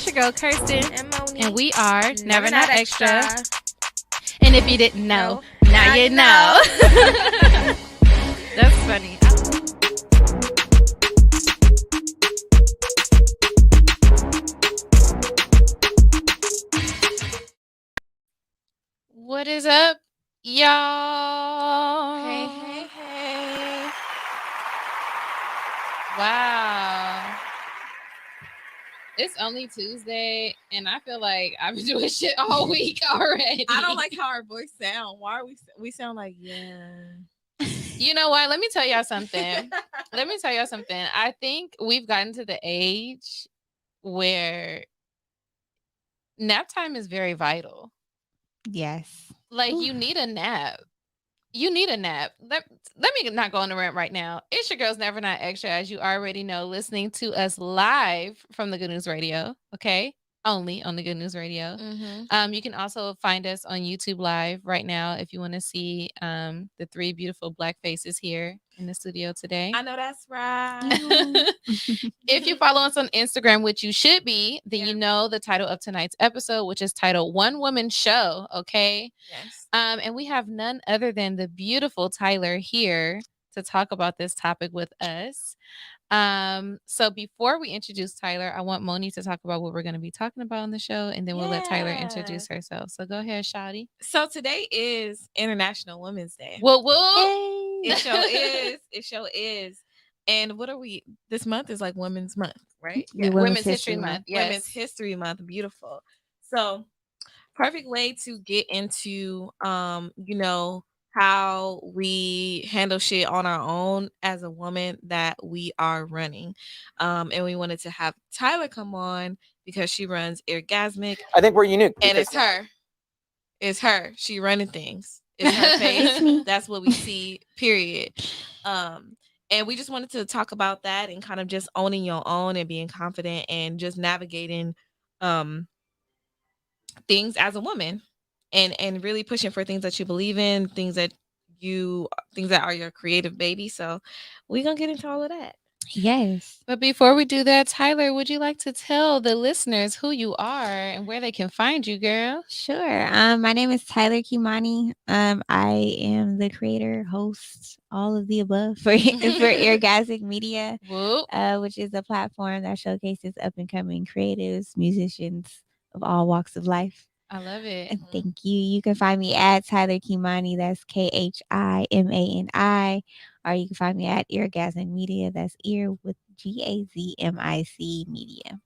your girl Kirsten, and Moni, and we are Never Not Extra. And if you didn't know, now you know. That's funny. What is up, y'all? Hey. Wow. It's only Tuesday, and I feel like I've been doing shit all week already. I don't like how our voice sound. Why are we sound like, You know what? Let me tell y'all something. I think we've gotten to the age where nap time is very vital. Yes. Like, you need a nap. Let me not go on the rant right now. It's your girls Never Not Extra, as you already know, listening to us live from the Good News Radio. Okay, only on the Good News Radio. Mm-hmm. You can also find us on YouTube Live right now if you want to see the three beautiful black faces here in the studio today. I know that's right. If you follow us on Instagram, which you should be, then you know the title of tonight's episode, which is titled One Woman Show. Okay. Yes. And we have none other than the beautiful Tyler here to talk about this topic with us. So before we introduce Tyler, I want Moni to talk about what we're going to be talking about on the show, and then we'll let Tyler introduce herself. So go ahead, Shawty. So today is International Women's Day. Whoa. It sure is. And what are we? This month is like Women's Month, right? Yeah. Women's History Month. Yes. Women's History Month. Beautiful. So perfect way to get into how we handle shit on our own as a woman that we are running. And we wanted to have Tyler come on because she runs Orgasmic. I think we're unique. And it's her. It's her. She running things. It's her face. That's what we see, period. And we just wanted to talk about that and kind of just owning your own and being confident and just navigating things as a woman and really pushing for things that you believe in, things that are your creative baby. So we're gonna get into all of that. Yes. But before we do that, Tyler, would you like to tell the listeners who you are and where they can find you, girl? Sure. My name is Tyler Kimani. I am the creator, host, all of the above for Orgasmic Media, which is a platform that showcases up and coming creatives, musicians of all walks of life. I love it. And thank you. You can find me at Tyler Kimani. That's KHIMANI. Or you can find me at Orgasmic Media. That's ear with GAZMIC Media.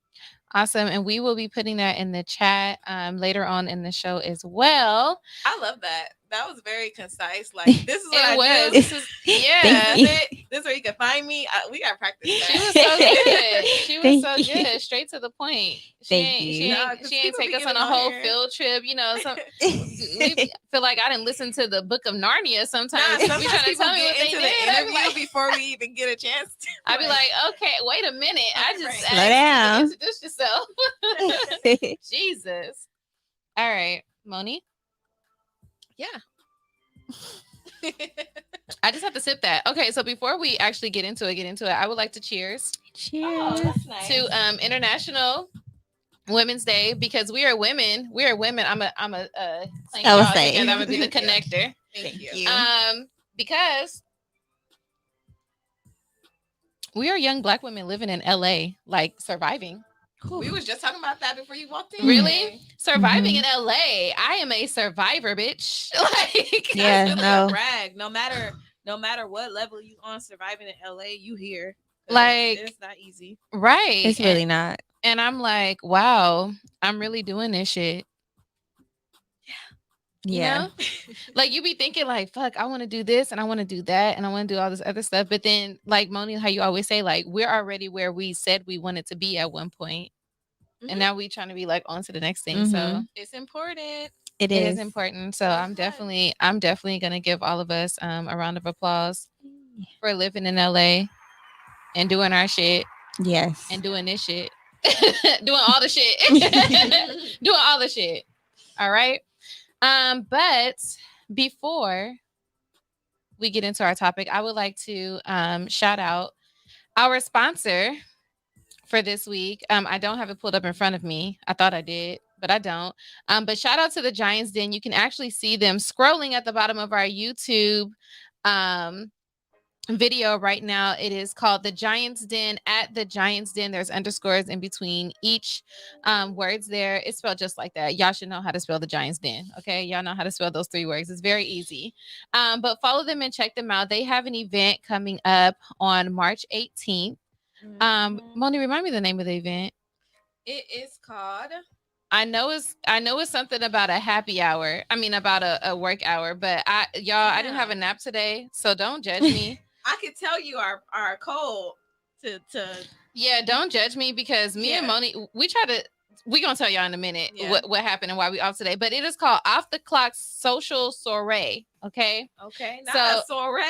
Awesome. And we will be putting that in the chat later on in the show as well. I love that. That was very concise. Like, this is what I do. This is This is where you can find me. We got to practice that. She was so good. She was so good. Straight to the point. She ain't take us on a whole field trip. You know, we feel like I didn't listen to the Book of Narnia sometimes. Sometimes we trying to tell me what they did. Interview before we even get a chance to. I'd be like, okay, wait a minute. I just slow down. Introduce yourself. Jesus. All right, Moni. Yeah. I just have to sip that. Okay, so before we actually get into it, I would like to cheers. Cheers. That's nice. To International Women's Day, because we are women. We are women. I'm a clank y'all together. I'm gonna be the connector. Thank you. Because we are young Black women living in LA, like surviving. We was just talking about that before you walked in. Really? Surviving in LA. I am a survivor, bitch. Like, yeah, really no. A brag. No matter what level you on surviving in LA, you here. Like, it's not easy. Right. It's really not. And I'm like, wow, I'm really doing this shit. Yeah. You know? Like, you be thinking like, fuck, I want to do this and I want to do that and I want to do all this other stuff. But then, like, Moni, how you always say, like, we're already where we said we wanted to be at one point. And now we trying to be like on to the next thing. So it's important. It is important. So I'm definitely gonna give all of us a round of applause for living in LA and doing our shit. Yes. And doing this shit. Doing all the shit. Doing all the shit. All right. But before we get into our topic, I would like to shout out our sponsor for this week. I don't have it pulled up in front of me. I thought I did, but I don't. But shout out to the Giants Den. You can actually see them scrolling at the bottom of our YouTube video right now. It is called the Giants Den. At the Giants Den, there's underscores in between each words there. It's spelled just like that. Y'all should know how to spell the Giants Den. Okay, y'all know how to spell those 3 words. It's very easy. But follow them and check them out. They have an event coming up on March 18th. Moni, remind me the name of the event. It is called, I know it's something about a happy hour. I mean, about a work hour, but I didn't have a nap today, so don't judge me. I could tell you our code to yeah, don't judge me, because me and Moni, we're gonna tell y'all in a minute what happened and why we off today. But it is called Off the Clock Social Soiree. Okay. Not a soiree.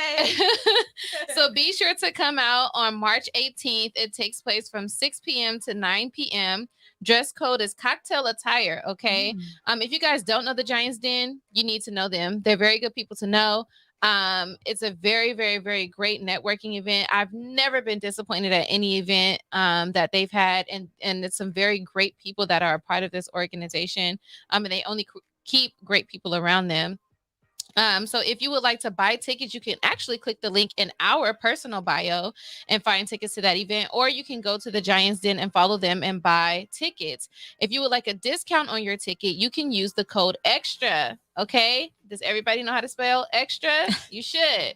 So be sure to come out on March 18th. It takes place from 6 p.m. to 9 p.m. Dress code is cocktail attire. Okay. If you guys don't know the Giants Den, you need to know them. They're very good people to know. It's a very, very, very great networking event. I've never been disappointed at any event that they've had, and it's some very great people that are a part of this organization. And they only keep great people around them. So if you would like to buy tickets, you can actually click the link in our personal bio and find tickets to that event, or you can go to the Giants Den and follow them and buy tickets. If you would like a discount on your ticket, you can use the code EXTRA. Okay. Does everybody know how to spell extra? You should.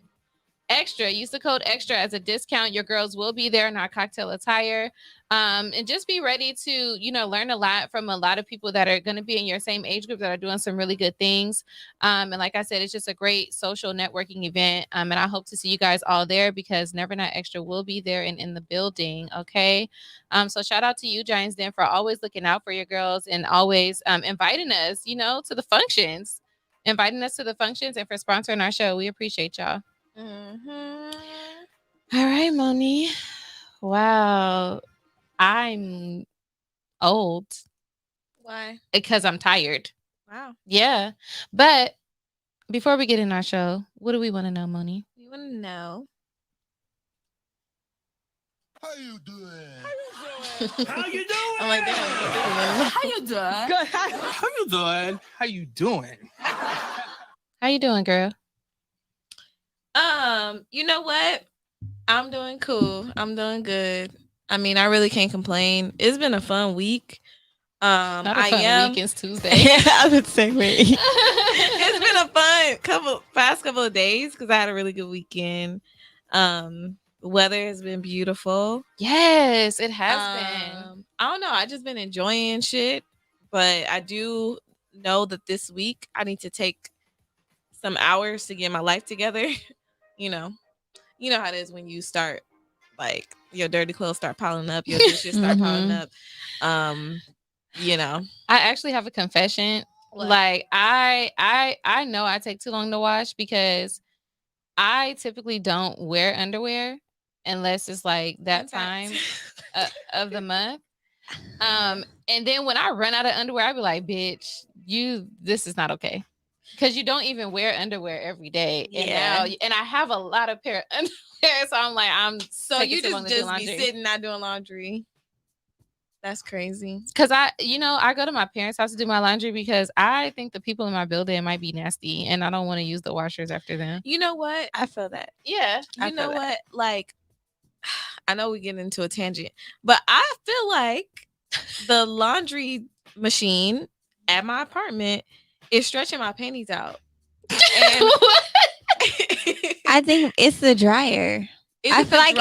Extra. Use the code EXTRA as a discount. Your girls will be there in our cocktail attire. And just be ready to, learn a lot from a lot of people that are going to be in your same age group that are doing some really good things. And like I said, it's just a great social networking event. And I hope to see you guys all there, because Never Not Extra will be there and in the building. Okay. So shout out to you, Giants Den, for always looking out for your girls and always inviting us, to the functions. Inviting us to the functions and for sponsoring our show. We appreciate y'all. All right, Moni. Wow. I'm old. Why? Because I'm tired. Wow. Yeah. But before we get in our show, what do we want to know, Moni? We want to know. How you doing? How you doing? I'm like, how you doing? Good. How you doing? How you doing? How you doing, girl? You know what? I'm doing cool. I'm doing good. I mean, I really can't complain. It's been a fun week. Not a fun week. It's Tuesday. I would say wait. It's been a fun past couple of days because I had a really good weekend. Weather has been beautiful. Yes, it has been. I don't know. I just been enjoying shit, but I do know that this week I need to take some hours to get my life together. You know how it is when you start, like, your dirty clothes start piling up, your dishes start piling up. I actually have a confession. What? Like, I know I take too long to wash because I typically don't wear underwear unless it's like that time of the month. And then when I run out of underwear, I be like, bitch, this is not okay. Because you don't even wear underwear every day. Yeah. And I have a lot of pair of underwear. So I'm like, you just be sitting not doing laundry. That's crazy. Because I go to my parents' house to do my laundry because I think the people in my building might be nasty and I don't want to use the washers after them. You know what? I feel that. Yeah. You know what? Like, I know we get into a tangent, but I feel like the laundry machine at my apartment is stretching my panties out. And I think it's the dryer. I feel like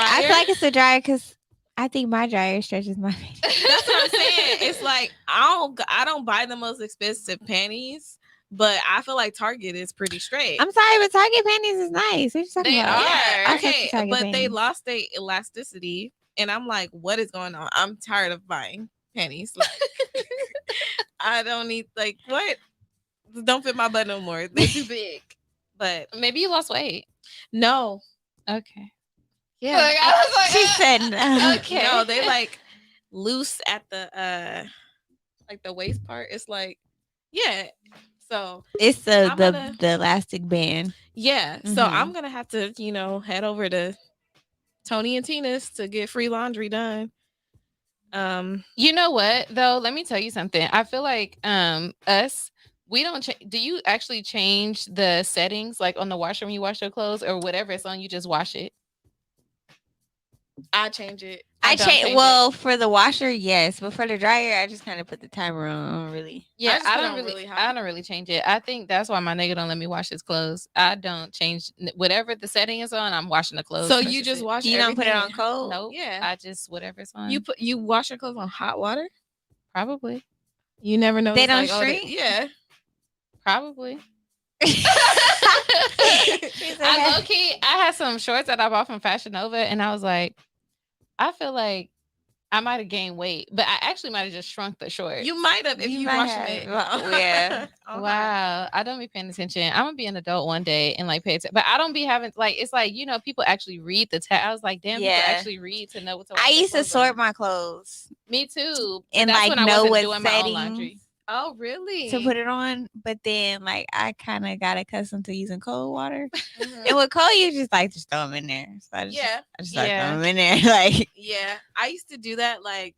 it's the dryer because I think my dryer stretches my panties. That's what I'm saying. It's like I don't buy the most expensive panties, but I feel like Target is pretty straight. I'm sorry, but Target panties is nice. What you talking about? Yeah, okay, but they lost their elasticity, and I'm like, what is going on? I'm tired of buying panties. Like, I don't need, like, what? Don't fit my butt no more. They're too big. But maybe you lost weight. No. Okay. Yeah. Like, I was like, she said no. Okay. No, they like loose at the like the waist part. It's like, yeah. So it's the elastic band. Yeah. Mm-hmm. So I'm gonna have to, head over to Tony and Tina's to get free laundry done. You know what though? Let me tell you something. I feel like us we don't do you actually change the settings like on the washer when you wash your clothes or whatever it's on, you just wash it? I change it. I don't change. change Well, for the washer, yes, but for the dryer, I just kind of put the timer on. Really. Yeah, I don't really I don't really change it. I think that's why my nigga don't let me wash his clothes. I don't change whatever the setting is on. I'm washing the clothes. So That's you just it. wash You don't put it on everything. cold? Nope. Yeah. I just whatever's on. You wash your clothes on hot water? Probably. You never know. They don't like, shrink? Yeah. Probably. He's I like, low key, I had some shorts that I bought from Fashion Nova, and I was like, I feel like I might have gained weight, but I actually might have just shrunk the shorts. You might have if you might washing have. it. Yeah. Wow, I don't be paying attention. I'm gonna be an adult one day and like pay attention, but I don't be having like it's like people actually read the tag. I was like, damn, people Yeah. actually read to know what to. Wash I their used to clothes sort on. my clothes Me too, but and that's like when I know wasn't what doing my own laundry. settings Oh, really? to put it on, but then like I kind of got accustomed to using cold water, Mhm. and with cold you just throw them in there. So I just start Yeah. throwing them in there. Like Yeah, I used to do that. Like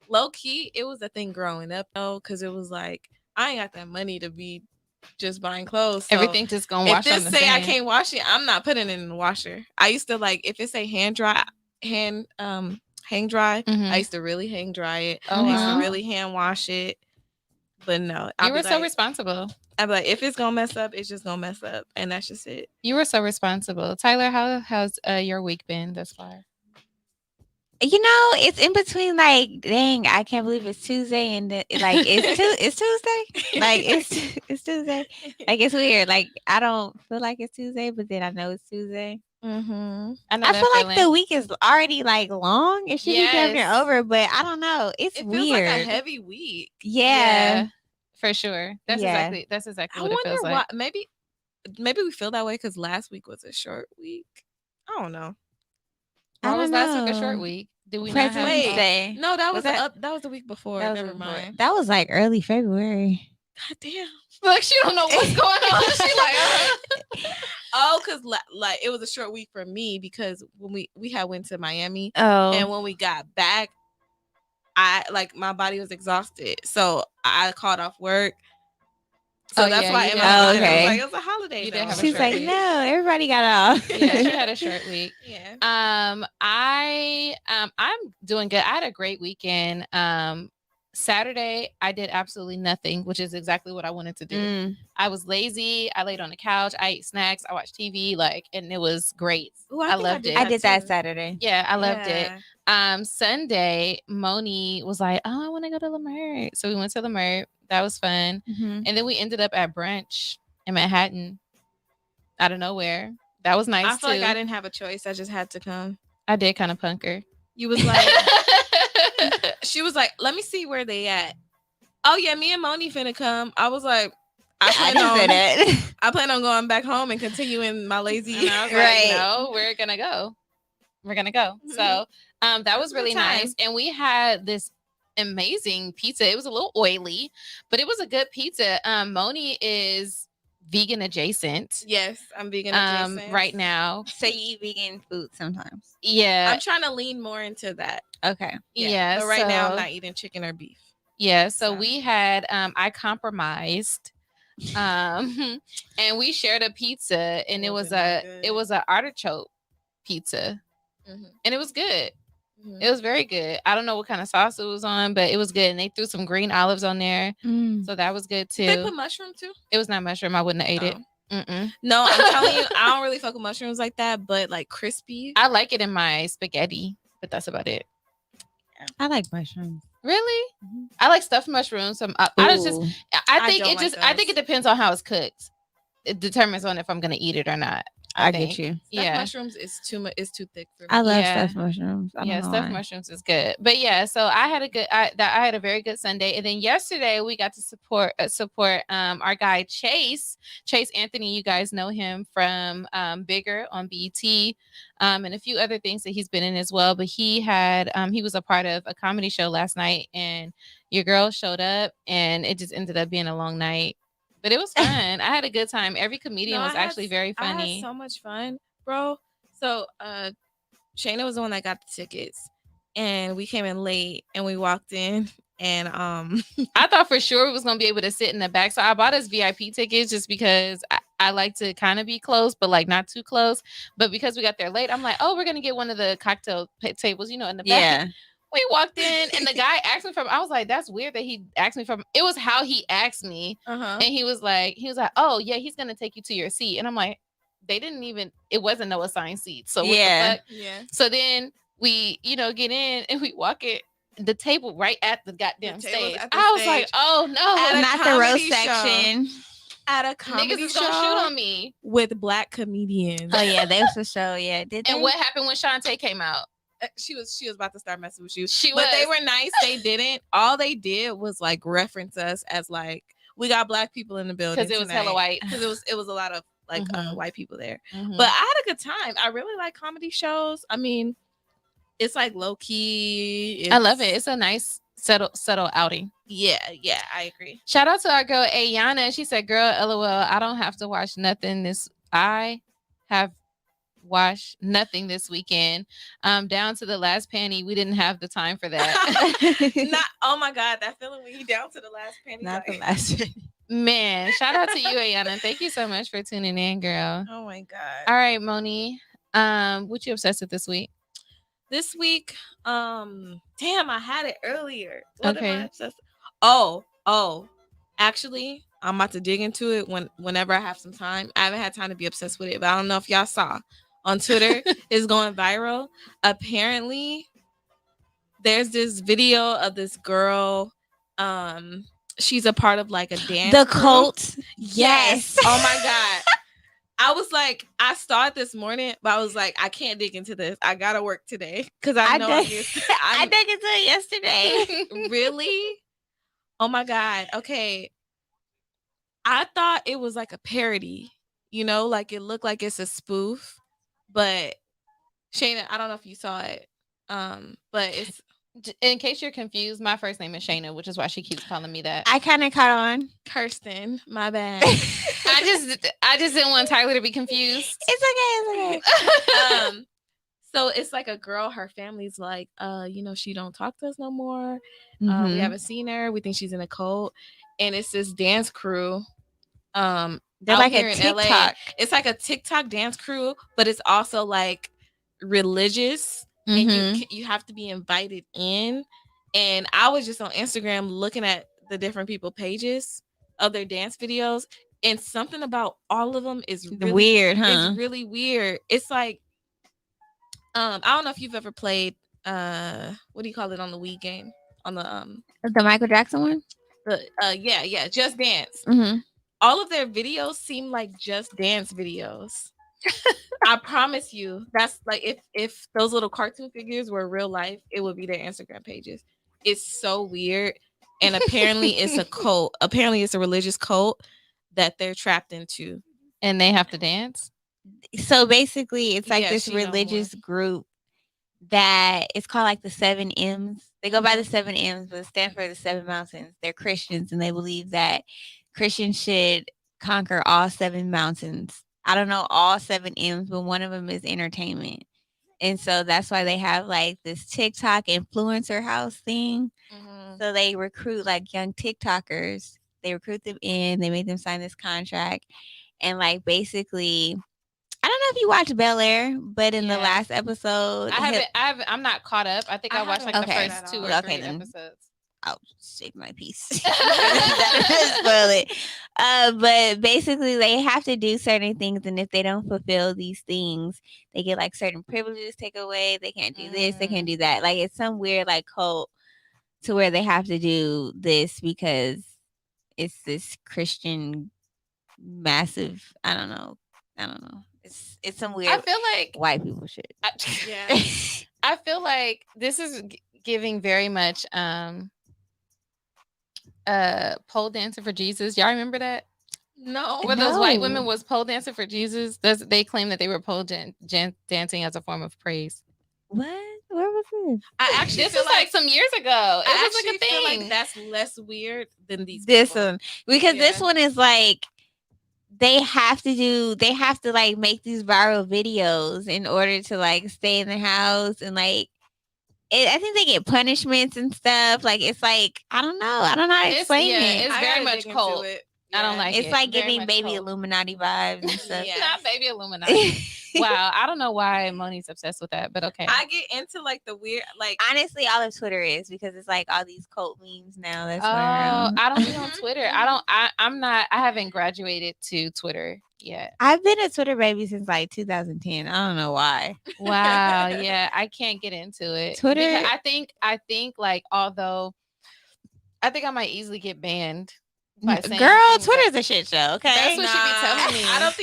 low key, it was a thing growing up though, because it was like I ain't got that money to be just buying clothes. So Everything just gonna if wash on this the say I same. can't wash it, I'm not putting it in the washer. I used to like if it say hang dry, hang dry. I used to really hang dry it. Oh, I used to wow. really hand wash it. But no, You were so responsible. I'd be like, if it's gonna mess up, it's just gonna mess up, and that's just it. You were so responsible, Tyler. How's your week been thus far? it's in between. Like, dang, I can't believe it's Tuesday, and like it's Tuesday. Like it's Tuesday. Like it's weird. Like I don't feel like it's Tuesday, but then I know it's Tuesday. Mm-hmm. I feel like the week is already like long. It should be damn near over, but I don't know. It feels weird. like a heavy week. Yeah, for sure. That's exactly I what it feels wonder like. why. Maybe we feel that way because last week was a short week. I don't know. Why was last week a short week? Did we not have President's Day? No, that was that? That was the week before. That was Never mind. That was like early February. God damn. Look, she don't know what's going on. She like, oh, because like it was a short week for me because when we had went to Miami. Oh, and when we got back, I like my body was exhausted, so I called off work. So that's why in my mind it was like it was a holiday. You did have a she's short like, week. no, everybody got off. Yeah, she had a short week. Yeah. I'm doing good. I had a great weekend. Saturday, I did absolutely nothing, which is exactly what I wanted to do. I was lazy. I laid on the couch. I ate snacks. I watched TV, and it was great. Ooh, I loved it. I did that Saturday. Yeah, I loved it. Sunday, Moni was like, "Oh, I want to go to La Mer," so we went to La Mer. That was fun, and then we ended up at brunch in Manhattan, out of nowhere. That was nice. I feel like I didn't have a choice. I just had to come. I did kind of punk her. You was like. She was like, let me see where they at. Oh yeah, me and Moni finna come. I was like, I plan on going back home and continuing my lazy. And I was like, no, we're gonna go. Mm-hmm. So that was really nice. And we had this amazing pizza. It was a little oily, but it was a good pizza. Moni is vegan adjacent. Yes, I'm vegan adjacent right now. So you eat vegan food sometimes? Yeah, I'm trying to lean more into that. Okay. Yeah. But right now I'm not eating chicken or beef. Yeah. So we had I compromised. And we shared a pizza, and it was an artichoke pizza. And it was good. It was very good. I don't know what kind of sauce it was on, but it was good. And they threw some green olives on there. So that was good too. They put mushroom too? It was not mushroom. I wouldn't have ate it. No, I'm telling you, I don't really fuck with mushrooms like that, but like crispy. I like it in my spaghetti, but that's about it. I like mushrooms. Really? I like stuffed mushrooms. I think it depends on how it's cooked. It determines on if I'm gonna eat it or not. I get you. Stuffed mushrooms is too much. It's too thick for me. I love stuffed mushrooms. Stuffed mushrooms is good. But yeah, so I had a very good Sunday, and then yesterday we got to support our guy Chase Anthony. You guys know him from Bigger on BET, and a few other things that he's been in as well. But he was a part of a comedy show last night, and your girl showed up, and it just ended up being a long night. But it was fun. I had a good time. Every comedian was actually very funny. I had so much fun, bro. So Shayna was the one that got the tickets. and we came in late, and we walked in, and I thought for sure we was gonna be able to sit in the back, so I bought us VIP tickets just because I like to kind of be close, but like not too close. But because we got there late, I'm like, oh, we're gonna get one of the cocktail tables, in the back. Yeah. We walked in, and the guy asked me from. I was like, that's weird that he asked me from. It was how he asked me, and he was like, oh yeah, he's gonna take you to your seat, and I'm like, they didn't even. It wasn't no assigned seat, so what the fuck? Yeah. So then we, get in and we walk it. The table right at the goddamn stage. I was like, oh no, not the roast section. At a comedy niggas is show gonna shoot on me with black comedians. Oh yeah, they was for show. Yeah, did they? And what happened when Shantae came out? She was about to start messing with you. But they were nice. They didn't. All they did was like reference us as like, we got black people in the building because it was hella white. Because it was a lot of like white people there. Mm-hmm. But I had a good time. I really like comedy shows. I mean, it's like low key. I love it. It's a nice settle outing. Yeah, I agree. Shout out to our girl Ayana. She said, "Girl, LOL, I don't have to watch nothing this. I have watched nothing this weekend. Down to the last panty. We didn't have the time for that. Oh my god, that feeling when you down to the last panty. Not the last panty. Man, shout out to you, Ayana. Thank you so much for tuning in, girl. Oh my god. All right, Moni. What you obsessed with this week? This week, damn, I had it earlier. What okay. am I obsessed with? Oh. Actually, I'm about to dig into it whenever I have some time. I haven't had time to be obsessed with it, but I don't know if y'all saw on Twitter. It's going viral. Apparently, there's this video of this girl. She's a part of like a dance. The cult. Yes. Oh my god. I was like, I started this morning, but I was like, I can't dig into this. I gotta work today because I know I dug into it yesterday. Really? Oh my god. Okay. I thought it was like a parody, like it looked like it's a spoof. But Shayna, I don't know if you saw it. But it's, in case you're confused, my first name is Shayna, which is why she keeps calling me that. I kind of caught on. Kirsten, my bad. I just didn't want Tyler to be confused. It's okay. So it's like a girl, her family's like, she don't talk to us no more. We haven't seen her. We think she's in a cult. And it's this dance crew. They're like a TikTok. LA. It's like a TikTok dance crew, but it's also like religious. And you have to be invited in. And I was just on Instagram looking at the different people pages of their dance videos, and something about all of them is really weird, huh? It's really weird. It's like, I don't know if you've ever played what do you call it on the Wii game, on the Michael Jackson one. Yeah, Just Dance. All of their videos seem like Just Dance videos. I promise you, that's like if those little cartoon figures were real life, it would be their Instagram pages. It's so weird. And apparently it's a cult. Apparently it's a religious cult that they're trapped into. And they have to dance? So basically it's like this religious group that it's called like the 7 M's. They go by the 7 M's, but it stands for the 7 mountains. They're Christians, and they believe that Christians should conquer all 7 mountains. I don't know all 7 M's, but one of them is entertainment. And so that's why they have like this TikTok influencer house thing. So they recruit like young TikTokers. They recruit them in. They make them sign this contract. And like basically, I don't know if you watched Bel Air, but in the last episode, I'm not caught up. I think I watched like the first 2 or 3 episodes. I'll save my piece. Spoil it. But basically, they have to do certain things, and if they don't fulfill these things, they get like certain privileges taken away. They can't do this. They can't do that. Like it's some weird like cult to where they have to do this because it's this Christian massive. I don't know. It's some weird. I feel like white people shit. I feel like this is giving very much pole dancing for Jesus. Y'all remember that? No. Where those white women was pole dancing for Jesus. They claim that they were pole dancing as a form of praise. What? Where was this? I actually this was like some years ago. It was like a thing. Feel like that's less weird than this one, because this one is like they have to like make these viral videos in order to like stay in the house, and like I think they get punishments and stuff. Like it's like I don't know how to explain it. It's I very gotta much dig into cult. it. I don't like It's it. like Very giving much baby cult. Illuminati vibes and stuff. Yeah. Not baby Illuminati. Wow, I don't know why Moni's obsessed with that, but okay. I get into like the weird, like Honestly, all of Twitter is because it's like all these cult memes now. That's Oh, why I don't be on Twitter. I'm not. I haven't graduated to Twitter yet. I've been a Twitter baby since like 2010. I don't know why. Wow. Yeah, I can't get into it. Twitter- Because I think like although I think I might easily get banned by saying Girl, things Twitter's that- a shit show. Okay, That's what she be telling me. I don't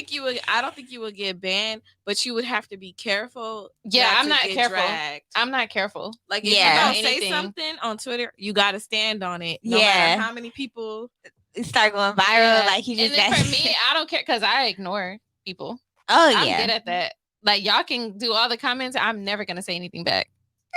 think you would get banned, but you would have to be careful. Yeah, I'm not get careful. Dragged. I'm not careful. Like if Yeah. you don't say Anything. something on Twitter, you got to stand on it. No Yeah. matter how many people. It start going viral. Yeah. Like you just and then got. for me, I don't care because I ignore people. Oh I'm yeah. good at that. Like y'all can do all the comments. I'm never gonna say anything back.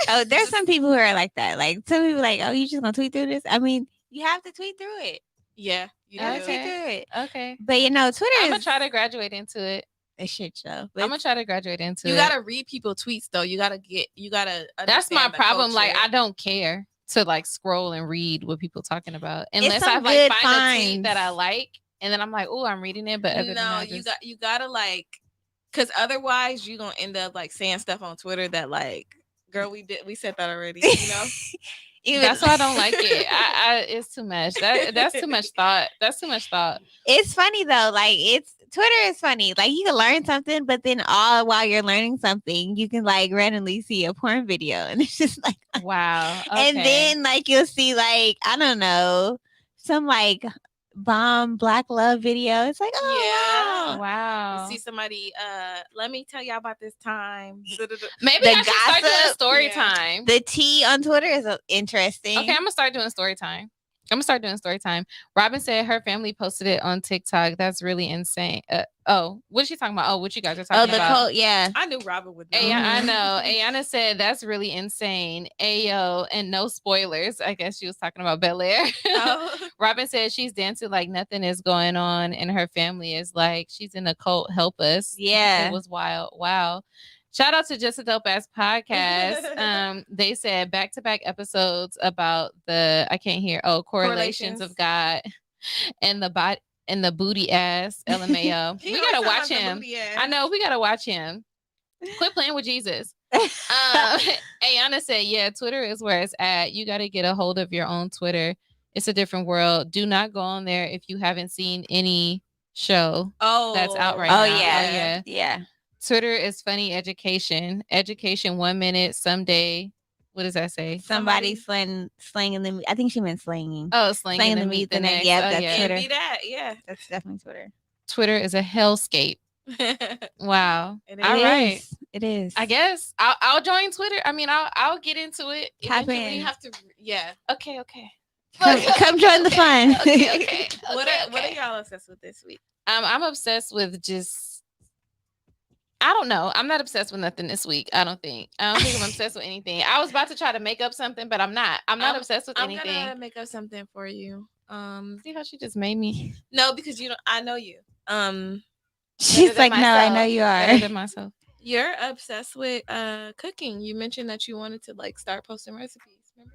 Oh, there's some people who are like that. Like some people like, oh, you just gonna tweet through this? I mean, you have to tweet through it. Yeah, you You have to do. tweet through it. Okay. But you know, Twitter I'm is gonna try to graduate into it. a shit show. I'm gonna try to graduate into You it. gotta read people tweets though. You gotta. That's my understand the problem. Like culture. I don't care to like scroll and read what people talking about unless I some like good find a tweet finds. that I like and then I'm like, oh, I'm reading it. But other than No, that, you gotta like, cause otherwise you gonna end up like saying stuff on Twitter that like, girl, we said that already. You know. that's why I don't like it. It's too much. That's too much thought. That's too much thought. It's funny though. Like Twitter is funny. Like you can learn something, but then all while you're learning something, you can like randomly see a porn video, and it's just like Wow. Okay. And then like you'll see like I don't know some like bomb black love video. It's like oh Yeah. wow. You see somebody. Let me tell y'all about this time. Maybe the I should start doing gossip, story yeah. time. The tea on Twitter is interesting. Okay, I'm gonna start doing story time. Robin said her family posted it on TikTok. That's really insane. What's she talking about? Oh, what you guys are talking about? Cult, yeah. I knew Robin would know. I know. Ayana said that's really insane. Ayo, and no spoilers. I guess she was talking about Bel Air. Oh. Robin said she's dancing like nothing is going on, and her family is like she's in a cult. Help us. Yeah. It was wild. Wow. Shout out to Just a Dope Ass Podcast. They said back-to-back episodes about the correlations of God and the booty ass LMAO. We gotta watch him. I know we gotta watch him. Quit playing with Jesus. Ayana said, yeah, Twitter is where it's at. You got to get a hold of your own Twitter. It's a different world. Do not go on there if you haven't seen any show that's out right now. Oh yeah. Twitter is funny education. Education 1 minute, someday. What does that say? Somebody slanging the meat. I think she meant slanging. Oh, slanging the meat the next. Yeah, Oh, that's yeah. Twitter. Be that, yeah. That's definitely Twitter. Twitter is a hellscape. Wow. It All is. right. It is. I guess I'll join Twitter. I mean, I'll get into it. Tap eventually. in. You have to, yeah. Okay. Come join the fun. Okay. What are y'all obsessed with this week? I'm obsessed with just. I don't know. I'm not obsessed with nothing this week. I don't think I'm obsessed with anything. I was about to try to make up something, but I'm not. I'm not obsessed with anything. I'm gonna make up something for you. See how she just made me? No, because you don't. I know you. She's like, no, I know you Better are. than myself. You're obsessed with cooking. You mentioned that you wanted to like start posting recipes. Remember?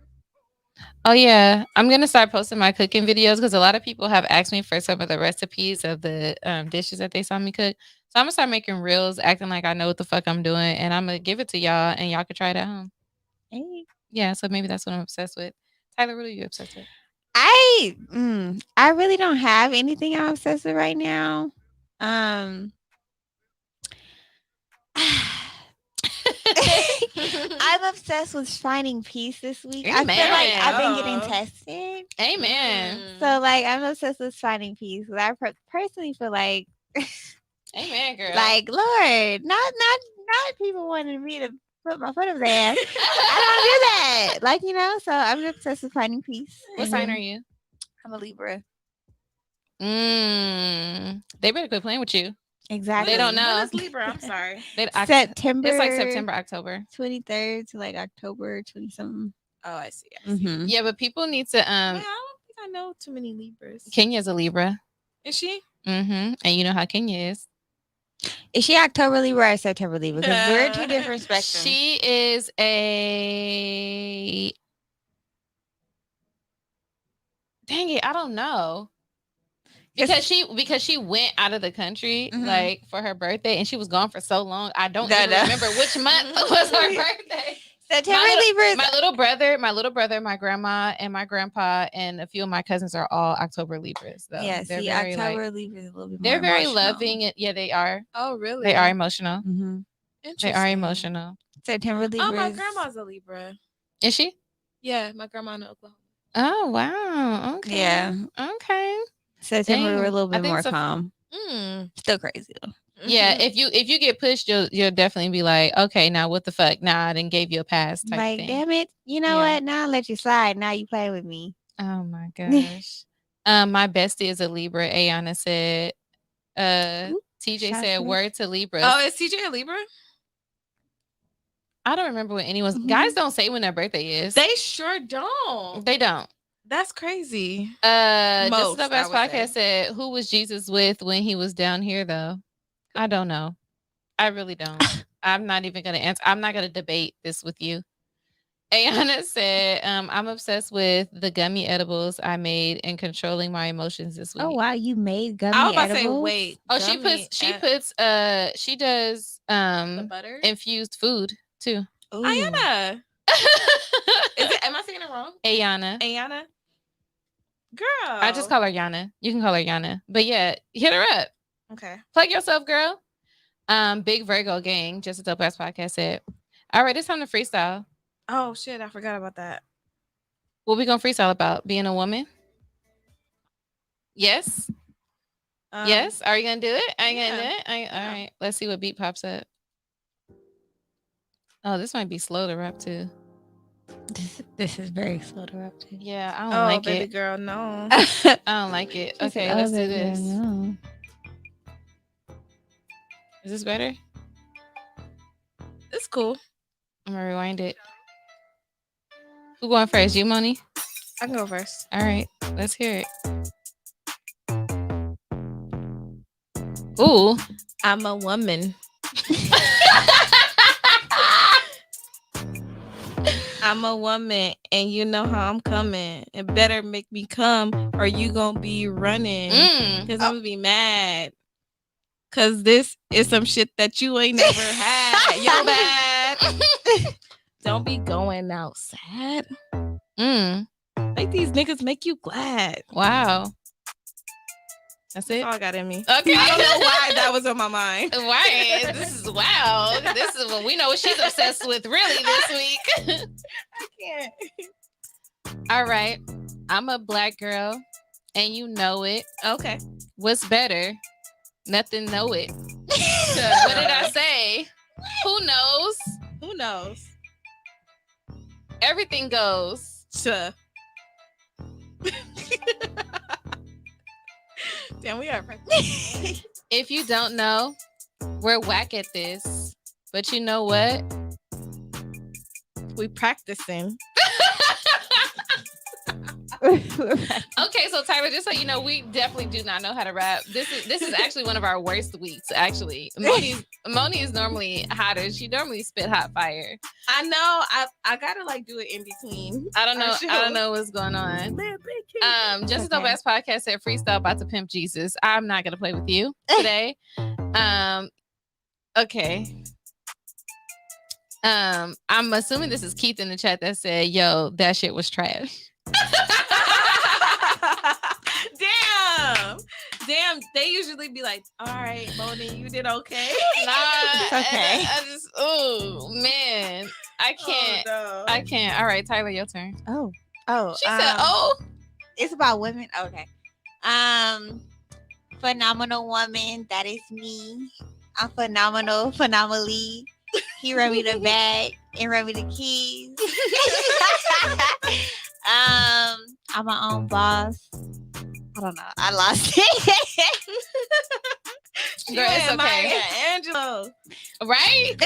Oh yeah, I'm gonna start posting my cooking videos because a lot of people have asked me for some of the recipes of the dishes that they saw me cook. So I'm gonna start making reels, acting like I know what the fuck I'm doing, and I'm gonna give it to y'all, and y'all can try it at home. Hey. Yeah, so maybe that's what I'm obsessed with. Tyler, what are you obsessed with? I really don't have anything I'm obsessed with right now. I'm obsessed with finding peace this week. I feel like I've been getting tested. Amen. So like I'm obsessed with finding peace. I personally feel like Amen, girl. like Lord, not people wanting me to put my foot up there. I don't do that. Like, you know, so I'm obsessed with finding peace. What sign are you? I'm a Libra. They better quit playing with you. Exactly. They don't know. When is Libra? I'm sorry. September. It's like September, October. 23rd to like October 20 something. Oh, I see. Mm-hmm. Yeah, but people need to Man, I don't think I know too many Libras. Kenya's a Libra. Is she? And you know how Kenya is. Is she October Libra or September Libra? Because we're two different spectrums. She is a. Dang it, I don't know. Because she went out of the country like for her birthday, and she was gone for so long. I don't even remember which month was her birthday. September Libra. My little brother, my grandma, and my grandpa, and a few of my cousins are all October Libras. Though. Yeah, they're see, very, October Libra is a little bit more they're very emotional. loving. Yeah, they are. Oh, really? They are emotional. Mm-hmm. They are emotional. September Libra. Oh, my grandma's a Libra. Is she? Yeah, my grandma in Oklahoma. Oh, wow. Okay. Yeah. Okay. September we're a little bit more calm. Still crazy though. Yeah, if you get pushed, you'll definitely be like, okay, now what the fuck? Nah, I didn't give you a pass. Type like, thing. Damn it! You know what? Now I'll let you slide. Now you play with me. Oh my gosh. My bestie is a Libra. Ayana said. TJ said word to Libra. Oh, is TJ a Libra? I don't remember when anyone's guys don't say when their birthday is. They sure don't. They don't. That's crazy. Just the best podcast said, who was Jesus with when he was down here though? I don't know. I really don't. I'm not even gonna answer. I'm not gonna debate this with you. Ayana said, I'm obsessed with the gummy edibles I made and controlling my emotions this week. Oh wow, you made gummy edibles? I was about to say, wait. Oh, she does the butter? Infused food too. Ooh. Ayana. Am I saying it wrong? Ayana. Girl. I just call her Yana. You can call her Yana. But yeah, hit her up. Okay. Plug yourself, girl. Big Virgo gang, just a dope ass podcast said. All right, it's time to freestyle. Oh shit, I forgot about that. What we gonna freestyle about? Being a woman? Yes. Yes. Are you gonna do it? Are you gonna do it? All right. Let's see what beat pops up. Oh, this might be slow to rap too. This is very slow to rap too. Yeah, I don't like baby it. Girl, no. I don't like it. Okay, let's do this. No. Is this better? It's cool. I'm gonna rewind it. Who going first? You, Moni? I can go first. All right, let's hear it. Ooh, I'm a woman. I'm a woman, and you know how I'm coming. It better make me come, or you gonna be running. Cause I'm gonna be mad. Cause this is some shit that you ain't never had. Yo, bad. Don't be going out sad. Make these niggas make you glad. Wow. That's it. That's all I got in me. Okay. I don't know why that was on my mind. Right. This is wow. This is what we know what she's obsessed with really this week. I can't. All right. I'm a black girl and you know it. Okay. What's better? Nothing know it. What did I say? Who knows? Who knows? Everything goes. Damn, we are. If you don't know, we're whack at this. But you know what? We practicing. Okay, so Tyler, just so you know, we definitely do not know how to rap. This is actually one of our worst weeks. Actually, Moni is normally hotter. She normally spit hot fire. I know. I gotta like do it in between. I don't know what's going on. Just as the best podcast said, freestyle about to pimp Jesus. I'm not gonna play with you today. Okay. I'm assuming this is Keith in the chat that said, "Yo, that shit was trash." Damn, they usually be like, all right, Moni, you did okay. Nah, okay. Oh man, I can't. Oh, no. I can't. All right, Tyler, your turn. Oh. She said, "Oh, it's about women." Okay. Phenomenal woman. That is me. I'm phenomenal, phenomenally. He run me the bag and run me the keys. I'm my own boss. I don't know. I lost it. Girl, it's okay. Maya Angelou. Right?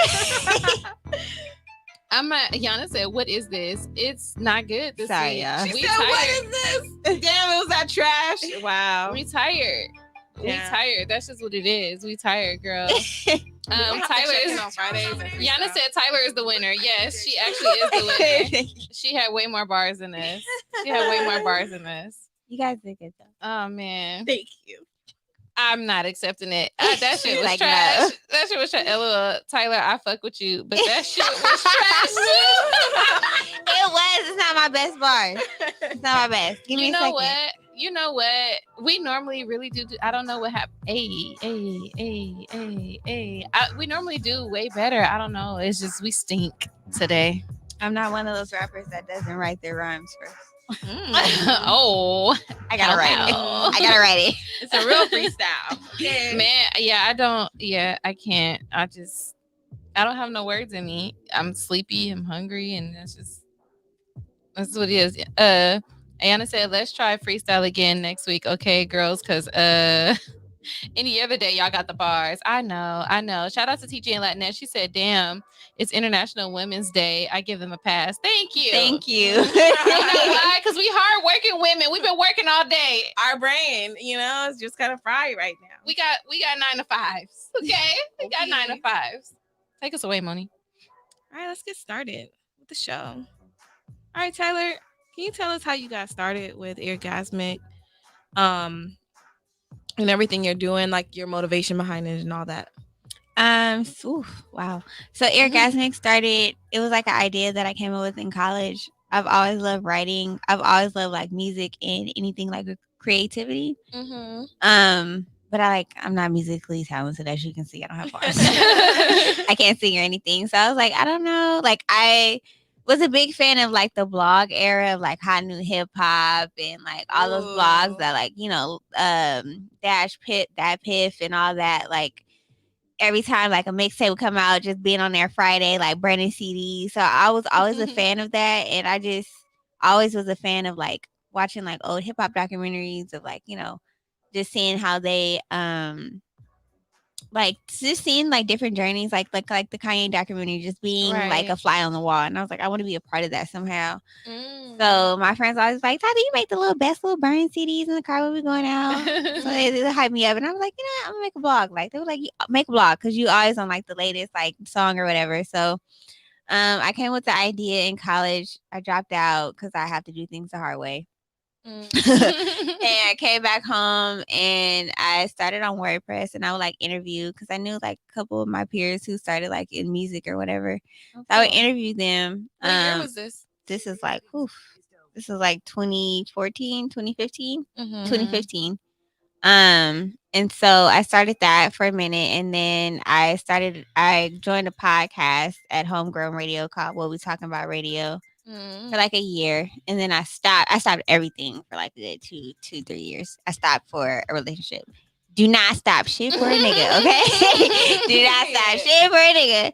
Yana said, "What is this? It's not good this Sorry, week." y'all. She said, "What is this?" Damn, it was that trash. Wow. We tired. We tired. That's just what it is. We tired, girl. Tyler is on Fridays. Yana said Tyler is the winner. Yes, she actually is the winner. She had way more bars than us. You guys did good though. Oh man. Thank you. I'm not accepting it. That shit was trash. No. That shit was trash. LOL. Tyler, I fuck with you, but that shit was trash. It was. It's not my best bar. It's not my best. Give me a second. You know what? We normally really do. I don't know what happened. We normally do way better. I don't know. It's just we stink today. I'm not one of those rappers that doesn't write their rhymes first. Oh, I gotta write it. It's a real freestyle. Man, yeah, I don't. Yeah, I can't. I don't have no words in me. I'm sleepy. I'm hungry, and that's what it is. Ayana said, "Let's try freestyle again next week, okay, girls? Because any other day y'all got the bars. I know. Shout out to TJ and Latinette. She said, "Damn, it's International Women's Day. I give them a pass. Thank you. You know why? Because we hard working women. We've been working all day. Our brain, is just kind of fried right now. We got 9 to 5s. Okay, we got 9 to 5s. Take us away, Moni. All right, let's get started with the show. All right, Tyler, can you tell us how you got started with Orgasmic? And everything you're doing, like your motivation behind it and all that. Wow. So Orgasmic started, it was like an idea that I came up with in college. I've always loved writing. I've always loved like music and anything like creativity. But I'm not musically talented, as you can see. I don't have bars. I can't sing or anything. So I was like, I don't know. Like I was a big fan of like the blog era of like Hot New Hip Hop and like all those blogs that like, Dash Pit, That Piff and all that. Like every time like a mixtape would come out, just being on there Friday, like burning CDs. So I was always a fan of that. And I just always was a fan of like watching like old hip hop documentaries of like, just seeing how they like just seeing like different journeys, like the Kanye documentary, just being like a fly on the wall. And I was like, I want to be a part of that somehow. So my friends always like, Tyler, you make the best little burn CDs in the car when we're going out. So they hype me up, and I was like, I'm gonna make a blog. Like they were like, make a blog because you always on like the latest like song or whatever. So I came with the idea in college. I dropped out because I have to do things the hard way. And I came back home and I started on WordPress, and I would like interview because I knew like a couple of my peers who started like in music or whatever. So I would interview them. What year was this? This is like 2014, 2015, 2015. And so I started that for a minute, and then I joined a podcast at Homegrown Radio called What We Talking About Radio. For like a year, and then I stopped everything for like a good 2-3 years. I stopped for a relationship. Do not stop shit for a nigga, okay? Do not stop shit for a nigga.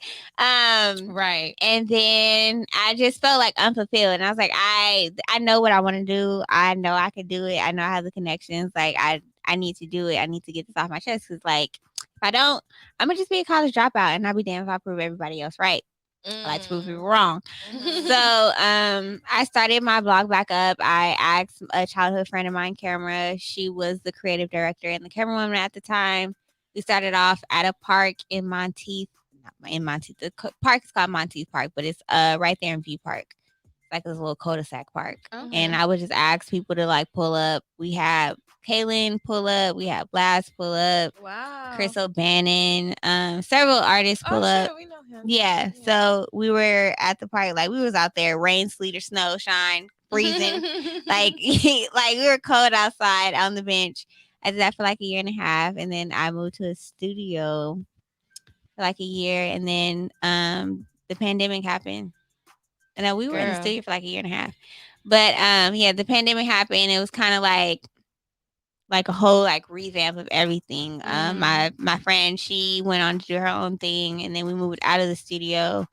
Right. And then I just felt like unfulfilled, and I was like, I know what I want to do. I know I can do it. I know I have the connections. Like I need to do it. I need to get this off my chest because like if I don't, I'm gonna just be a college dropout, and I'll be damned if I prove everybody else right. I like to prove people wrong. So I started my blog back up. I asked a childhood friend of mine, Camera. She was the creative director and the camerawoman at the time. We started off at a park in Monteith. Not in Monteith. The park is called Monteith Park, but it's right there in View Park. It's like this little cul-de-sac park. And I would just ask people to like pull up. We had Kaylin pull up. We had Blast pull up. Wow. Chris O'Bannon. Several artists pull up. Sure, we know him. Yeah. So we were at the park, like we was out there, rain, sleet, or snow, shine, freezing. like we were cold outside on the bench. I did that for like a year and a half, and then I moved to a studio for like a year, and then the pandemic happened. And then we were in the studio for like a year and a half. But the pandemic happened. It was kind of like a whole like revamp of everything. My friend, she went on to do her own thing, and then we moved out of the studio.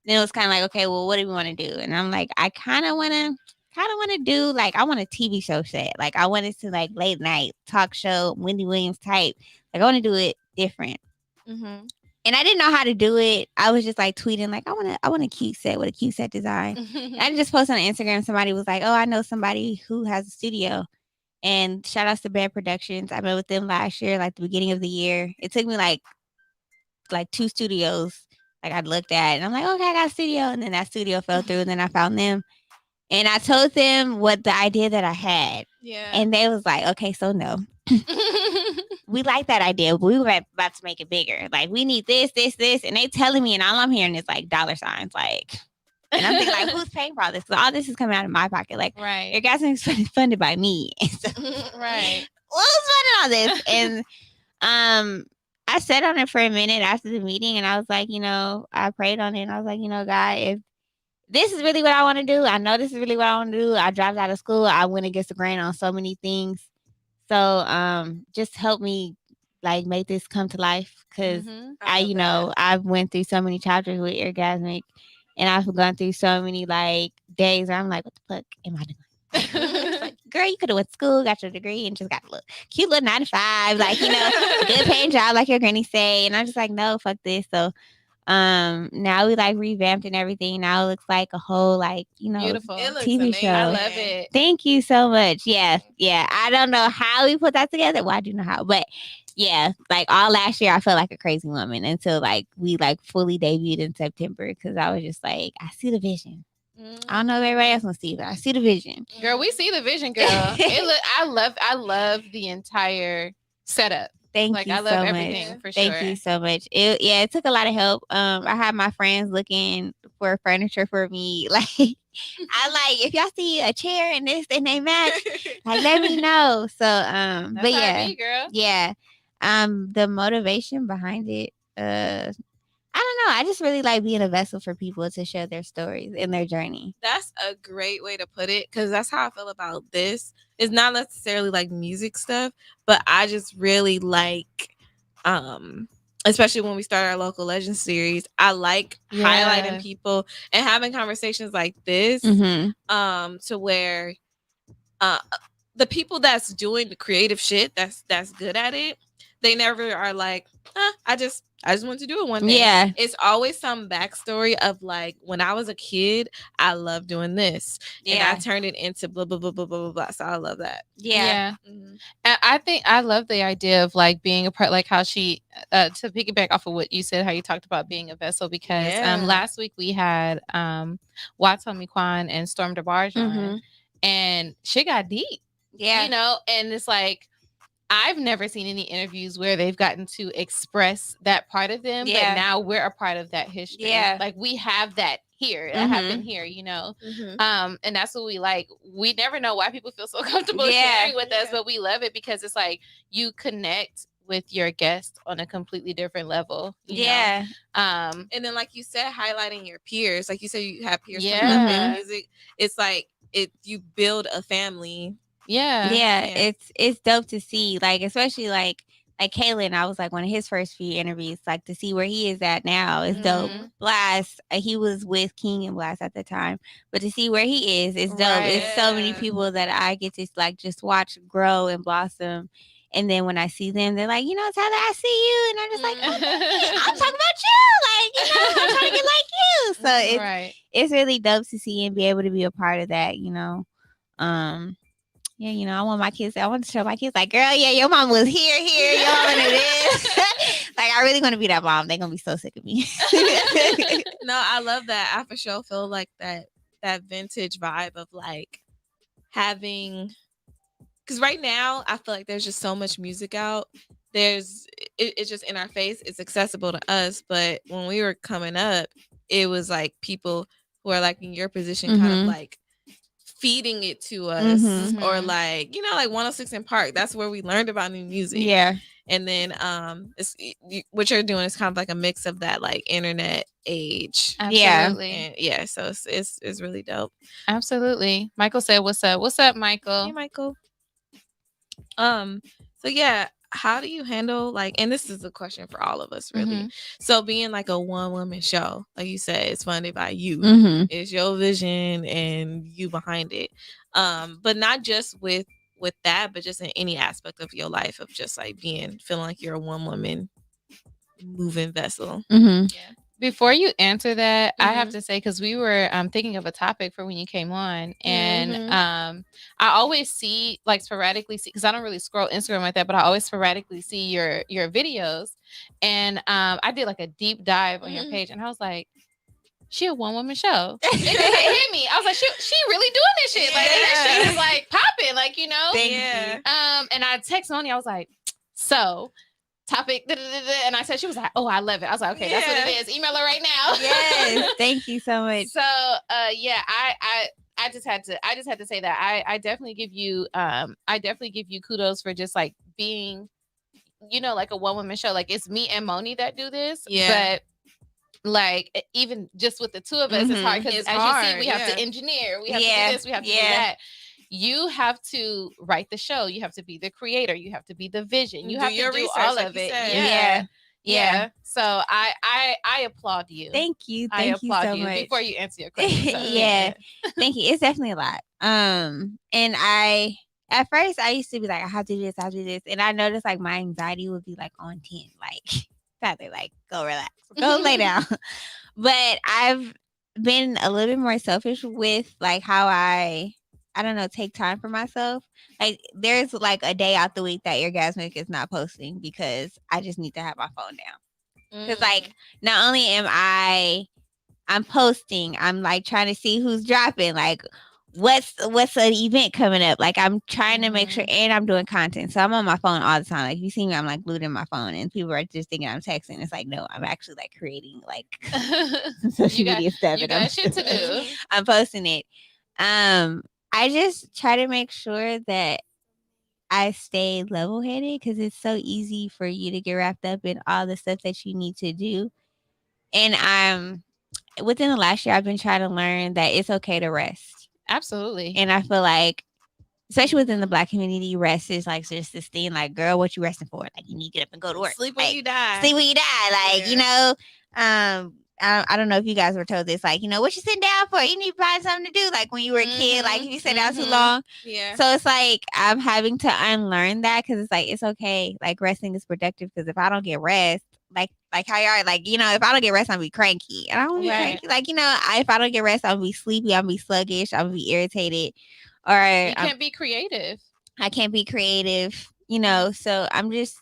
Then it was kind of like, okay, well, what do we want to do? And I'm like, I kind of want to do like, I want a TV show set. Like I want it to like late night talk show, Wendy Williams type. Like I want to do it different. And I didn't know how to do it. I was just like tweeting, like, I want a cute set with a cute set design. I just posted on Instagram. Somebody was like, oh, I know somebody who has a studio. And shout outs to Bad Productions. I met with them last year, like the beginning of the year. It took me like 2 studios like I looked at, and I'm like, okay, I got a studio, and then that studio fell through, and then I found them, and I told them what the idea that I had, and they was like, okay, so no, we like that idea, but we were about to make it bigger. Like we need this, and they telling me, and all I'm hearing is like dollar signs, like. And I'm thinking, like, who's paying for all this? Because all this is coming out of my pocket. Like, Right. your guys are funded by me. So, Right. who's funding all this? And I sat on it for a minute after the meeting, and I was like, I prayed on it, and I was like, God, if this is really what I want to do, I know this is really what I want to do. I dropped out of school. I went against the grain on so many things. So just help me like make this come to life, because I've went through so many chapters with Orgasmic, and I've gone through so many like days where I'm like, what the fuck am I doing? Like, girl, you could have went to school, got your degree, and just got a cute little 9 to 5, like, good paying job, like your granny say. And I'm just like, no, fuck this. So now we like revamped and everything. Now it looks like a whole like, beautiful TV show. I love it. Thank you so much. Yeah. I don't know how we put that together. Well, I do know how, but yeah, like all last year I felt like a crazy woman until like we like fully debuted in September, because I was just like, I see the vision. I don't know if everybody else wants to see it, but I see the vision. Girl, we see the vision, girl. I love the entire setup. Thank you I love so everything much. for sure. Thank you so much. It took a lot of help. I had my friends looking for furniture for me. Like I like, if y'all see a chair and this and they match, like let me know. So That's but yeah, me, girl. Yeah. The motivation behind it, I don't know. I just really like being a vessel for people to share their stories and their journey. That's a great way to put it, because that's how I feel about this. It's not necessarily like music stuff, but I just really like, especially when we start our local legend series, I like highlighting people and having conversations like this, to where the people that's doing the creative shit, that's good at it, they never are like, I just want to do it one day. Yeah. It's always some backstory of like, when I was a kid, I loved doing this. And I turned it into blah, blah, blah, blah, blah, blah, blah. So I love that. Yeah. Mm-hmm. And I think I love the idea of like being a part, like how she, to piggyback off of what you said, how you talked about being a vessel, because last week we had Watomi Kwan and Storm DeBarge on, and she got deep. Yeah. And it's like, I've never seen any interviews where they've gotten to express that part of them, but now we're a part of that history. Yeah. Like we have that here. That happened here, and that's what we like. We never know why people feel so comfortable sharing with us, but we love it because it's like you connect with your guest on a completely different level. You know? And then like you said, highlighting your peers. Like you said, you have peers coming up in music. It's like you build a family. Yeah. It's dope to see, like, especially like Kaylin. I was like one of his first few interviews, like to see where he is at now is dope. Blast, he was with King and Blast at the time, but to see where he is dope. It's so many people that I get to like just watch grow and blossom. And then when I see them, they're like, Tyler, I see you. And I'm just like, I'm talking about you. Like, I'm trying to get like you. So it's really dope to see and be able to be a part of that, Yeah, I want my kids. I want to show my kids, like, girl, yeah, your mom was here, your mom did this. Like, I really want to be that mom. They're gonna be so sick of me. No, I love that. I for sure feel like that vintage vibe of like having, because right now I feel like there's just so much music out. It's just in our face. It's accessible to us. But when we were coming up, it was like people who are like in your position, kind of like feeding it to us, or like like 106 in Park. That's where we learned about new music. And then what you're doing is kind of like a mix of that like internet age. Absolutely. And so it's really dope. Absolutely. Michael said, what's up, Michael? Hey, Michael. So yeah, how do you handle like, and this is a question for all of us really, so being like a one woman show, like you said, it's funded by you, it's your vision and you behind it, but not just with that, but just in any aspect of your life, of just like feeling like you're a one woman moving vessel. Before you answer that, I have to say, because we were thinking of a topic for when you came on, and I always see, like, sporadically see, because I don't really scroll Instagram like that, but I always sporadically see your videos, and I did like a deep dive on your page, and I was like, she a one woman show. It just hit me. I was like, she really doing this shit. Like, this shit is like popping, like, you know. And I text Moni. I was like, so topic, and I said, she was like, oh, I love it. I was like, okay, that's what it is. Email her right now. Yes, thank you so much. So yeah, I just had to say that I definitely give you kudos for just like being, you know, like a one woman show. Like, it's me and Moni that do this, but like, even just with the two of us, it's hard, because as you see, we have to engineer, we have to do this, we have to do that. You have to write the show. You have to be the creator. You have to be the vision. You have to do research, all of it. Yeah. So I applaud you. Thank you. I applaud you so you much. before you answer your question. So, Thank you. It's definitely a lot. And at first I used to be like, I have to do this, I have to do this. And I noticed like my anxiety would be like on 10. Like, Tyler, like, go relax. Go lay down. But I've been a little bit more selfish with like how I don't know, take time for myself. Like, there's like a day out the week that Orgasmic is not posting because I just need to have my phone down. Because like, not only I'm posting, I'm like trying to see who's dropping, like what's an event coming up. Like, I'm trying to make sure, and I'm doing content. So I'm on my phone all the time. Like, you see me, I'm like glued in my phone, and people are just thinking I'm texting. It's like, no, I'm actually like creating like social media stuff. You got shit to do. I'm posting it. I just try to make sure that I stay level headed, because it's so easy for you to get wrapped up in all the stuff that you need to do. And within the last year, I've been trying to learn that it's okay to rest. Absolutely. And I feel like, especially within the Black community, rest is like just this thing, like, girl, what you resting for? Like, you need to get up and go to work. Sleep when like, you die. Sleep when you die. Like, you know, I don't know if you guys were told this, like, you know, what you sitting down for? You need to find something to do. Like, when you were a kid, like, if you sit down too long. Yeah. So it's like, I'm having to unlearn that, because it's like, it's okay. Like, resting is productive, because if I don't get rest, like how you are, like, you know, if I don't get rest, I'll be cranky. And I don't be cranky. Like, you know, if I don't get rest, I'll be sleepy, I'll be sluggish, I'll be irritated. Or you can't be creative. I can't be creative, you know. So I'm just,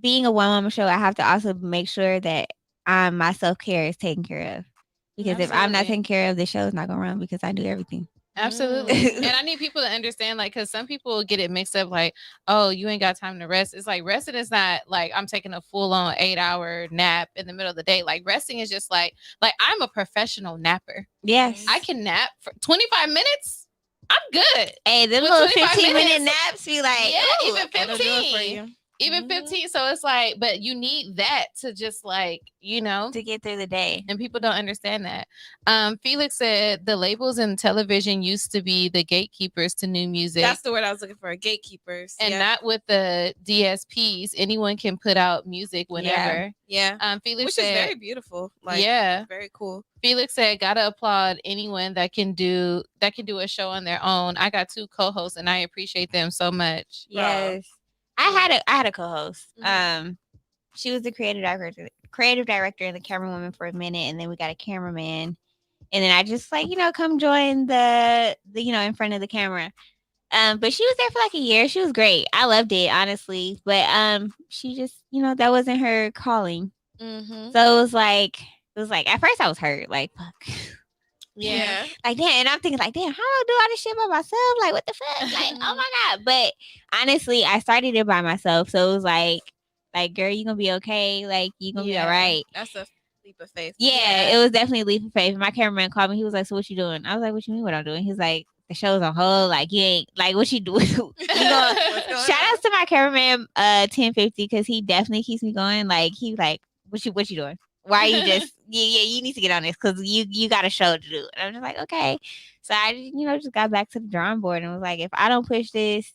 being a one woman show, I have to also make sure that my self-care is taken care of. Because if I'm not taking care of, the show is not gonna run, because I do everything. Absolutely. And I need people to understand, like, because some people get it mixed up, like, oh, you ain't got time to rest. It's like, resting is not like I'm taking a full-on 8-hour nap in the middle of the day. Like, resting is just like I'm a professional napper. Yes. I can nap for 25 minutes. I'm good. Hey, them little 15-minute naps be like, yeah, even 15. Even 15. So it's like, but you need that to just, like, you know, to get through the day. And people don't understand that. Felix said the labels in television used to be the gatekeepers to new music. That's the word I was looking for, gatekeepers. And not with the DSPs. Anyone can put out music whenever. Yeah. Felix Which said, is very beautiful. Like, very cool. Felix said, gotta applaud anyone that can do a show on their own. I got 2 co-hosts and I appreciate them so much. Yes. I had a co-host. She was the creative director and the camerawoman for a minute, and then we got a cameraman, and then I just, like, you know, come join the you know, in front of the camera. But she was there for like a year. She was great. I loved it, honestly. But she just, you know, that wasn't her calling. So it was like at first I was hurt, like, fuck. Yeah. Like, damn. And I'm thinking, like, damn, how do I do all this shit by myself? Like, what the fuck? Like, oh my God. But honestly, I started it by myself. So it was like, girl, you gonna be okay. Like, you gonna be all right. That's a leap of faith. Yeah, it was definitely a leap of faith. My cameraman called me. He was like, so what you doing? I was like, what you mean what I'm doing? He's like, the show's on hold. Like, you ain't, like, what you doing? Shout out to my cameraman, 1050, because he definitely keeps me going. Like, he like, what you doing? Why are you just, you need to get on this, because you got a show to do. And I'm just like, okay. So I, you know, just got back to the drawing board and was like, if I don't push this,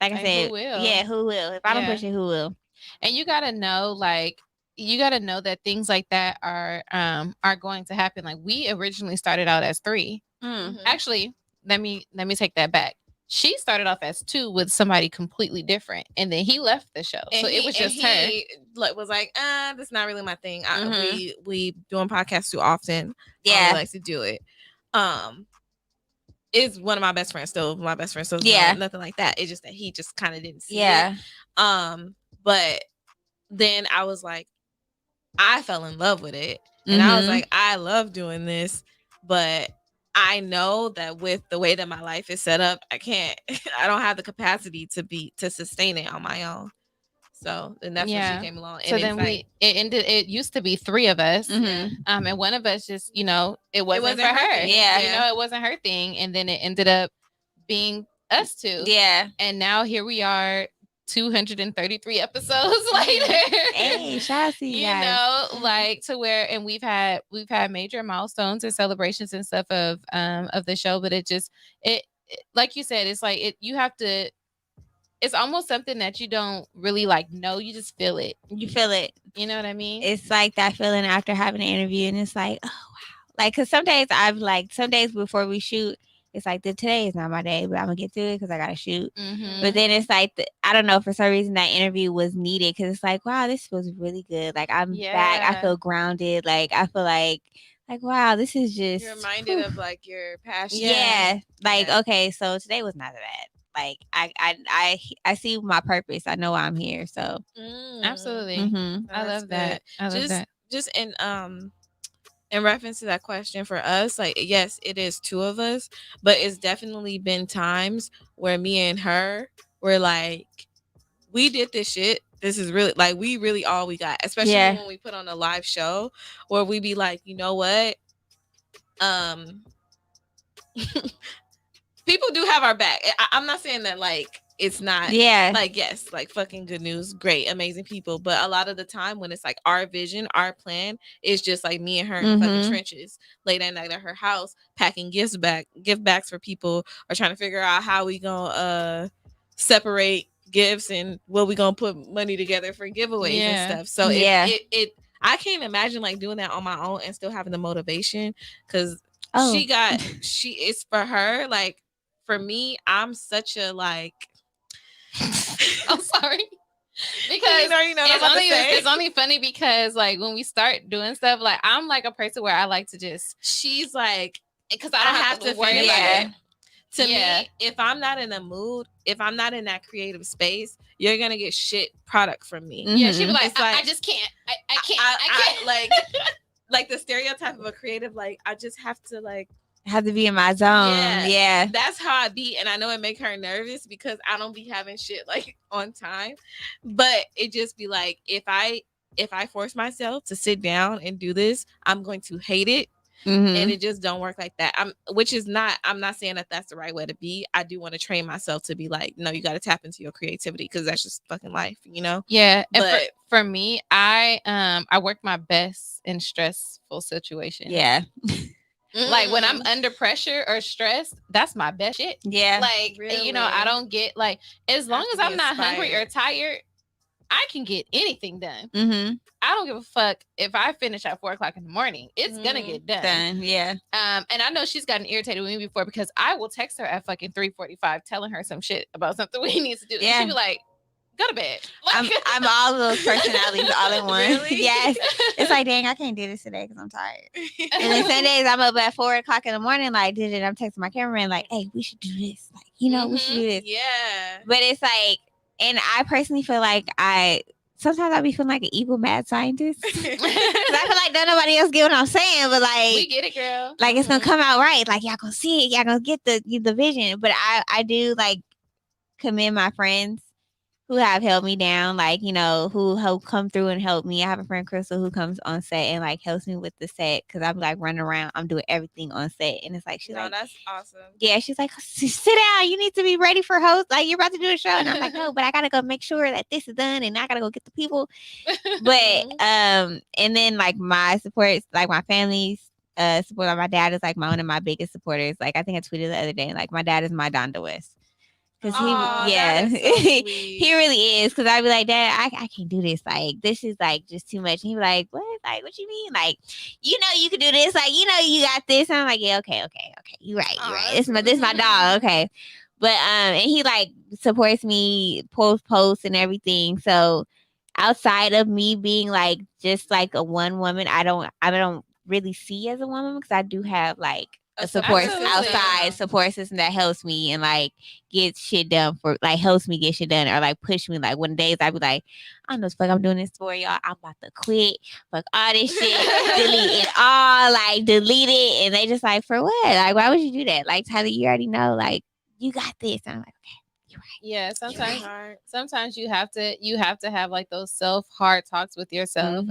like I said, who will? Yeah, who will? If I don't push it, who will? And you gotta know, like, that things like that are going to happen. Like, we originally started out as 3. Actually, let me take that back. she started off as 2 with somebody completely different, and then he left the show, and so it was just her. Was like, that's not really my thing. Mhm. We doing podcasts too often. I Yeah. really like to do it. Is one of my best friends, still my best friend, so Yeah. nothing like that. It's just that he just kind of didn't see Yeah. it. But then I was like, I fell in love with it, and I was like, I love doing this, but I know that with the way that my life is set up, I can't. I don't have the capacity to sustain it on my own. So then that's when she came along. And so then it used to be 3 of us. And one of us just, it wasn't for her. Yeah. It wasn't her thing. And then it ended up being us 2. Yeah. And now here we are 233 episodes later. Hey, shout out to you guys. Like to where, and we've had major milestones and celebrations and stuff of the show, but it like you said, it's like you have to. It's almost something that you don't really like know. You just feel it. You feel it. You know what I mean? It's like that feeling after having an interview, and it's like, oh wow. Like, cause some days some days before we shoot, it's like today is not my day, but I'm gonna get through it because I gotta shoot. But then it's like I don't know, for some reason that interview was needed because it's like, wow, this feels really good. Like I'm back. I feel grounded. Like I feel like wow, this is just. You're reminded of like your passion. Yeah. Like okay, so today was not bad. Like I see my purpose. I know why I'm here. So absolutely, I love that. I love that. Just in reference to that question for us, like yes, it is 2 of us, but it's definitely been times where me and her were like, we did this shit. This is really like we really all we got, especially when we put on a live show where we be like, you know what, people do have our back. I'm not saying that like it's not like yes, like fucking good news, great, amazing people, but a lot of the time when it's like our vision, our plan is just like me and her in the fucking trenches late at night at her house packing gift bags for people, or trying to figure out how we gonna separate gifts and what we gonna put money together for giveaways and stuff. So it I can't imagine like doing that on my own and still having the motivation, because it's for her. Like for me, I'm such a like I'm sorry. Because it's only funny because like when we start doing stuff, like I'm like a person where I like to just, she's like, because I don't have to worry about it. To me, if I'm not in a mood, if I'm not in that creative space, you're gonna get shit product from me. Yeah, she'd be like, I just can't. I can't. Like the stereotype of a creative, like I just have to like have to be in my zone. Yeah. That's how I be. And I know it make her nervous because I don't be having shit like on time. But it just be like, if I force myself to sit down and do this, I'm going to hate it. And it just don't work like that. I'm not saying that that's the right way to be. I do want to train myself to be like, no, you got to tap into your creativity, because that's just fucking life, you know? Yeah. But for me, I work my best in stressful situations. Yeah. Like when I'm under pressure or stressed, that's my best shit. Yeah. Like, really? I don't get like, as long as I'm not hungry or tired, I can get anything done. I don't give a fuck if I finish at 4:00 in the morning. It's gonna get done. Yeah. And I know she's gotten irritated with me before because I will text her at fucking 3:45 telling her some shit about something we need to do. Yeah. And she'll be like, go to bed. Like, I'm all of those personalities all in one. Really? Yes. It's like, dang, I can't do this today because I'm tired. And then some days I'm up at 4:00 in the morning, like, I'm texting my cameraman, like, hey, we should do this. Like, we should do this. Yeah. But it's like, and I personally feel like sometimes I be feeling like an evil mad scientist. I feel like don't nobody else get what I'm saying, but like we get it, girl. Like it's gonna come out right. Like y'all gonna see it, y'all gonna get the vision. But I do like commend my friends who have held me down, like, who help come through and help me. I have a friend, Crystal, who comes on set and like helps me with the set, because I'm like running around, I'm doing everything on set, and it's like she's like, that's awesome. Yeah, she's like, sit down, you need to be ready for host, like you're about to do a show, and I'm like, no, but I gotta go make sure that this is done, and I gotta go get the people. But and then like my supports, like my family's support, like my dad is like one of my biggest supporters. Like I think I tweeted the other day, like my dad is my Donda West. Because he really is. Because I'd be like, Dad, I can't do this. Like, this is like just too much. And he'd be like, what? Like, what you mean? Like, you can do this. Like, you got this. And I'm like, yeah, okay. You're right. This is my dog. Okay. But and he like supports me, posts and everything. So outside of me being like just like a one woman, I don't really see as a woman because I do have like a support outside support system that helps me and like get shit done for like helps me get shit done or like push me like when days I be like, I don't know what the fuck I'm doing this for, y'all. I'm about to quit. Fuck all this shit. Delete it all. Like delete it. And they just like, for what? Like, why would you do that? Like, Tyler, you already know. Like, you got this. And I'm like, okay. You're right. Yeah, sometimes you have to have like those hard talks with yourself.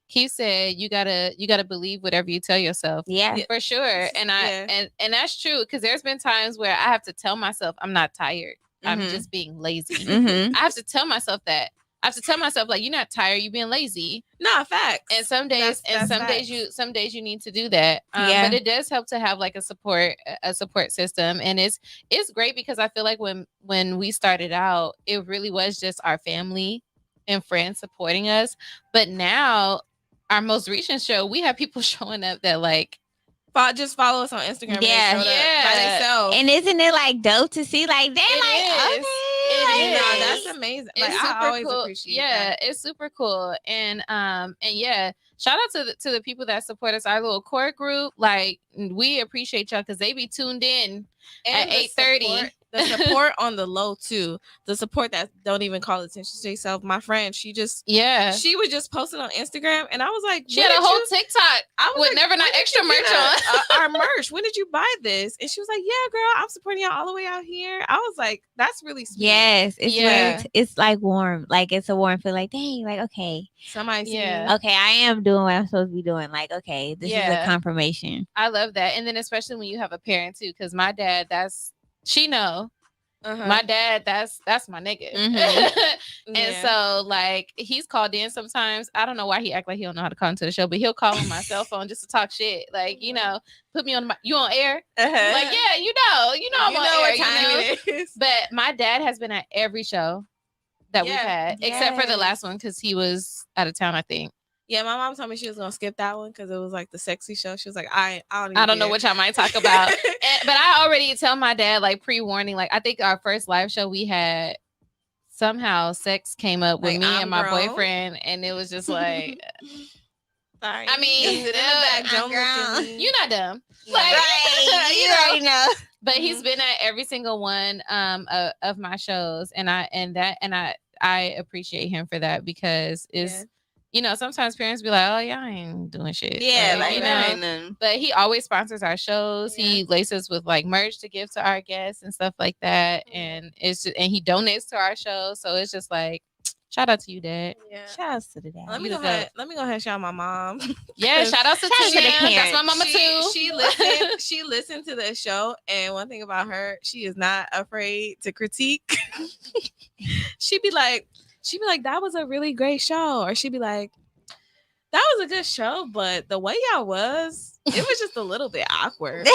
Keith said you gotta believe whatever you tell yourself. Yeah, for sure. And and that's true because there's been times where I have to tell myself I'm not tired. I'm just being lazy. I have to tell myself that. I have to tell myself like you're not tired. You're being lazy. No, facts. And some days, some days you need to do that. But it does help to have like a support system, and it's great because I feel like when we started out, it really was just our family and friends supporting us. But now, our most recent show, we have people showing up that like. Just follow us on Instagram. Yeah, by themselves. And isn't it like dope to see? Like they're okay. It is. No, that's amazing. It's like, super I always cool. appreciate that. It's super cool. And yeah, shout out to the people that support us, our little core group. Like we appreciate y'all because they be tuned in at 8:30. The support on the low too. The support that don't even call attention to yourself. My friend, she was just posting on Instagram, and I was like, she had a whole TikTok with like, Never Not Extra merch on. Our merch. When did you buy this? And she was like, yeah, girl, I'm supporting y'all all the way out here. I was like, that's really sweet. Yes, it's like warm. Like it's a warm feel. Like dang, like okay, somebody okay, I am doing what I'm supposed to be doing. Like okay, this is a confirmation. I love that, and then especially when you have a parent too, because my dad, she know. My dad, that's my nigga. And so like he's called in sometimes. I don't know why he act like he don't know how to call into the show, but he'll call on my cell phone just to talk shit. Like, you know, put me on you on air. Like, yeah, you know I'm on air. What time it is. But my dad has been at every show that we've had, except for the last one because he was out of town, I think. Yeah, my mom told me she was gonna skip that one because it was like the sexy show. She was like, I don't know what y'all might talk about. But I already tell my dad like pre-warning. Like I think our first live show we had, somehow sex came up with me and my boyfriend, and it was just like. Sorry. I mean, you're not dumb. Like, right. You already know. But he's been at every single one of my shows, and I appreciate him for that because it's. You know, sometimes parents be like, "Oh, y'all ain't doing shit." Yeah, like you know. But he always sponsors our shows. Yeah. He laces with like merch to give to our guests and stuff like that, and and he donates to our shows. So it's just like, shout out to you, Dad. Yeah, shout out to the dad. Let me go ahead and shout out my mom. Yeah, shout out to the parents. That's my mama too. She listened to the show, and one thing about her, she is not afraid to critique. She'd be like, that was a really great show. Or she'd be like, that was a good show, but the way y'all was, it was just a little bit awkward.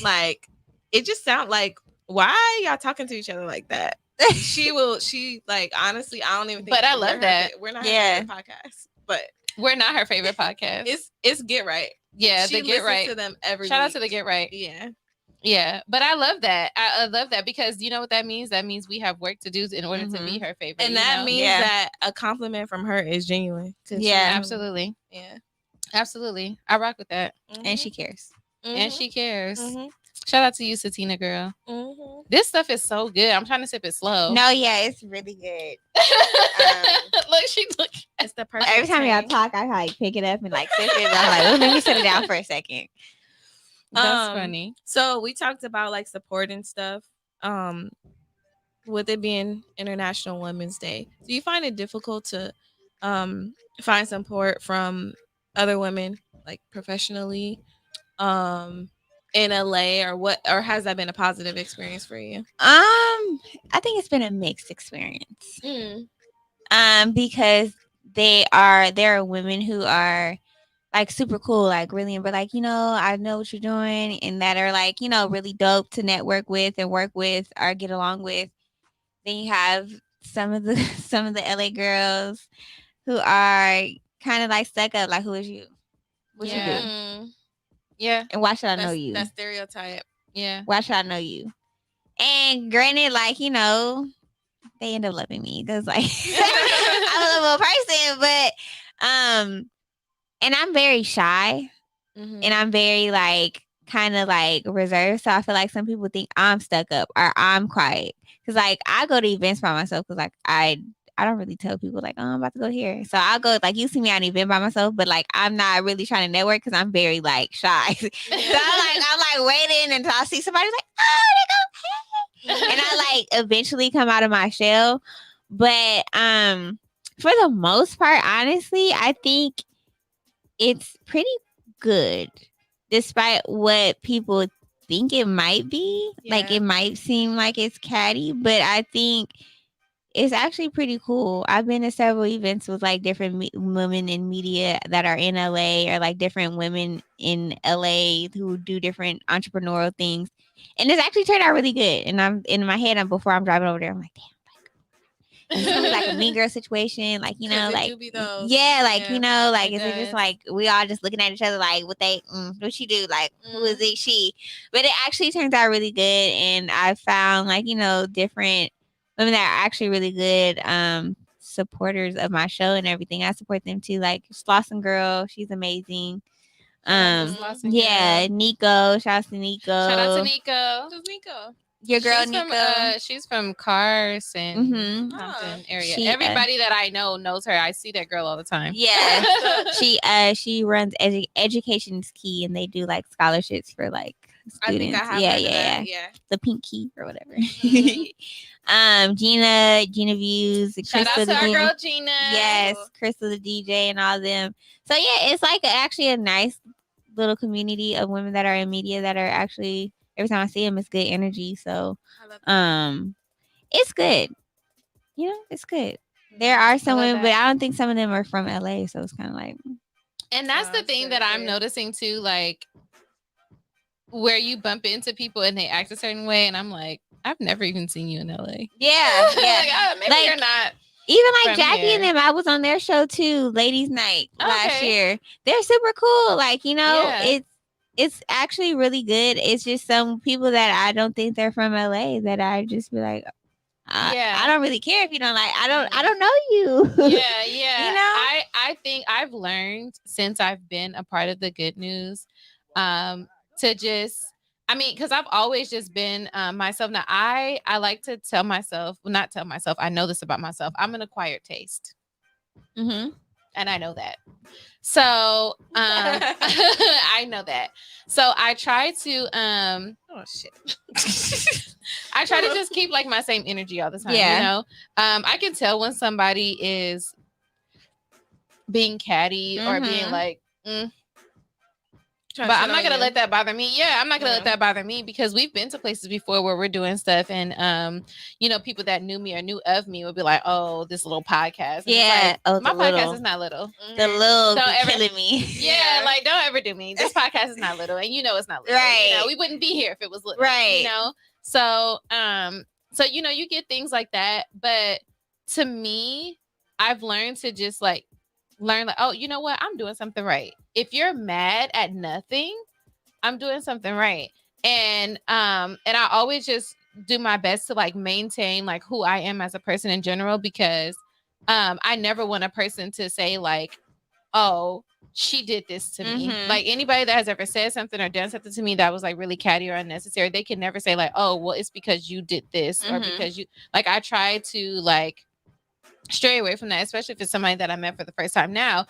Like, it just sounded like, why y'all talking to each other like that? She like, honestly, I don't even think. But I love that. We're not her favorite podcast. But we're not her favorite podcast. It's Get Right. Yeah, she the Get Right. To them every Shout week. out to the Get Right. Yeah. Yeah, but I love that. I love that because you know what that means? That means we have work to do in order to be her favorite. And that means that a compliment from her is genuine. Yeah, absolutely. Yeah. Absolutely. I rock with that. Mm-hmm. And she cares. Mm-hmm. And she cares. Mm-hmm. Shout out to you, Satina girl. Mm-hmm. This stuff is so good. I'm trying to sip it slow. No, yeah, it's really good. Look, it's the perfect. Every time y'all talk, I like pick it up and like sip it. I'm like, let me sit it down for a second. That's funny. So we talked about like support and stuff. With it being International Women's Day, do you find it difficult to find support from other women, like professionally, in LA, or has that been a positive experience for you? I think it's been a mixed experience. Because there are women who are like super cool, like really, but like, you know, I know what you're doing, and that are like, you know, really dope to network with and work with or get along with. Then you have some of the LA girls who are kind of like stuck up, like, who is you? What you do? Yeah. And why should I know you? That stereotype. Yeah. Why should I know you? And granted, like, you know, they end up loving me because like I'm a lovable person, but and I'm very shy and I'm very like kind of like reserved. So I feel like some people think I'm stuck up or I'm quiet. Cause like I go to events by myself because like I don't really tell people like, oh, I'm about to go here. So I'll go, like, you see me at an event by myself, but like I'm not really trying to network because I'm very like shy. So I'm like waiting until I see somebody like, oh, they go, hey. And I like eventually come out of my shell. But for the most part, honestly, I think it's pretty good, despite what people think it might be. Yeah. Like it might seem like it's catty, but I think it's actually pretty cool. I've been to several events with like different women in media that are in LA, or like different women in LA who do different entrepreneurial things, and it's actually turned out really good. And I'm in my head, before I'm driving over there, I'm like, damn. It's gonna be like a mean girl situation, like, you know, like, yeah, like, you know, like, is it just like we all just looking at each other like what she do, like who is it, she? But it actually turns out really good, and I found like, you know, different women that are actually really good supporters of my show and everything. I support them too, like Slauson Girl, she's amazing. Yeah, Nico, shout out to Nico. Shout out to Nico. Who's Nico? Your girl Nico. She's from Carson, Compton area. Everybody that I know knows her. I see that girl all the time. Yeah, she runs Education is Key, and they do like scholarships for like students. I think I have yeah. The Pink Key or whatever. Gina Views, shout out to our girl Gina. Yes, Crystal the DJ and all of them. So yeah, it's like actually a nice little community of women that are in media that are actually, every time I see them, it's good energy. So it's good. You know, it's good. There are some women, but I don't think some of them are from LA, so it's kind of like. And that's the thing that I'm noticing too, like where you bump into people and they act a certain way, and I'm like, I've never even seen you in LA. Yeah, yeah. Maybe you're not. Even like Jackie here. And them, I was on their show too, Ladies Night last year. They're super cool. Like, you know, it's actually really good. It's just some people that I don't think they're from LA that I just be like, I don't really care if you don't like. I don't know you. Yeah. You know, I think I've learned since I've been a part of the Good News, to just. I mean, because I've always just been myself. Now, I like to not tell myself, I know this about myself. I'm an acquired taste. Mm-hmm. And I know that. So, I know that. So, I try to, oh, shit. I try to just keep, like, my same energy all the time, you know? I can tell when somebody is being catty or being like, but I'm not going to let that bother me. Yeah, I'm not going to let that bother me, because we've been to places before where we're doing stuff, and, you know, people that knew me or knew of me would be like, oh, this little podcast. And like, my podcast is not little. The little don't ever killing me. Yeah, like, don't ever do me. This podcast is not little, and you know it's not little. Right. You know, we wouldn't be here if it was little. Right. You know? So, you know, you get things like that. But to me, I've learned to just like, oh, you know what? I'm doing something right. If you're mad at nothing, I'm doing something right. And I always just do my best to like maintain like who I am as a person in general, because I never want a person to say like, oh, she did this to me. Like anybody that has ever said something or done something to me that was like really catty or unnecessary, they can never say like, oh, well, it's because you did this or because you, like, I try to like stray away from that, especially if it's somebody that I met for the first time. Now,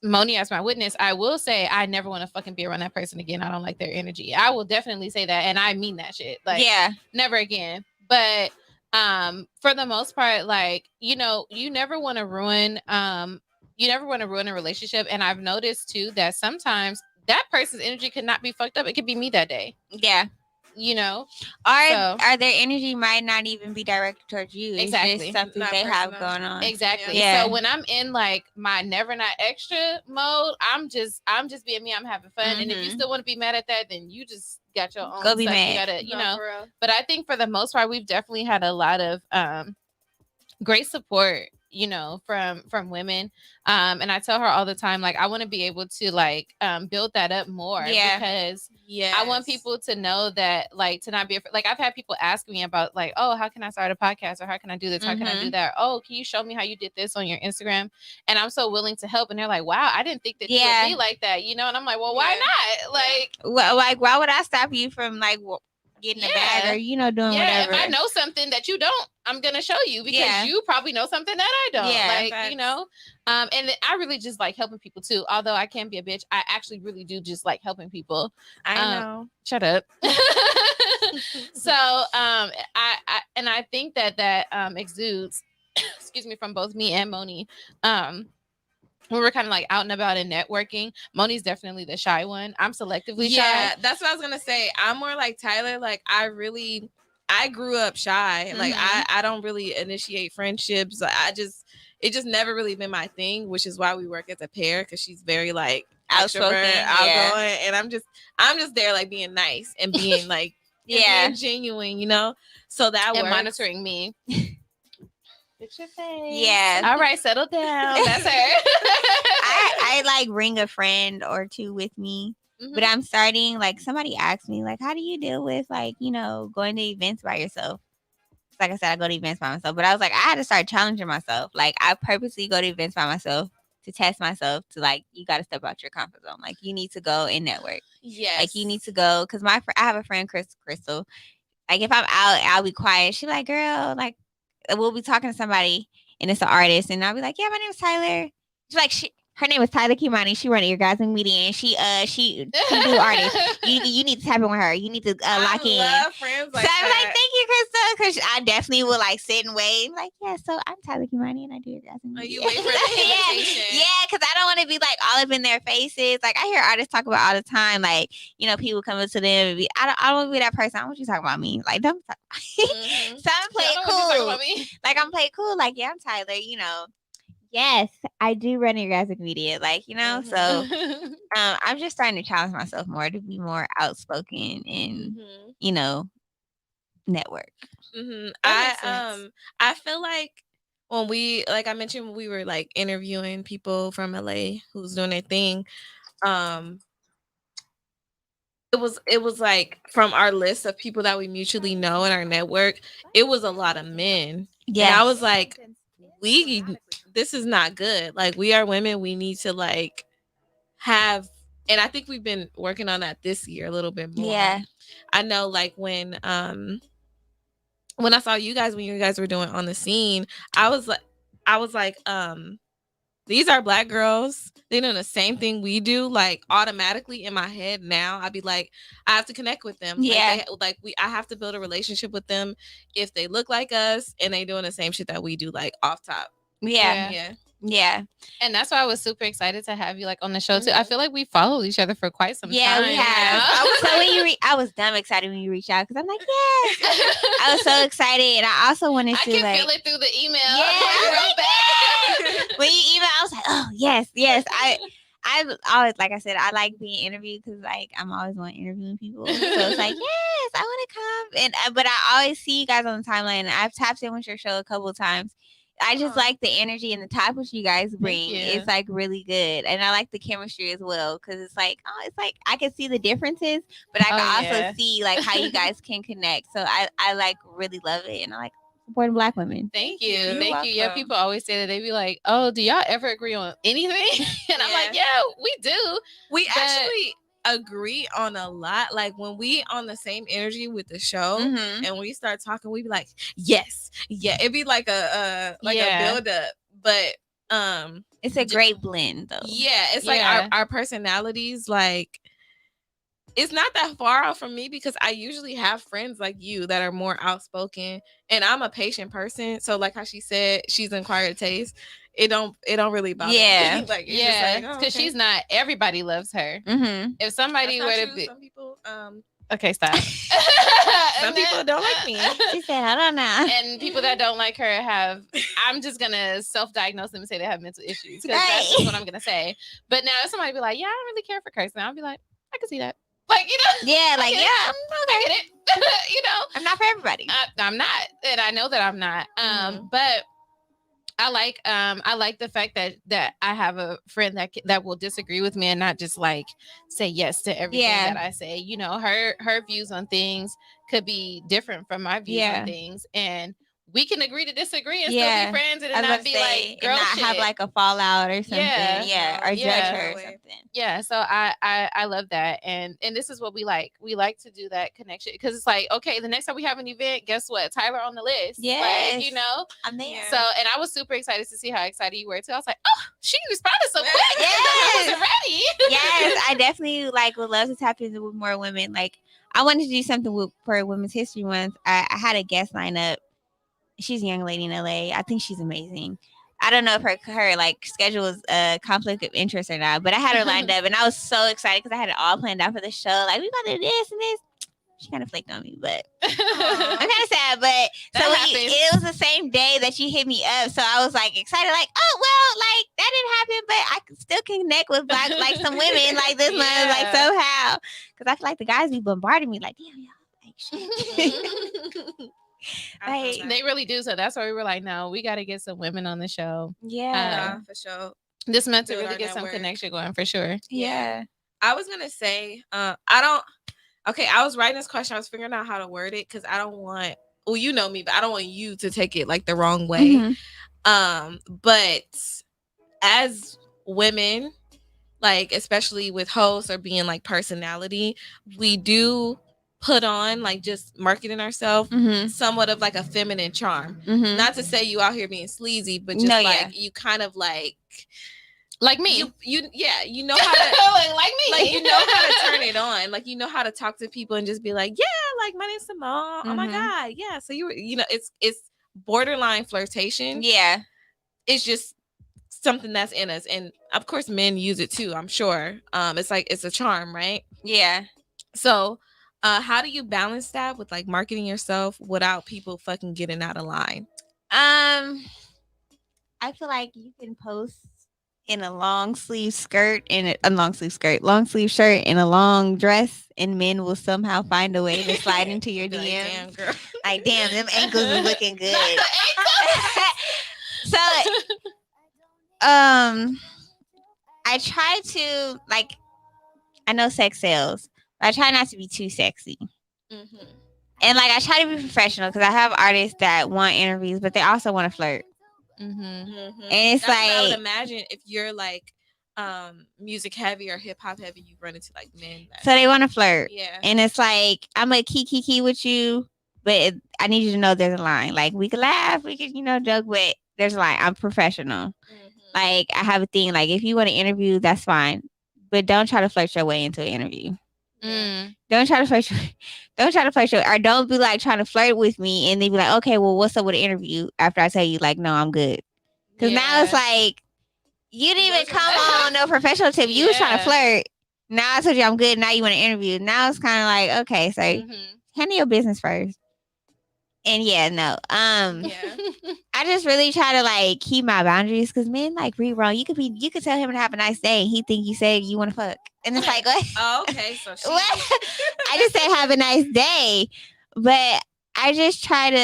Moni as my witness, I will say I never want to fucking be around that person again. I don't like their energy. I will definitely say that, and I mean that shit. Like, never again. But for the most part, like, you know, you never want to ruin a relationship. And I've noticed too that sometimes that person's energy could not be fucked up. It could be me that day. Yeah. You know, or their energy might not even be directed towards you. Exactly. It's just something they have going on. Exactly. Yeah. So when I'm in like my never not extra mode, I'm just being me. I'm having fun. And if you still want to be mad at that, then you just got your own go be stuff. mad. You gotta, you know. But I think for the most part, we've definitely had a lot of great support you know, from women. And I tell her all the time, like, I want to be able to like build that up more, because I want people to know that, like, to not be afraid. Like, I've had people ask me about, like, oh, how can I start a podcast, or how can I do this, how can I do that? Oh, can you show me how you did this on your Instagram? And I'm so willing to help. And they're like, wow, I didn't think that you would be like that, you know? And I'm like, well, why not? Like, well, like, why would I stop you from like getting a bag, or, you know, doing whatever? If I know something that you don't, I'm gonna show you, because you probably know something that I don't. Like, you know. And I really just like helping people too. Although I can be a bitch, I actually really do just like helping people. I know. Shut up. So I think that exudes, excuse me, from both me and Moni. When we're kind of like out and about and networking. Moni's definitely the shy one. I'm selectively shy. Yeah, that's what I was gonna say. I'm more like Tyler. Like, I grew up shy. Like, I don't really initiate friendships. It just never really been my thing, which is why we work as a pair, because she's very like extrovert, outgoing, and I'm just there like being nice and being like being genuine, you know. So that and works. Monitoring me. Fix your face. Yeah. All right, settle down. That's her. I like bring a friend or two with me. But I'm starting, like, somebody asked me, like, how do you deal with, like, you know, going to events by yourself? Like I said, I go to events by myself. But I was like, I had to start challenging myself. Like, I purposely go to events by myself to test myself, to, like, you got to step out your comfort zone. Like, you need to go and network. Yes. Like, you need to go. Because I have a friend, Crystal. Like, if I'm out, I'll be quiet. She's like, girl, like, we'll be talking to somebody, and it's an artist. And I'll be like, yeah, my name is Tyler. She's like, her name is Tyler Kimani. She run Eargasm Media, and she do artists. You need to tap in with her. You need to lock in. I love friends like so I'm that. like, thank you, Krista, because I definitely will like sit and wait. I'm like, yeah, so I'm Tyler Kimani, and I do Eargasm Media. You wait for the invitation. Yeah, because I don't want to be like all up in their faces. Like, I hear artists talk about all the time, like, you know, people come up to them and be, I don't want to be that person. I want you to talk about me. Like, don't talk about me. So I'm playing cool. Like, I'm playing cool. Like, yeah, I'm Tyler, you know. Yes, I do run Eargasm Media, like, you know. So I'm just trying to challenge myself more to be more outspoken and you know, network. I feel like when we, like I mentioned, when we were like interviewing people from LA who's doing their thing, it was like, from our list of people that we mutually know in our network, it was a lot of men. Yeah, and I was like, this is not good. Like, we are women. We need to like have, and I think we've been working on that this year a little bit more. Yeah, I know, like, when I saw you guys, when you guys were doing On the Scene, I was like, these are Black girls. They doing the same thing we do. Like, automatically in my head now, I'd be like, I have to connect with them. Yeah, I have to build a relationship with them if they look like us and they doing the same shit that we do, like, off top. Yeah. And that's why I was super excited to have you like on the show too. I feel like we followed each other for quite some time. Yeah, we have. I was dumb excited when you reached out, because I'm like, yes. I was so excited, and I also wanted to. I can feel it through the email. Yeah, when you email, I was like, oh yes. I always, like I said, I like being interviewed, because like I'm always want interviewing people. So it's like, yes, I want to come. And but I always see you guys on the timeline. And I've tapped in with your show a couple of times. I just like the energy and the topics you guys bring. It's like really good, and I like the chemistry as well, because it's like I can see the differences, but I can also see like how you guys can connect. So I like really love it, and I like supporting Black women. Thank you. Yeah, people always say that. They be like, "Oh, do y'all ever agree on anything?" And I'm like, "Yeah, we do. We actually agree on a lot. Like, when we on the same energy with the show, and we start talking, we be like, yes, yeah. It'd be like a build up, but it's a great blend though. Yeah, it's like our personalities, like, it's not that far out from me, because I usually have friends like you that are more outspoken, and I'm a patient person. So like how she said, she's an acquired taste. It don't really bother me. Like, because she's not. Everybody loves her. If somebody were to be, some people, okay, stop. Some people don't like me. She said, I don't know. And people that don't like her have, I'm just gonna self-diagnose them and say they have mental issues, because that's just what I'm gonna say. But now if somebody be like, yeah, I don't really care for Kirsten, I'll be like, I can see that. Like, you know, yeah, like, yeah, I get it. You know, I'm not for everybody. I'm not, and I know that I'm not. But I like the fact that I have a friend that will disagree with me and not just like say yes to everything that I say. You know, her views on things could be different from my views on things, and we can agree to disagree and still be friends and not be like girl and not shit. have like a fallout or something. Or judge her or something. Yeah, so I love that, and this is what we like. We like to do that connection because it's like, okay, the next time we have an event, guess what? Tyler on the list. Yes, like, you know, I'm there. So, and I was super excited to see how excited you were too. I was like, oh, she responded so quick. Yes, I wasn't ready. Yes, I definitely like would love to tap into with more women. Like, I wanted to do something for Women's History Month. I had a guest line up. She's a young lady in LA. I think she's amazing. I don't know if her like schedule was a conflict of interest or not, but I had her lined up and I was so excited because I had it all planned out for the show. Like, we gonna do this and this. She kind of flaked on me, but I'm kind of sad. But it was the same day that she hit me up, so I was like excited, like, oh well, like that didn't happen, but I can still connect with black like some women like this month, like somehow, because I feel like the guys be bombarding me, like, damn, y'all like shit. Like, they really do. So that's why we were like, no, we got to get some women on the show. Yeah, for sure. This meant to really get some connection going for sure. Yeah. I was gonna say, I was writing this question. I was figuring out how to word it because I don't want. Well, you know me, but I don't want you to take it like the wrong way. But as women, like especially with hosts or being like personality, we do put on like just marketing ourselves somewhat of like a feminine charm. Not to say you out here being sleazy, but just you kind of like me. You know how to like me. Like you know how to turn it on. Like you know how to talk to people and just be like, yeah, like my name's Simone. Oh my god, yeah. So it's borderline flirtation. Yeah, it's just something that's in us, and of course men use it too, I'm sure. It's like it's a charm, right? Yeah. So how do you balance that with like marketing yourself without people fucking getting out of line? I feel like you can post in a long sleeve shirt and a long sleeve shirt and a long dress, and men will somehow find a way to slide into your DMs. Like, damn, girl. Like, damn, them ankles is looking good. So, I try to like. I know sex sells, but I try not to be too sexy. And like I try to be professional because I have artists that want interviews, but they also want to flirt. And it's that's like what I would imagine if you're like music heavy or hip hop heavy, you run into like men. So they want to flirt. Yeah. And it's like I'm a kiki with you, but I need you to know there's a line. Like we can laugh, we can joke, but there's a line. I'm professional. Like I have a thing. Like if you want to interview, that's fine. But don't try to flirt your way into an interview. Don't try to flirt or don't be like trying to flirt with me and then be like, okay, well, what's up with the interview? After I tell you, like, no, I'm good. Because now it's like you didn't even come on no professional tip. You was trying to flirt. Now I told you I'm good. Now you want to interview. Now it's kind of like, okay, so handle your business first. And I just really try to like keep my boundaries because men like read wrong. You could tell him to have a nice day and he think you said you want to fuck. And it's like, what? Oh, okay. So I just said have a nice day. But I just try to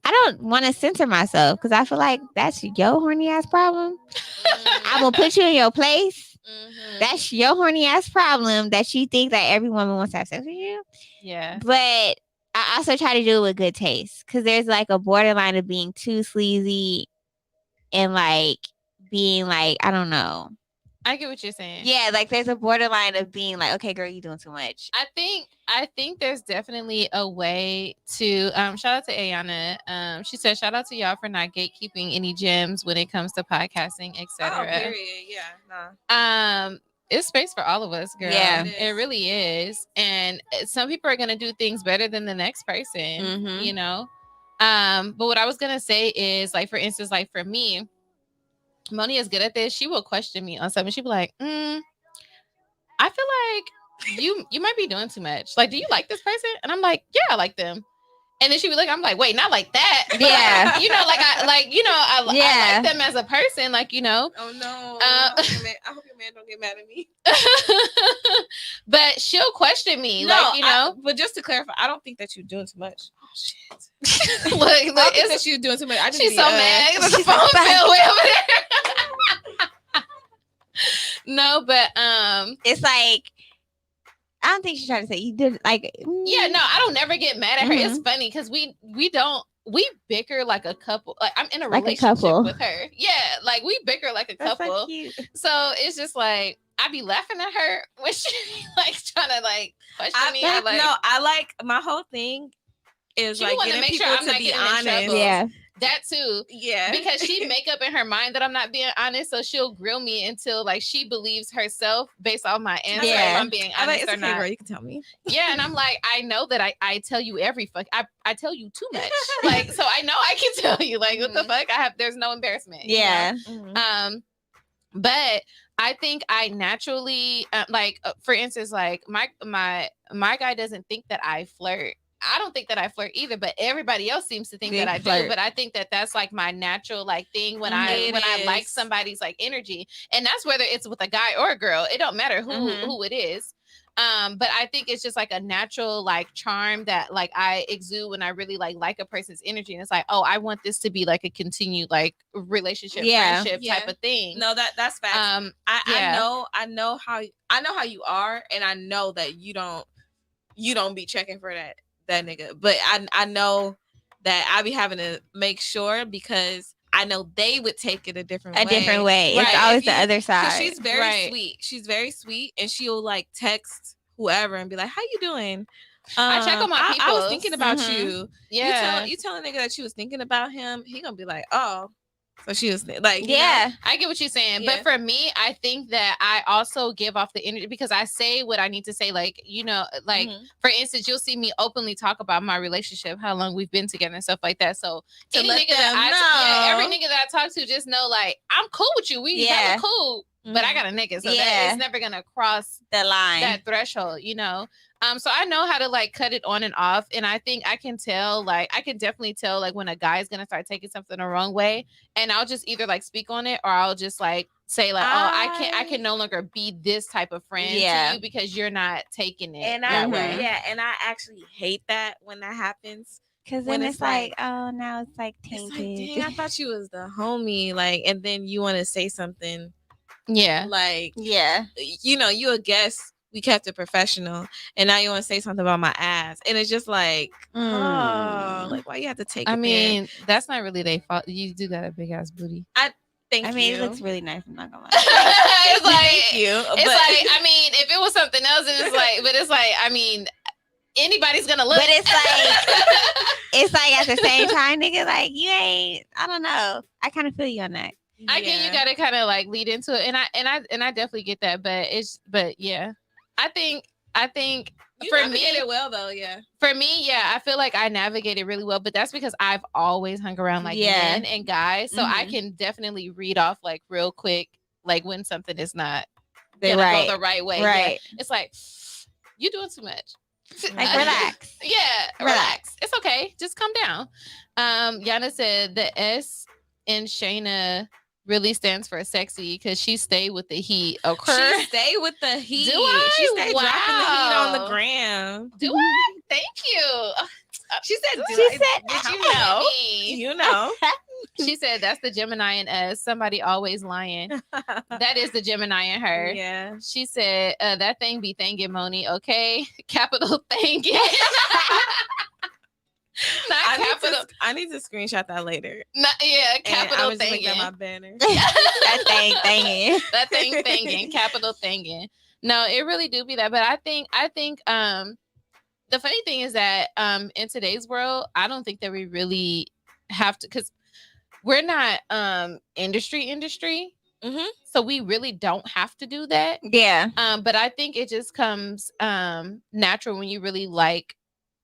I don't want to censor myself because I feel like that's your horny ass problem. I'm gonna put you in your place. That's your horny ass problem that you think that every woman wants to have sex with you. Yeah. But I also try to do it with good taste because there's like a borderline of being too sleazy and like being like, I don't know. I get what you're saying. Yeah, like there's a borderline of being like, okay, girl, you doing too much. I think there's definitely a way to shout out to Ayana. She said shout out to y'all for not gatekeeping any gems when it comes to podcasting, etc. Oh, period. Yeah. Nah. It's space for all of us, girl. Yeah, it really is. And some people are gonna do things better than the next person, you know. But what I was gonna say is, like, for instance, like for me, Moni is good at this. She will question me on something. She'll be like, I feel like you might be doing too much. Like, do you like this person? And I'm like, yeah, I like them. And then she would look, I'm like, wait, not like that. But Yeah. like, I like them as a person, like, Oh no. I hope your man don't get mad at me. But she'll question me. But just to clarify, I don't think that you're doing too much. Oh shit. look, I don't think that you're doing too much. I just she's so mad because the phone fell way over there. No, but it's like, I don't think she's trying to say you did like. Yeah, no, I don't never get mad at her. It's funny because we bicker like a couple. Like I'm in a relationship with her. Yeah, like we bicker like a couple. So cute. So it's just like I be laughing at her when she like trying to like question me. I like my whole thing is like getting people to be honest. Yeah. That too. Yeah. Because she make up in her mind that I'm not being honest, so she'll grill me until like she believes herself based off my answer if I'm being honest or not. Girl, you can tell me. Yeah, and I'm like, I know that I tell you every I tell you too much. Like, so I know I can tell you. Like, what the fuck? There's no embarrassment. Yeah. But I think I naturally for instance, like my guy doesn't think that I flirt. I don't think that I flirt either, but everybody else seems to think that I do. But I think that that's like my natural like thing when I like somebody's like energy, and that's whether it's with a guy or a girl. It don't matter who it is. But I think it's just like a natural like charm that like I exude when I really like a person's energy, and it's like, oh, I want this to be like a continued like relationship, friendship type of thing. No, that's fact. I know how you are, and I know that you don't be checking for that nigga, but I know that I be having to make sure because I know they would take it a different way. Right. It's always the other side. She's very sweet. She's very sweet, and she'll like text whoever and be like, "How you doing?" I check on my people. I was thinking about you. Yeah, you tell a nigga that you was thinking about him. He gonna be like, "Oh." So she was like, I get what you're saying. Yeah. But for me, I think that I also give off the energy because I say what I need to say. Like, for instance, you'll see me openly talk about my relationship, how long we've been together and stuff like that. So every nigga that I talk to just know, like, I'm cool with you. We hella cool. But I got a nigga, so that is never gonna cross the line, that threshold, So I know how to like cut it on and off, and I think I can tell, like, I can definitely tell, like, when a guy is gonna start taking something the wrong way, and I'll just either like speak on it or I'll just like say like, I can no longer be this type of friend to you because you're not taking it that way. Yeah, and I actually hate that when that happens. Because then it's like, oh, now it's like tainted. It's like, dang, I thought you was the homie, like, and then you want to say something. Yeah. Like, you a guest. We kept it professional, and now you want to say something about my ass, and it's just like, like, why you have to take? I mean, that's not really their fault. You do got a big ass booty. Thank you. It looks really nice. I'm not gonna lie. It's like, thank you. It's like, I mean, if it was something else, and it's like, but it's like, I mean, anybody's gonna look. But it's like at the same time, nigga, like you ain't. I don't know. I kind of feel you on that. I get you gotta kind of like lead into it, and I definitely get that, but yeah, I think you for me it well though, yeah. For me, I feel like I navigate it really well, but that's because I've always hung around like men and guys, so I can definitely read off like real quick, like when something is not gonna go the right way. Right, it's like you doing too much. Like relax. Relax. It's okay. Just calm down. Yana said the S in Shayna really stands for sexy because she stayed with the heat. Okay. She stayed with the heat. Do I? She stayed dropping the heat on the gram. Do I? Thank you. She said, did you know? You know. She said that's the Gemini in us. Somebody always lying. That is the Gemini in her. Yeah. She said that thing be thanking Moni. Okay. Capital thanking. I need to screenshot that later. Capital thanking. My banner. That thing thanking. That thing thanking. Capital thanking. No, it really do be that. But I think the funny thing is that in today's world, I don't think that we really have to, because we're not industry. Mm-hmm. So we really don't have to do that. Yeah. But I think it just comes natural when you really like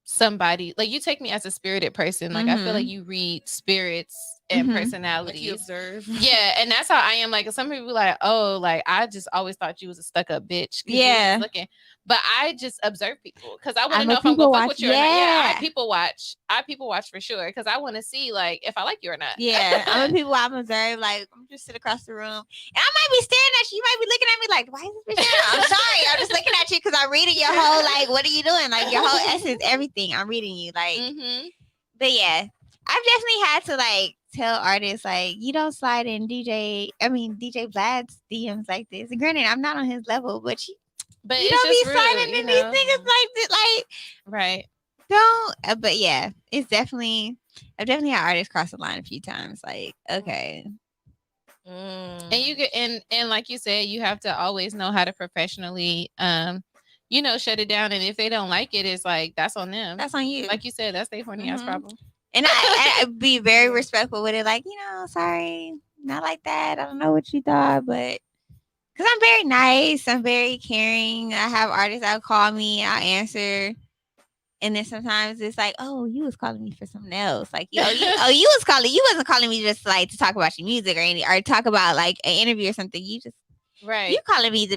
somebody. Like, you take me as a spirited person. Like, I feel like you read spirits and Mhm. personalities. Like you observe. Yeah, and that's how I am. Like some people be like, oh, like I just always thought you was a stuck up bitch. Yeah. Looking, but I just observe people because I want to I'm know a if I'm gonna people fuck with you or not. Yeah, watch. I Yeah. people watch. I people watch for sure because I want to see like if I like you or not. Yeah, I'm a people I'm observe. Like I'm just sit across the room, and I might be staring at you. You might be looking at me like, why is this bitch here? I'm sorry, I'm just looking at you because I'm reading your whole like, what are you doing? Like your whole essence, everything. I'm reading you like. Mm-hmm. But yeah, I've definitely had to like tell artists like you don't slide in DJ Vlad's DMs like this. And granted, I'm not on his level, but you don't be sliding in these niggas like this, like right. Don't. But yeah, it's definitely. I've definitely had artists cross the line a few times. Like okay. And you get and like you said, you have to always know how to professionally shut it down. And if they don't like it, it's like that's on them. That's on you. Like you said, that's their horny ass problem. And I be very respectful with it. Like, sorry, not like that. I don't know what you thought, but because I'm very nice, I'm very caring. I have artists that'll call me, I'll answer. And then sometimes it's like, oh, you was calling me for something else. Like, you wasn't calling me just like to talk about your music or talk about like an interview or something. You just you calling me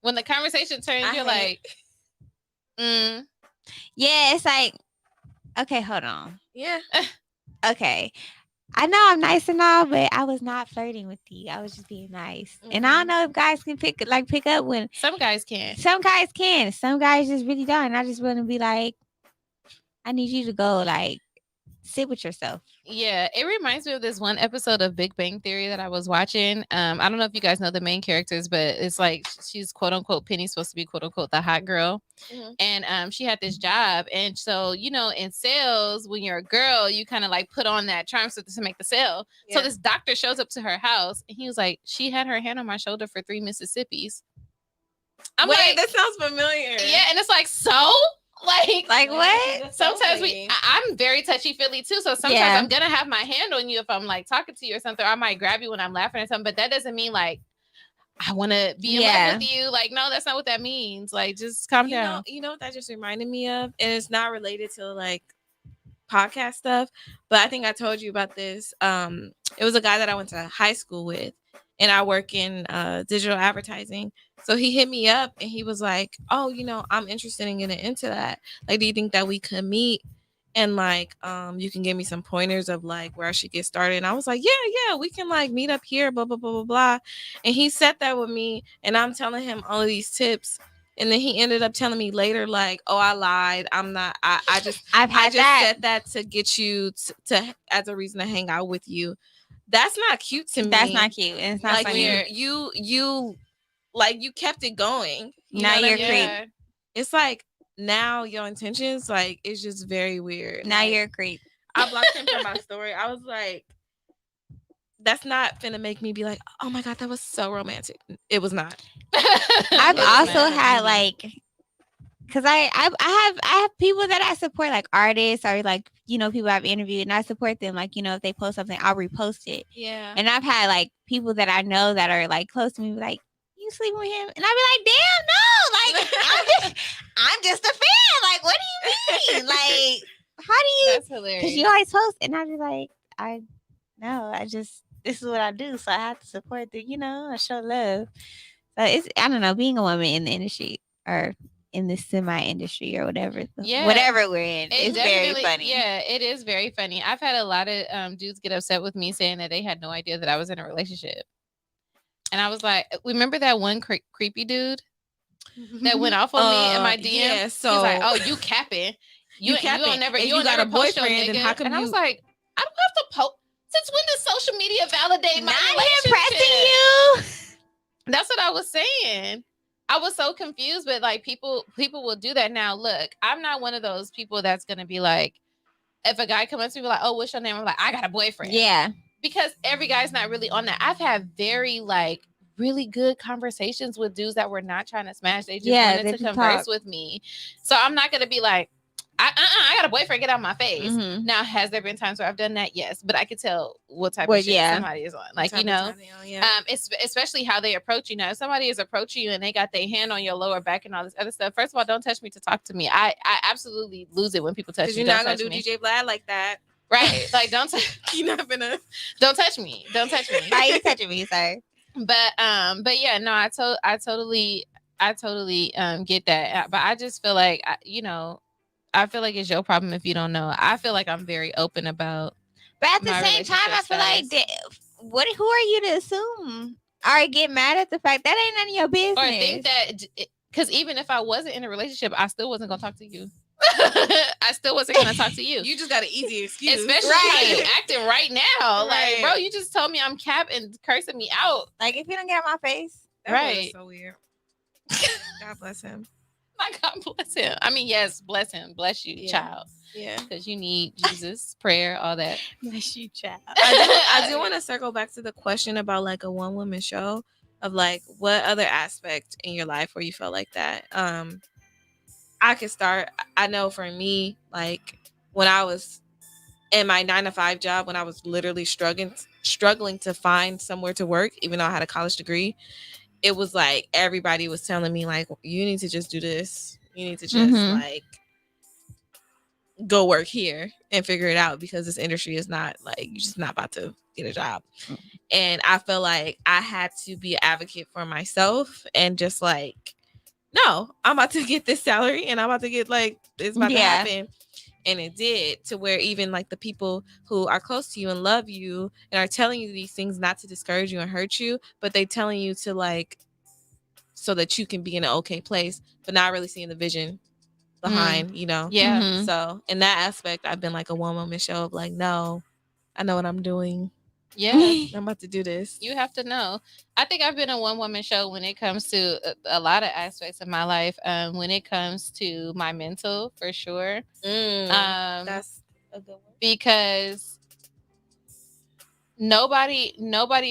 when the conversation turns, you're like, yeah, it's like, okay, hold on. Yeah. Okay. I know I'm nice and all, but I was not flirting with you. I was just being nice. Mm-hmm. And I don't know if guys can pick up when some guys can. Some guys can. Some guys just really don't. And I just want to be like, I need you to go like sit with yourself. Yeah, it reminds me of this one episode of Big Bang Theory that I was watching. I don't know if you guys know the main characters, but it's like she's quote unquote Penny's supposed to be quote unquote the hot girl. Mm-hmm. And she had this job. And so, in sales, when you're a girl, you kind of like put on that charm to make the sale. Yeah. So this doctor shows up to her house and he was like, she had her hand on my shoulder for 3 Mississippis. I'm like, that sounds familiar. Yeah, and it's like, so? Like what? Sometimes I'm very touchy-feely too. So sometimes I'm gonna have my hand on you if I'm like talking to you or something. Or I might grab you when I'm laughing or something. But that doesn't mean like I want to be in love with you. Like, no, that's not what that means. Like, just calm down. You know what that just reminded me of? And it's not related to like podcast stuff, but I think I told you about this. It was a guy that I went to high school with, and I work in digital advertising. So he hit me up and he was like, oh, I'm interested in getting into that. Like, do you think that we could meet? And like, you can give me some pointers of like where I should get started. And I was like, yeah, we can like meet up here, blah, blah, blah, blah, blah. And he said that with me and I'm telling him all of these tips. And then he ended up telling me later, like, oh, I lied. I'm not, I just said that to get you to as a reason to hang out with you. That's not cute to me. That's not cute. And it's not like funny. You like you kept it going. Now you're creep. It's like now your intentions like it's just very weird. Now like, you're a creep. I blocked him from my story. I was like, that's not finna make me be like, oh my god, that was so romantic. It was not. I've also had like, because I have people that I support, like artists or like people I've interviewed, and I support them. Like if they post something, I'll repost it. Yeah. And I've had like people that I know that are like close to me, like, you sleeping with him? And I'll be like, damn, no, like I'm just a fan. Like, what do you mean? Like, how do you? That's hilarious. Because you always post, and I'll be like, this is what I do, so I have to support I show love. So I don't know, being a woman in the industry or in the semi-industry or whatever we're in, it's very funny. Yeah, it is very funny. I've had a lot of dudes get upset with me saying that they had no idea that I was in a relationship. And I was like, remember that one creepy dude that went off on me in my DM? Yeah, so he's like, oh, you capping. You don't never, you got a boyfriend, and how come and I was like, I don't have to post. Since when does social media validate my relationship? Impressing you. That's what I was saying. I was so confused, but like people will do that now. Look, I'm not one of those people that's gonna be like, if a guy comes up to me like, oh, what's your name? I'm like, I got a boyfriend. Yeah. Because every guy's not really on that. I've had very like really good conversations with dudes that were not trying to smash. They just wanted to converse with me. So I'm not gonna be like, I got a boyfriend, get out of my face. Mm-hmm. Now, has there been times where I've done that? Yes, but I could tell what type of shit somebody is on. Like, it's especially how they approach you. Now, if somebody is approaching you and they got their hand on your lower back and all this other stuff, first of all, don't touch me to talk to me. I absolutely lose it when people touch me. You're not gonna do DJ Vlad like that. Right. Like, don't you're not gonna. don't touch me. Don't touch me. Why are you touching me, sir? But yeah, no, I totally get that. But I just feel like, I feel like it's your problem if you don't know. I feel like I'm very open about. But at the My same time, I feel like relationship who are you to assume or get mad at the fact that ain't none of your business? Or think that, because even if I wasn't in a relationship, I still wasn't gonna talk to you. I still wasn't gonna talk to you. You just got an easy excuse, especially how you acting right now. Like, bro, you just told me I'm cap and cursing me out. Like, if you don't get out my face, that was so weird. God bless him. My God bless him. I mean, yes, bless him, bless you, child. Yeah, because you need Jesus, prayer, all that. Bless you, child. I do want to circle back to the question about like a one woman show of like what other aspect in your life where you felt like that. I could start. I know for me, like when I was in my 9-to-5 job, when I was literally struggling to find somewhere to work, even though I had a college degree, it was like everybody was telling me like, you need to just do this. You need to just like go work here and figure it out because this industry is not like, you're just not about to get a job. And I feel like I had to be an advocate for myself and just like, no, I'm about to get this salary and I'm about to get like, it's about to happen. And it did, to where even like the people who are close to you and love you and are telling you these things not to discourage you and hurt you, but they telling you to like, so that you can be in an okay place, but not really seeing the vision behind, you know? Yeah. So in that aspect, I've been like a one woman show of like, no, I know what I'm doing. Yeah. I'm about to do this. You have to know. I think I've been a one woman show when it comes to a lot of aspects of my life. When it comes to my mental, for sure. That's a good one. Because nobody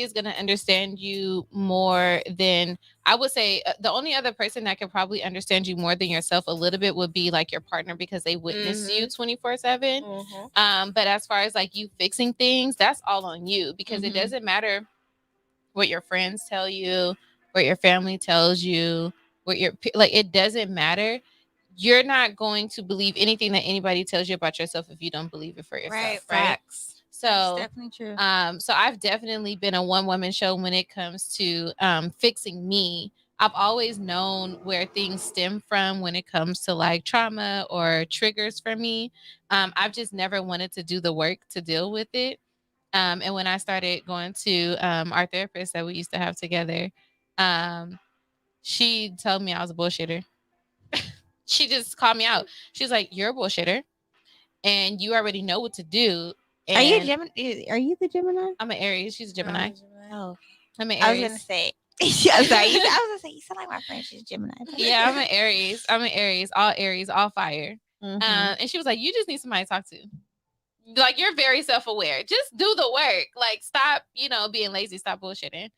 is going to understand you more than, I would say, the only other person that could probably understand you more than yourself a little bit would be like your partner, because they witness you 24/7. But as far as like you fixing things, that's all on you, because it doesn't matter what your friends tell you, what your family tells you, what your, like, it doesn't matter. You're not going to believe anything that anybody tells you about yourself if you don't believe it for yourself. Right. Facts. So that's definitely true. So I've definitely been a one woman show when it comes to fixing me. I've always known where things stem from when it comes to like trauma or triggers for me. I've just never wanted to do the work to deal with it. And when I started going to our therapist that we used to have together, she told me I was a bullshitter. She just called me out. She was like, "You're a bullshitter, and you already know what to do." And are you Gemini? Are you the Gemini? I'm an Aries. She's a Gemini. Oh, I'm an Aries. I was gonna say. I'm sorry. I was gonna say you sound like my friend. She's Gemini. Yeah, I'm an Aries. Aries, all fire. And she was like, "You just need somebody to talk to. Like, you're very self-aware. Just do the work. Like, stop, being lazy. Stop bullshitting."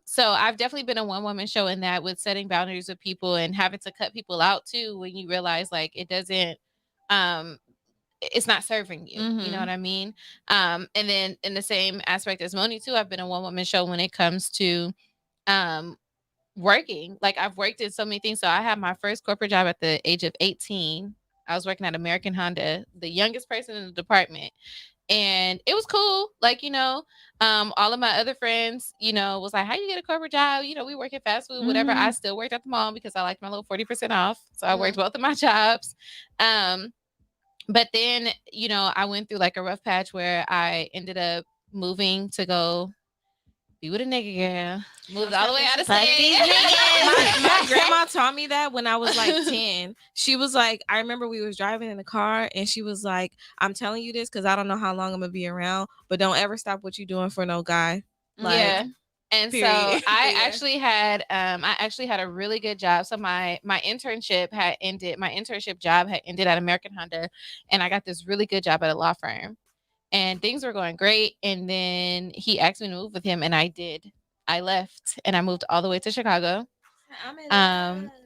So I've definitely been a one woman show in that, with setting boundaries with people and having to cut people out too when you realize like it doesn't, it's not serving you. You know what I mean? And then in the same aspect as Moni too, I've been a one woman show when it comes to working. Like, I've worked in so many things. So I had my first corporate job at the age of 18. I was working at American Honda, the youngest person in the department. And it was cool. Like, all of my other friends, was like, "How you get a corporate job? We work at fast food, whatever." I still worked at the mall because I liked my little 40% off. So I worked both of my jobs. But then, I went through like a rough patch where I ended up moving to go be with a nigga girl. Moved all the way out of state. My grandma taught me that when I was like 10. She was like, I remember we was driving in the car and she was like, "I'm telling you this because I don't know how long I'm gonna be around, but don't ever stop what you're doing for no guy." Like, yeah. And period. So I actually had a really good job. So my internship had ended. My internship job had ended at American Honda, and I got this really good job at a law firm. And things were going great. And then he asked me to move with him, and I did. I left and I moved all the way to Chicago.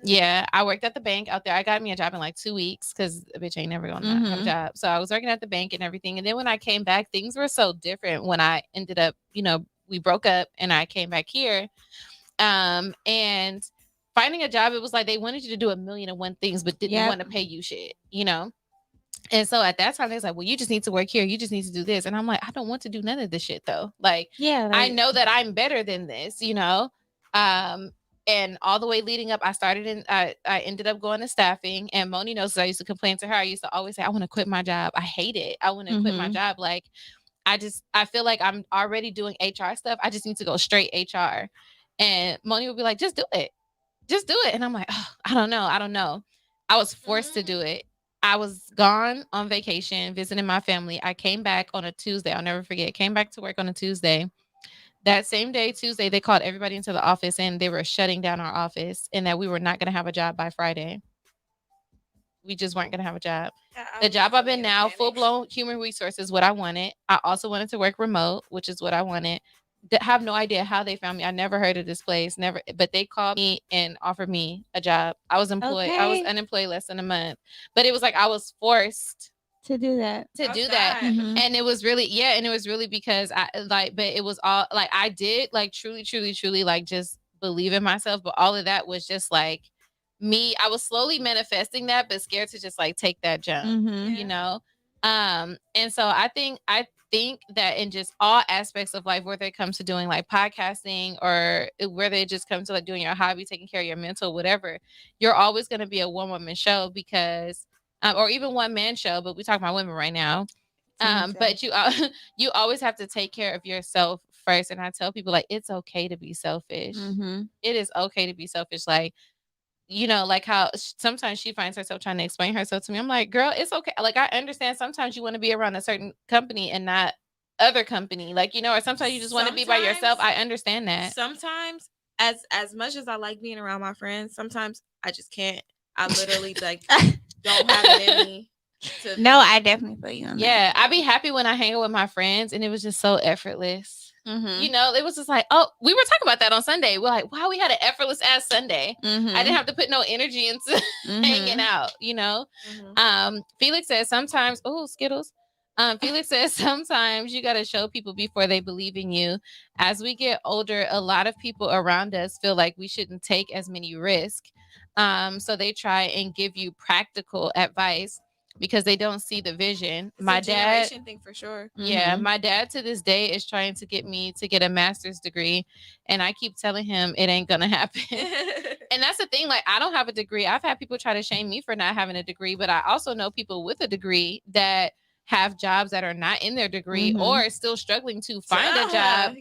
Yeah, I worked at the bank out there. I got me a job in like 2 weeks because a bitch ain't never gonna not have a job. So I was working at the bank and everything. And then when I came back, things were so different when I ended up, we broke up and I came back here. And finding a job, it was like they wanted you to do 1,000,001 things, but didn't want to pay you shit, And so at that time, they was like, well, you just need to work here. You just need to do this. And I'm like, I don't want to do none of this shit though. Like, I know that I'm better than this, you know? And all the way leading up, I ended up going to staffing, and Moni knows I used to complain to her. I used to always say, I want to quit my job. I hate it. I want to quit my job. Like, I feel like I'm already doing HR stuff. I just need to go straight HR. And Moni would be like, just do it. Just do it. And I'm like, oh, I don't know. I was forced to do it. I was gone on vacation, visiting my family. I came back on a Tuesday. I'll never forget. Came back to work on a Tuesday. That same day, Tuesday, they called everybody into the office and they were shutting down our office and that we were not going to have a job by Friday. We just weren't going to have a job. The job I'm in now, full-blown human resources, what I wanted. I also wanted to work remote, which is what I wanted. Have no idea how they found me. I never heard of this place, never. But they called me and offered me a job. I was employed. Okay. I was unemployed less than a month. But it was like I was forced to do that. Mm-hmm. And it was really, and it was really because but it was all like I did like truly like just believe in myself. But all of that was just like me. I was slowly manifesting that, but scared to just like take that jump, you know? And so I think that in just all aspects of life, whether it comes to doing like podcasting or whether it just comes to like doing your hobby, taking care of your mental, whatever, you're always going to be a one-woman show because or even one-man show, but we talk about women right now. But you always have to take care of yourself first. And I tell people like, it's okay to be selfish. It is okay to be selfish. Like, you know, like how sometimes she finds herself trying to explain herself to me. I'm like, girl, it's okay. Like, I understand sometimes you want to be around a certain company and not other company. Like, you know, or sometimes you just want to be by yourself. I understand that. Sometimes as much as I like being around my friends, sometimes I just can't. I literally like don't have it in me. No, I definitely feel you on that. Yeah, I be happy when I hang out with my friends and it was just so effortless. You know, it was just like, oh, we were talking about that on Sunday. We're like, wow, we had an effortless ass Sunday. I didn't have to put no energy into hanging out, you know? Felix says sometimes, oh, Skittles. Felix says sometimes you got to show people before they believe in you. As we get older, a lot of people around us feel like we shouldn't take as many risks. So they try and give you practical advice because they don't see the vision. It's my dad thing for sure. Yeah, my dad to this day is trying to get me to get a master's degree, and I keep telling him it ain't gonna happen. And that's the thing, like I don't have a degree. I've had people try to shame me for not having a degree, but I also know people with a degree that have jobs that are not in their degree or still struggling to find a job.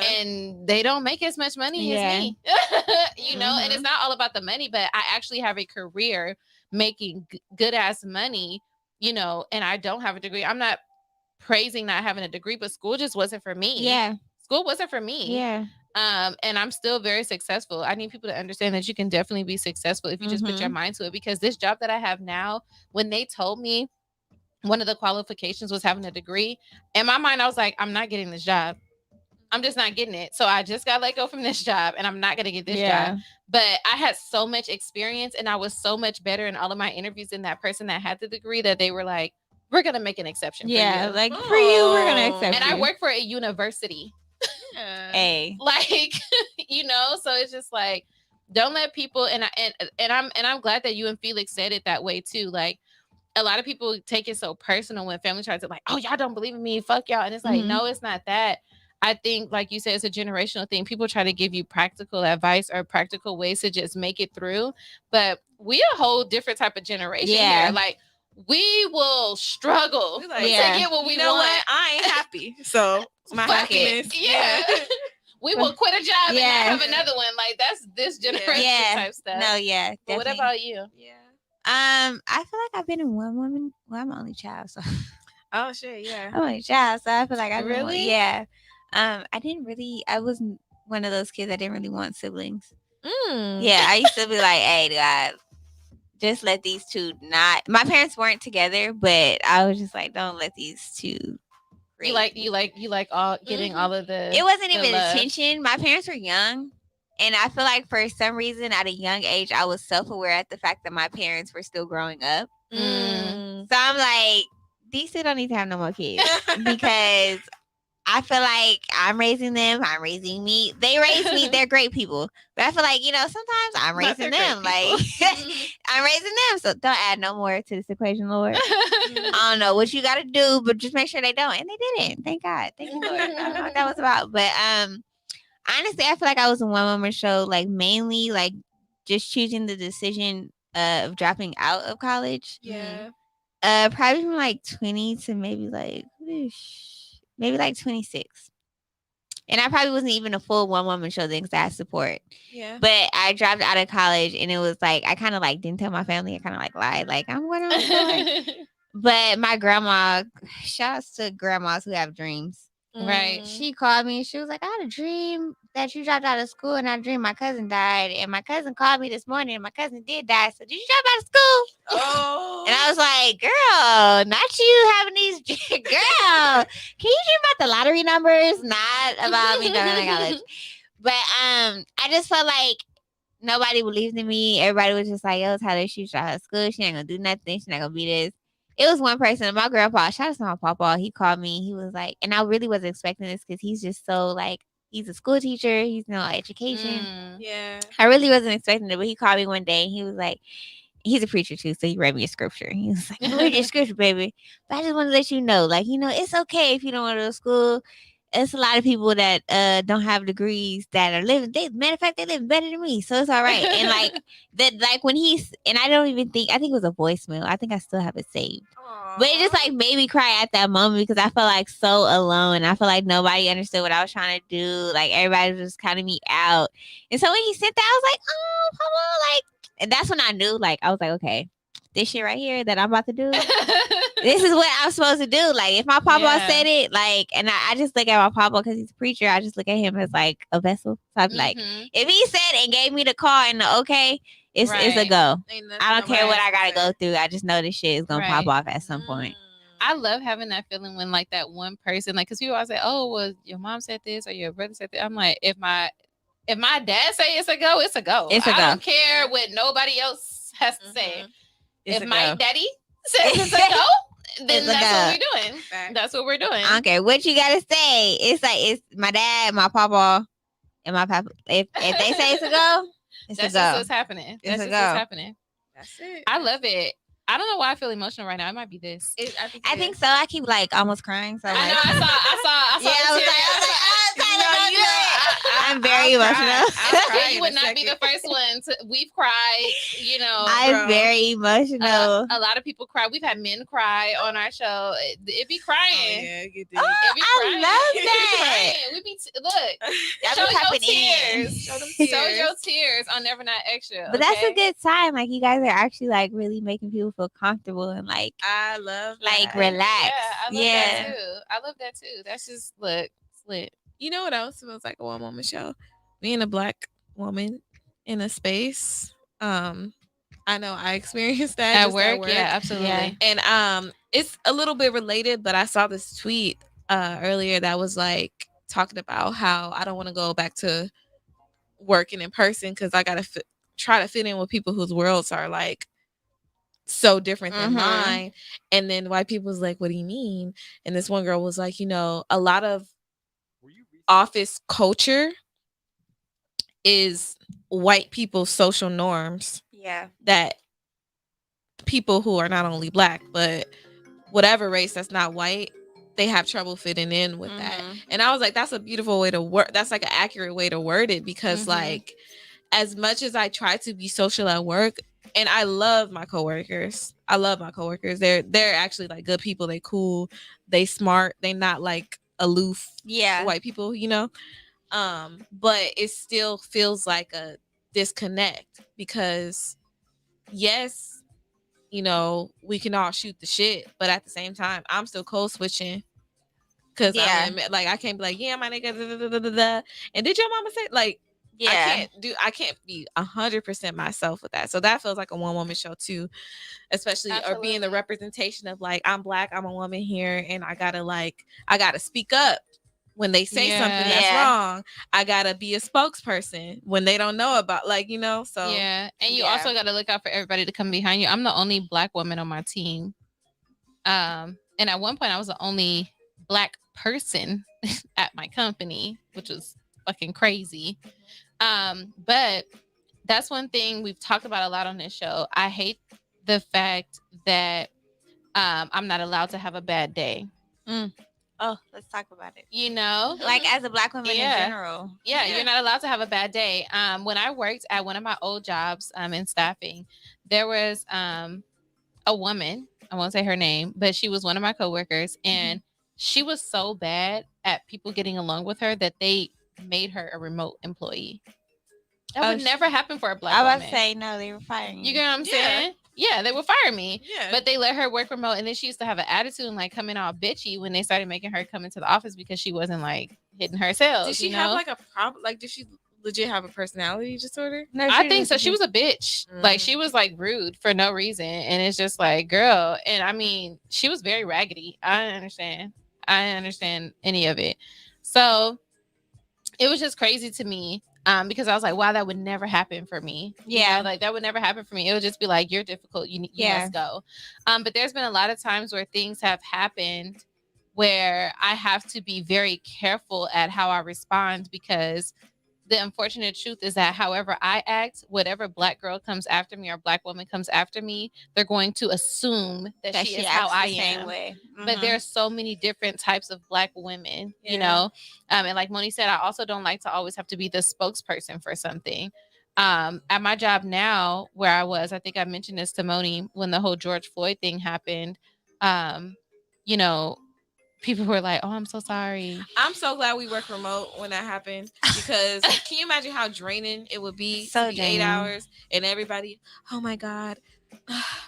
And they don't make as much money as me. You know, and it's not all about the money, but I actually have a career making good ass money, you know, and I don't have a degree. I'm not praising not having a degree, but school just wasn't for me. Yeah. School wasn't for me. Yeah. And I'm still very successful. I need people to understand that you can definitely be successful if you just put your mind to it. Because this job that I have now, when they told me one of the qualifications was having a degree, in my mind, I was like, I'm not getting this job. I'm just not getting it. So I just got let go from this job and I'm not going to get this job. But I had so much experience and I was so much better in all of my interviews than that person that had the degree that they were like, we're going to make an exception for you. Yeah, like for you, we're going to accept and you. I work for a university. Like, you know, so it's just like, don't let people, and I'm glad that you and Felix said it that way too. Like, a lot of people take it so personal when family tries to like, oh, y'all don't believe in me, fuck y'all. And it's like, no, it's not that. I think, like you said, it's a generational thing. People try to give you practical advice or practical ways to just make it through. But we a whole different type of generation here. Like, we will struggle to get what we want. What? I ain't happy. So my happiness. Yeah. We will quit a job and not have another one. Like, that's this generation type stuff. No, yeah. But what about you? Yeah. I feel like I've been in one woman. Well, I'm only child, so. Oh shit, yeah. I'm only child, so I feel like I really, I wasn't one of those kids that didn't really want siblings. Yeah, I used to be like, hey, God, just let these two not. My parents weren't together, but I was just like, don't let these two. You like all getting all of the. It wasn't even attention. My parents were young. And I feel like for some reason at a young age, I was self-aware at the fact that my parents were still growing up. So I'm like, these two don't need to have no more kids because I feel like I'm raising them. I'm raising me. They raise me. They're great people. But I feel like, sometimes I'm raising them. Like, I'm raising them. So don't add no more to this equation, Lord. I don't know what you got to do, but just make sure they don't. And they didn't. Thank God. Thank you, Lord. I don't know what that was about. But honestly, I feel like I was a one-woman show, like, mainly, like, just choosing the decision of dropping out of college. Yeah. Probably from, like, 20 to maybe, like, 26. And I probably wasn't even a full one-woman show then because I had support. Yeah. But I dropped out of college, and it was, like, I kind of, like, didn't tell my family. I kind of, like, lied. Like, I'm going on school. But my grandma, shouts to grandmas who have dreams. Right. She called me and she was like, I had a dream that you dropped out of school, and I dreamed my cousin died. And my cousin called me this morning, and my cousin did die. So did you drop out of school? Oh. And I was like, girl, not you having these girl. Can you dream about the lottery numbers? Not about me going to college. But I just felt like nobody believed in me. Everybody was just like, yo, Tyler, she dropped out of school. She ain't gonna do nothing. She's not gonna be this. It was one person, my grandpa, shout out to my papa. He called me. He was like, and I really wasn't expecting this because he's just so like, he's a school teacher. He's no education. Yeah. I really wasn't expecting it, but he called me one day and he was like, he's a preacher too, so he read me a scripture. He was like, read your scripture, baby. But I just want to let you know, like, it's okay if you don't want to go to school. It's a lot of people that don't have degrees that are living. Matter of fact, they live better than me, so it's all right. And like that, like when and I don't even think, I think it was a voicemail. I think I still have it saved. But it just like made me cry at that moment because I felt like so alone. I felt like nobody understood what I was trying to do. Like everybody was just counting me out. And so when he sent that, I was like, oh, Papa, like, and that's when I knew, like, I was like, okay, this shit right here that I'm about to do, this is what I'm supposed to do. Like, if my papa said it, like, and I just look at my papa because he's a preacher. I just look at him as like a vessel. So I'm like, if he said and gave me the call and the okay, it's a go. I don't care what I gotta go through. I just know this shit is gonna pop off at some point. I love having that feeling when like that one person, like, because people always say, oh, well, your mom said this or your brother said that. I'm like, if my dad say it's a go, it's a go. I don't care what nobody else has to say. If my daddy says it's a go, then that's what we're doing. That's what we're doing. I don't care what you gotta say. It's like, it's my dad, my papa, and my papa. If they say it's a go, it's that's a go. just what's happening. That's just what's happening. That's it. I love it. I don't know why I feel emotional right now. It might be this. I think so. I keep like almost crying. So I know. I saw. Yeah, I was like, I'm very emotional. You would not be the first one. We've cried. I'm very emotional. A lot of people cry. We've had men cry on our show. It be crying. Oh, yeah, it be crying. I love that. We be look. Show your tears. Show your tears on Never Not Extra. But that's a good sign. Like, you guys are actually like really making people feel comfortable and like, I love like that. Relax. Yeah, I love that too. That's just lit. You know what else feels like a one woman show? Being a Black woman in a space. I know I experienced that at work. Yeah, absolutely. Yeah. And it's a little bit related, but I saw this tweet earlier that was like talking about how I don't want to go back to working in person because I gotta try to fit in with people whose worlds are like so different than mine. And then white people was like, what do you mean? And this one girl was like, a lot of office culture is white people's social norms. Yeah. That people who are not only Black, but whatever race that's not white, they have trouble fitting in with that. And I was like, that's a beautiful way to work. That's like an accurate way to word it because like, as much as I try to be social at work, and I love my coworkers. They're actually like good people. They cool. They smart. They not like aloof white people, but it still feels like a disconnect because yes, we can all shoot the shit, but at the same time I'm still code switching because I can't be like, yeah, my nigga, and did your mama say like, I can't be 100% myself with that. So that feels like a one woman show too, especially or being the representation of like, I'm Black, I'm a woman here, and I gotta speak up when they say something that's wrong. I gotta be a spokesperson when they don't know about so and you also gotta look out for everybody to come behind you. I'm the only Black woman on my team, and at one point I was the only Black person at my company, which was fucking crazy. But that's one thing we've talked about a lot on this show. I hate the fact that I'm not allowed to have a bad day. Oh, let's talk about it. You know, like as a Black woman in general. Yeah, you're not allowed to have a bad day. When I worked at one of my old jobs in staffing, there was a woman. I won't say her name, but she was one of my coworkers, and she was so bad at people getting along with her that they made her a remote employee. That would never happen for a Black woman. I would say no, they were firing you. You get what I'm saying? Yeah, they would fire me. Yeah. But they let her work remote, and then she used to have an attitude and like coming all bitchy when they started making her come into the office because she wasn't like hitting her sales. Did she have like a problem? Like, did she legit have a personality disorder? No, I think so. She was a bitch. Like, she was like rude for no reason, and it's just like, girl. And I mean, she was very raggedy. I understand any of it. So it was just crazy to me. Because I was like, wow, that would never happen for me. Yeah. You know, like that would never happen for me. It would just be like, you're difficult. You must go. But there's been a lot of times where things have happened where I have to be very careful at how I respond, because the unfortunate truth is that however I act, whatever Black girl comes after me or Black woman comes after me, they're going to assume that she is how I am. Way. But there are so many different types of Black women, you know? And like Moni said, I also don't like to always have to be the spokesperson for something. At my job now, where I think I mentioned this to Moni when the whole George Floyd thing happened, you know, people were like, oh, I'm so sorry. I'm so glad we work remote when that happened, because can you imagine how draining it would be to be 8 hours and everybody, oh my God,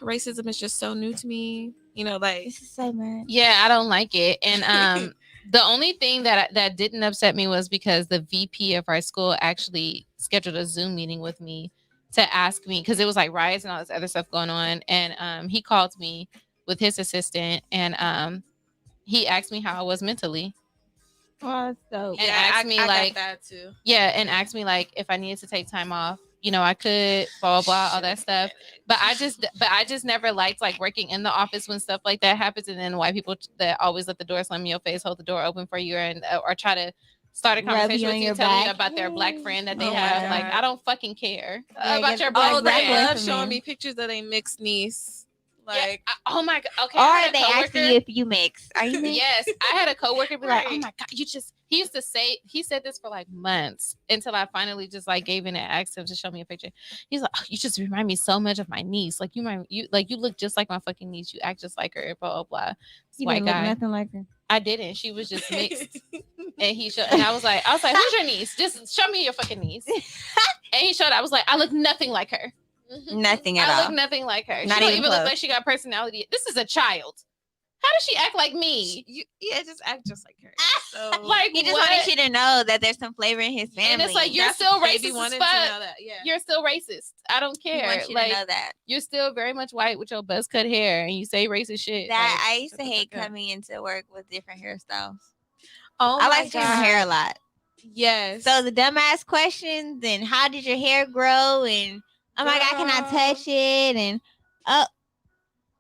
racism is just so new to me. You know, like, this is so much. Yeah, I don't like it. And the only thing that didn't upset me was because the VP of our school actually scheduled a Zoom meeting with me to ask me, because it was like riots and all this other stuff going on. And he called me with his assistant, and he asked me how I was mentally. Oh, so and asked me I like got that too. Yeah, and asked me like if I needed to take time off. You know, I could, blah, blah, blah, all that stuff. But I just never liked like working in the office when stuff like that happens. And then white people that always let the door slam in your face, hold the door open for you, and or try to start a conversation with you, telling you about their Black friend that they have. Like, I don't fucking care about your Black friend. They love showing me pictures of their mixed niece. Like, oh my God. Okay. Or they ask you if you mix. Are you mixed? Yes. I had a coworker be like, oh my God, he said this for like months until I finally just like gave in and asked him to show me a picture. He's like, oh, you just remind me so much of my niece. Like you look just like my fucking niece. You act just like her, blah, blah, blah. You didn't look nothing like her. I didn't. She was just mixed. And I was like, who's your niece? Just show me your fucking niece. And he showed, I was like, I look nothing like her. Nothing at all. I look nothing like her. Not she don't even look like she got personality. This is a child. How does she act like me? Just act just like her. So, like, he just wanted you to know that there's some flavor in his family. And it's like, you're still racist as fuck. Yeah. You're still racist. I don't care. He wants you like, to know that. You're still very much white with your buzz cut hair, and you say racist shit. That I used to hate coming into work with different hairstyles. Oh, I like my hair a lot. Yes. So the dumbass questions and how did your hair grow and oh my God, can I touch it? And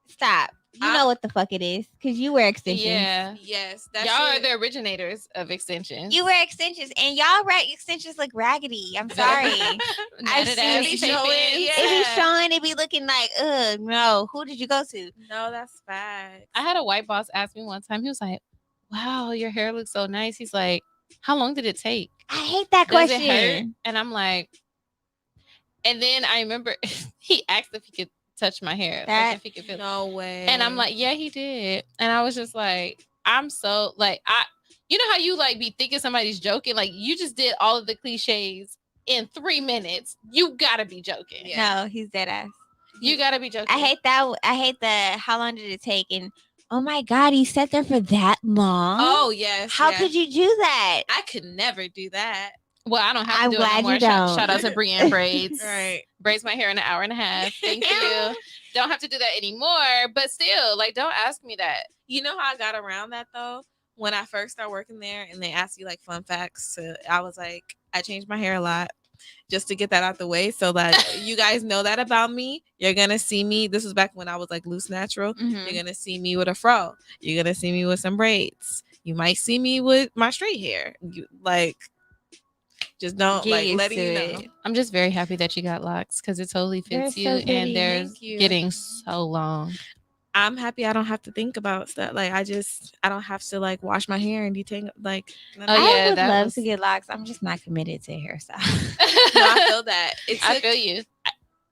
stop. You know what the fuck it is, because you wear extensions. Yeah. Yes. Y'all are the originators of extensions. You wear extensions, and y'all extensions look raggedy. I'm sorry. I see it be showing. It be looking like, no. Who did you go to? No, that's facts. I had a white boss ask me one time. He was like, wow, your hair looks so nice. He's like, how long did it take? I hate that question. Does it hurt? And I'm like, and then I remember he asked if he could touch my hair. Like if he could feel no way. And I'm like, yeah, he did. And I was just like, I'm so like, you know how you like be thinking somebody's joking? Like you just did all of the cliches in 3 minutes. You gotta be joking. Yeah. No, he's dead ass. You gotta be joking. I hate that. I hate the how long did it take? And oh my God, he sat there for that long. Oh yes. How could you do that? I could never do that. Well, I don't have to I'm do glad it anymore. you don't. Shout out to Brienne Braids. Right. Braids my hair in an hour and a half. Thank you. Don't have to do that anymore. But still, like, don't ask me that. You know how I got around that though? When I first started working there and they asked you like fun facts, I was like, I changed my hair a lot. just to get that out the way, so that you guys know that about me. You're gonna see me. This was back when I was like loose natural. You're gonna see me with a fro. You're gonna see me with some braids. You might see me with my straight hair. You like. Just don't Get like used letting to you it. know. I'm just very happy that you got locks because it totally fits They're you, so pretty. and they're Thank you. getting so long. I'm happy I don't have to think about stuff. Like I don't have to like wash my hair and detangle. Like Oh, yeah, I would that love was- to get locks. I'm just not committed to hairstyle. no, I feel that. I feel you.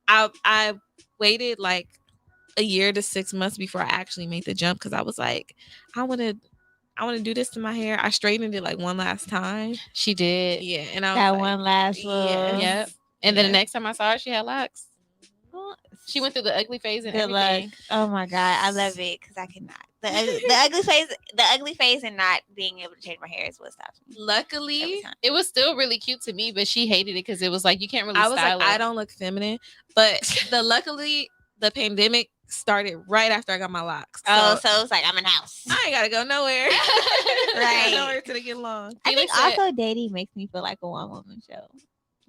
I waited like a year to 6 months before I actually made the jump because I was like, I want to do this to my hair. I straightened it like one last time. She did. Yeah, and I was That like, one last little. yes. Yep. And then Yeah. the next time I saw her, she had locks. She went through the ugly phase and Good luck. everything. Oh my god, I love it because I cannot. The ugly phase, and not being able to change my hair is what stops me. Luckily, Every time. It was still really cute to me, but she hated it because it was like you can't really I was style like, it. I don't look feminine. But luckily, the pandemic started right after I got my locks. So it's like I'm in house. I ain't gotta go nowhere. I Right. gotta go nowhere till they get long. I think Felix said- also dating makes me feel like a one woman show.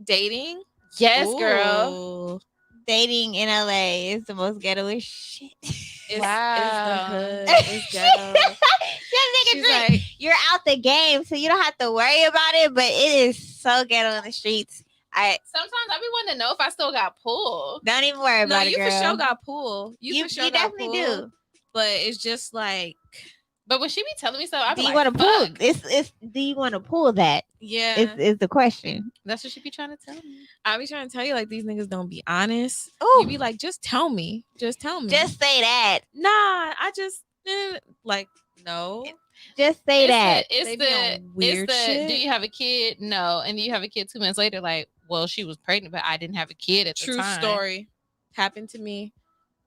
Dating, Yes, girl. Ooh. Dating in LA is the most ghettoish shit. It's Wow. the hood. It's ghetto. Just She's nigga, like, you're out the game, so you don't have to worry about it. But it is so ghetto in the streets. Sometimes I be wanting to know if I still got pull. Don't even worry no, about it, you girl. for sure got pull. You for sure you got definitely pull, do. But it's just like, But when she be telling me so, I be Do you like, want to pull? fuck. It's. Do you want to pull that? yeah. Is the question. That's what she be trying to tell me. I be trying to tell you, like, these niggas don't be honest. Ooh. You be like, just tell me. Just tell me. Just say that. nah, I just like no. Just say that. It's They be on weird shit. do you have a kid? No. And do you have a kid 2 months later? Like, well, she was pregnant, but I didn't have a kid at the True time. story. Happened to me.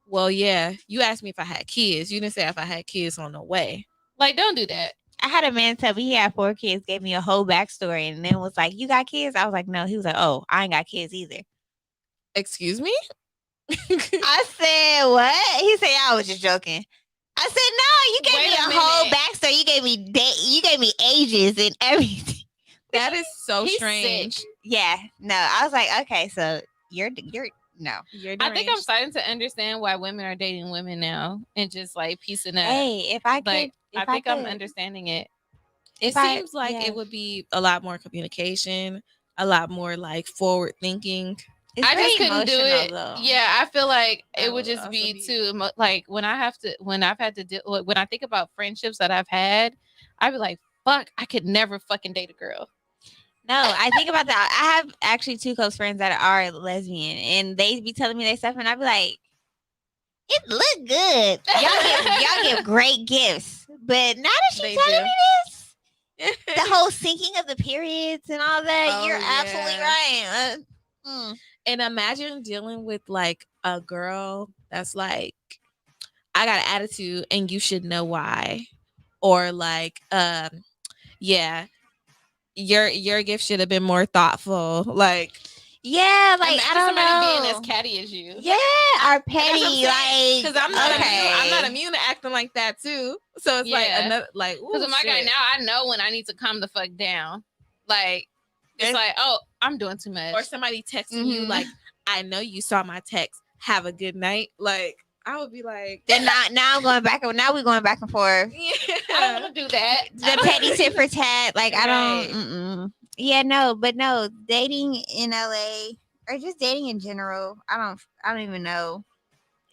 Well, yeah. You asked me if I had kids. You didn't say if I had kids on the way. Like, don't do that. I had a man tell me he had 4 kids, gave me a whole backstory, and then was like, "You got kids?" I was like, "No." He was like, "Oh, I ain't got kids either." Excuse me? I said, "What?" He said, "I was just joking." I said, "No, you gave Wait me a a whole minute. backstory. You gave me ages and everything." That is so He's strange. sick. Yeah, no. I was like, "Okay, so you're no." You're I think I'm deranged. starting to understand why women are dating women now and just like piecing up. Hey, if I could, like, if I think I'm could, understanding it. It if I- seems like yeah. it would be a lot more communication, a lot more like forward thinking. It's I just very couldn't do emotional, it. though. Yeah, I feel like That it would would just also be be- too like when I've had to deal when I think about friendships that I've had, I'd be like, fuck, I could never fucking date a girl. No, I think about that. I have actually 2 close friends that are lesbian, and they be telling me their stuff, and I be like, "It look good. Y'all give great gifts, but now that They she's telling do. me this, the whole syncing of the periods and all that, Oh, you're absolutely yeah. right." And imagine dealing with like a girl that's like, I got an attitude and you should know why. Or like, yeah, your gift should have been more thoughtful. Like, Yeah, like Imagine I don't somebody know. being as catty as you. Yeah, are petty, like because I'm not okay. immune. I'm not immune to acting like that too. So it's like Yeah. another like. Because with my guy now, I know when I need to calm the fuck down. Like, it's And- like, oh, I'm doing too much. or somebody texting you Mhm. like, I know you saw my text. Have a good night. Like, I would be like, Then now I'm going back and now we're going back and forth. I don't yeah. want to do that. The petty tit for tat. Like I Right. don't. Yeah, no, but no, dating in LA or just dating in general. I don't even know.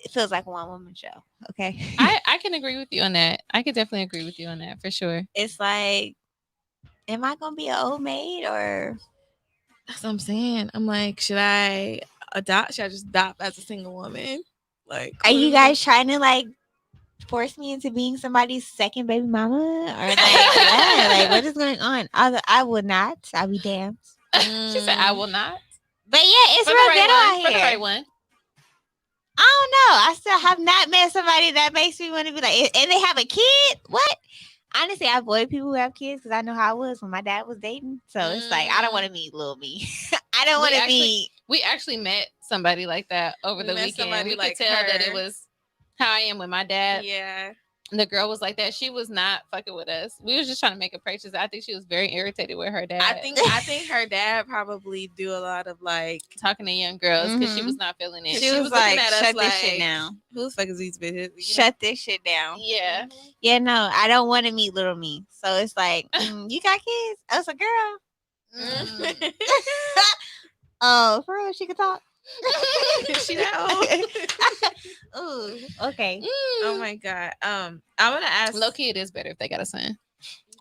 It feels like a one woman show. Okay, I can agree with you on that. I could definitely agree with you on that for sure. it's like, am I gonna be an old maid or? That's what I'm saying. I'm like, should I adopt? Should I just adopt as a single woman? Like, Are you what- guys trying to like force me into being somebody's second baby mama or like, yeah, like what is going on? I would not. I'll be damned. She said, I will not. But yeah, it's For the real right ghetto one. out For the here. right one. I don't know. I still have not met somebody that makes me want to be like, and they have a kid. What? Honestly, I avoid people who have kids because I know how I was when my dad was dating. So it's like I don't want to meet little me. I don't want to be. We actually met somebody like that over We the met weekend. somebody We like could tell that it her. was how I am with my dad. Yeah. The girl was like that. She was not fucking with us. We was just trying to make a purchase. I think she was very irritated with her dad. I think her dad probably do a lot of like talking to young girls because she was not feeling it. She was like, shut this shit down. Who the fuck is these bitches? Shut this shit down. Yeah. Yeah, no, I don't want to meet little me. So it's like, you got kids? Us a girl. Oh, for real? She could talk? She that old? Ooh, okay. Oh my god. I'm gonna ask. Low key, it is better if they got a son.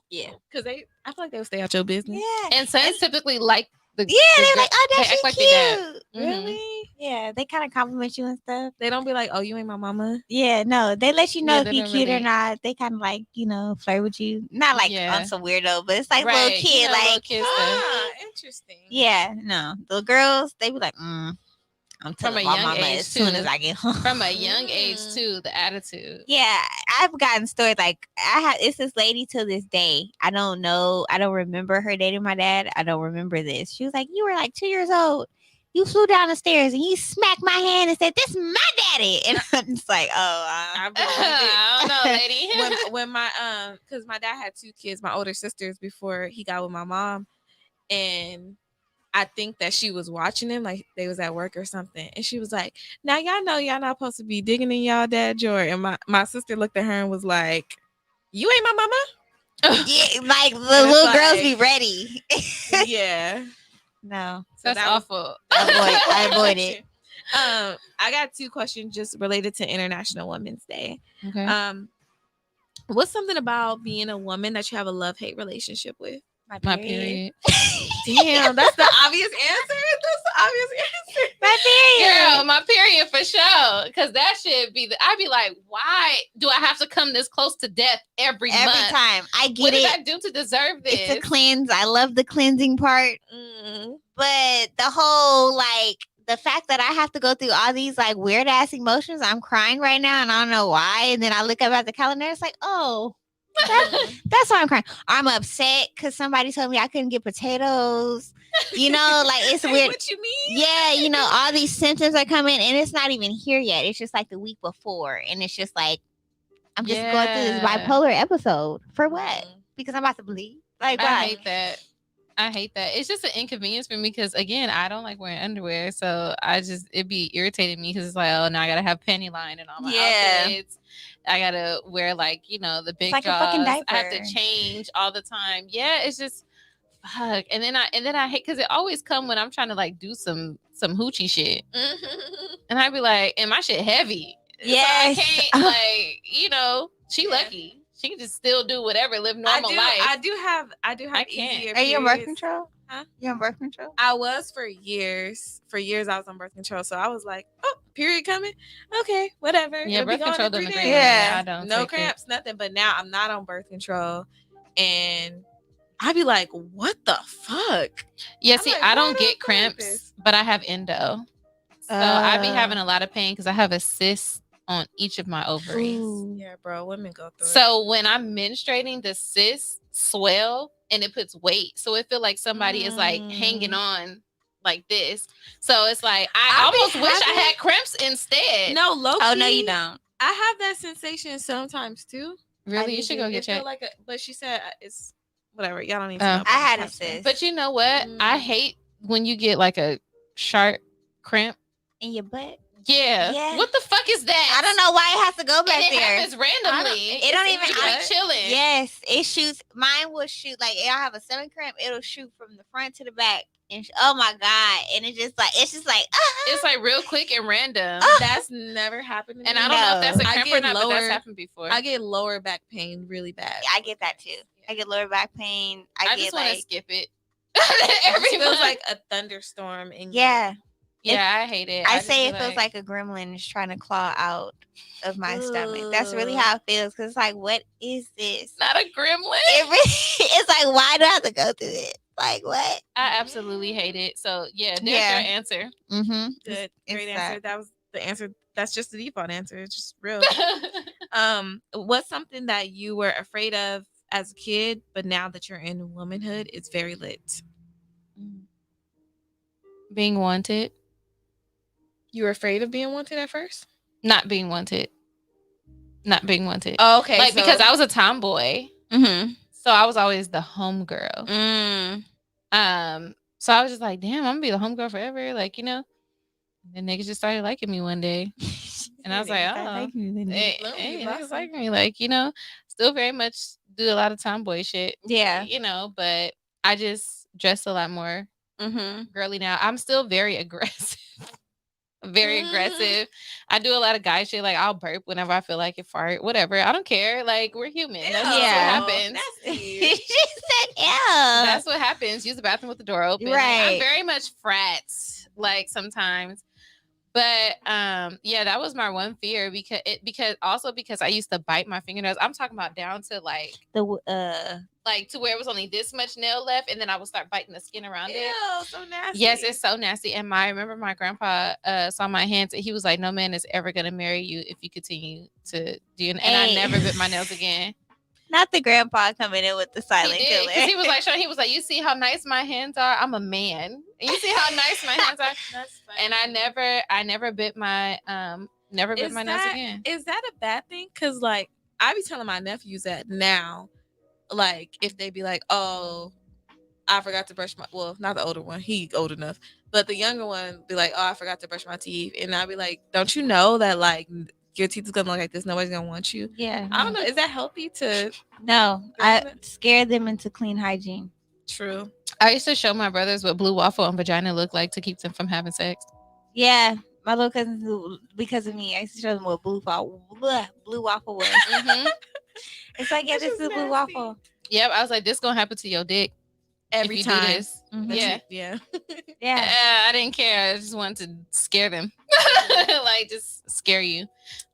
Yeah, because I feel like they'll stay out your business. Yeah, and sons typically like the. Yeah, they're like, oh, that's act like cute. Mm-hmm. Really? Yeah, they kind of compliment you and stuff. They don't be like, oh, you ain't my mama. Yeah, no, they let you know if you're cute really... or not. They kind of like, flirt with you. Not like on some weirdo, but it's like little kid, like little kid stuff. Interesting. Yeah, no, the girls they be like, I'm from a young young age as soon as I get home. From a young age too, the attitude. Yeah, I've gotten stories like it's this lady to this day. I don't know. I don't remember her dating my dad. I don't remember this. She was like, you were like 2 years old. You flew down the stairs and you smacked my hand and said, "This is my daddy." And I'm just like, I don't know, lady. when my because my dad had 2 kids, my older sisters, before he got with my mom, and I think that she was watching him, like they was at work or something. And she was like, now y'all know y'all not supposed to be digging in y'all dad drawer. And my sister looked at her and was like, you ain't my mama? Yeah, like the little girls be ready. Yeah. No. So that's awful. I avoid it. I got 2 questions just related to International Women's Day. Okay. What's something about being a woman that you have a love-hate relationship with? My period. Damn, that's the obvious answer. That's the obvious answer. My period. Girl, my period for sure. Because that should be I'd be like, why do I have to come this close to death every month? Time. I get what it. What did I do to deserve this? It's a cleanse. I love the cleansing part. But the whole the fact that I have to go through all these weird ass emotions, I'm crying right now and I don't know why. And then I look up at the calendar, it's like, oh, that's why I'm crying. I'm upset because somebody told me I couldn't get potatoes. It's weird. What you mean? Yeah, all these symptoms are coming and it's not even here yet. It's just like the week before. And it's just like, I'm just going through this bipolar episode. For what? Because I'm about to bleed. I hate that. I hate that. It's just an inconvenience for me because, again, I don't like wearing underwear. So it'd be irritating me because it's like, oh, now I got to have panty line and all my outfits. I got to wear the big it's jaws. A fucking diaper. I have to change all the time. Yeah, it's just, fuck. And then I hate because it always come when I'm trying to do some hoochie shit. And I'd be like, and my shit heavy. Yes. So I can't, she lucky. She can just still do whatever, live normal life. I do have I can't. easier Are you on birth periods. control? Huh? You on birth control? I was for years. For years, I was on birth control. So I was like, oh, period coming? Okay, whatever. Yeah, birth control doesn't agree. Yeah. I don't. No cramps, nothing. But now I'm not on birth control. And I'd be like, what the fuck? Yeah, see, I don't get cramps, but I have endo. So I be having a lot of pain because I have a cyst on each of my ovaries. Ooh. Yeah, bro, women go through it. So when I'm menstruating, the cysts swell and it puts weight. So it feel like somebody is hanging on like this. So it's like I almost wish I had cramps instead. No, low key, oh no, you don't. I have that sensation sometimes too. Really, you should go get checked. But she said it's whatever. Y'all don't need to know. I had a cyst. But you know what? I hate when you get a sharp cramp in your butt. Yeah. What the fuck is that? I don't know why it has to go back and it there. Happens randomly. It don't even. I'm chilling. Yes, it shoots. Mine will shoot I have a stomach cramp. It'll shoot from the front to the back, and oh my god! And it's just it's real quick and random. That's never happened to me. And I don't know if that's a cramp or not, but that's happened before. I get lower back pain really bad. I get that too. I get lower back pain. I just want to skip it. It feels like a thunderstorm. Yeah, I hate it. I say it feels like a gremlin is trying to claw out of my stomach. That's really how it feels. Because it's what is this? Not a gremlin. It's why do I have to go through it? What? I absolutely hate it. So, there's your answer. Mm-hmm. Good. Great answer. That was the answer. That's just the default answer. It's just real. What's something that you were afraid of as a kid, but now that you're in womanhood, it's very lit? Being wanted. You were afraid of being wanted at first? Not being wanted. not being wanted. Oh, okay. Like, because I was a tomboy. Mm-hmm. So I was always the homegirl. Mm. So I was just like, damn, I'm gonna be the homegirl forever. Like, you know. And niggas just started liking me one day. And I was like, oh, niggas like me. Like, you know, still very much do a lot of tomboy shit. Yeah. You know, but I just dress a lot more girly now. I'm still very aggressive. Very aggressive. I do a lot of guy shit. Like, I'll burp whenever I feel like it, fart, whatever. I don't care. Like, we're human. That's what happens. She said, "Yeah." That's what happens. Use the bathroom with the door open. Right. Like, I'm very much frat. Like, sometimes. But yeah, that was my one fear because I used to bite my fingernails. I'm talking about down to like like to where it was only this much nail left, and then I would start biting the skin around it. So nasty. Yes, it's so nasty. And I remember my grandpa saw my hands, and he was like, "No man is ever gonna marry you if you continue to do." And I never bit my nails again. Not the grandpa coming in with the silent killer. Because he was like, "You see how nice my hands are? I'm a man. And you see how nice my hands are?" That's funny. And I never bit my nails again. Is that a bad thing? Because like I be telling my nephews that now, like if they be like, "Oh, I forgot to brush my," well, not the older one, he old enough, but the younger one be like, "Oh, I forgot to brush my teeth," and I'll be like, "Don't you know that like your teeth is gonna look like this? Nobody's gonna want you." Yeah. I don't know. Is that healthy to? No, I scare them into clean hygiene. True. I used to show my brothers what blue waffle and vagina looked like to keep them from having sex. Yeah, my little cousins, because of me, I used to show them what blue waffle was. It's like, yeah, this is blue waffle. Yep, I was like, this gonna happen to your dick every if time. You do this. Yeah. I didn't care. I just wanted to scare them, like just scare you.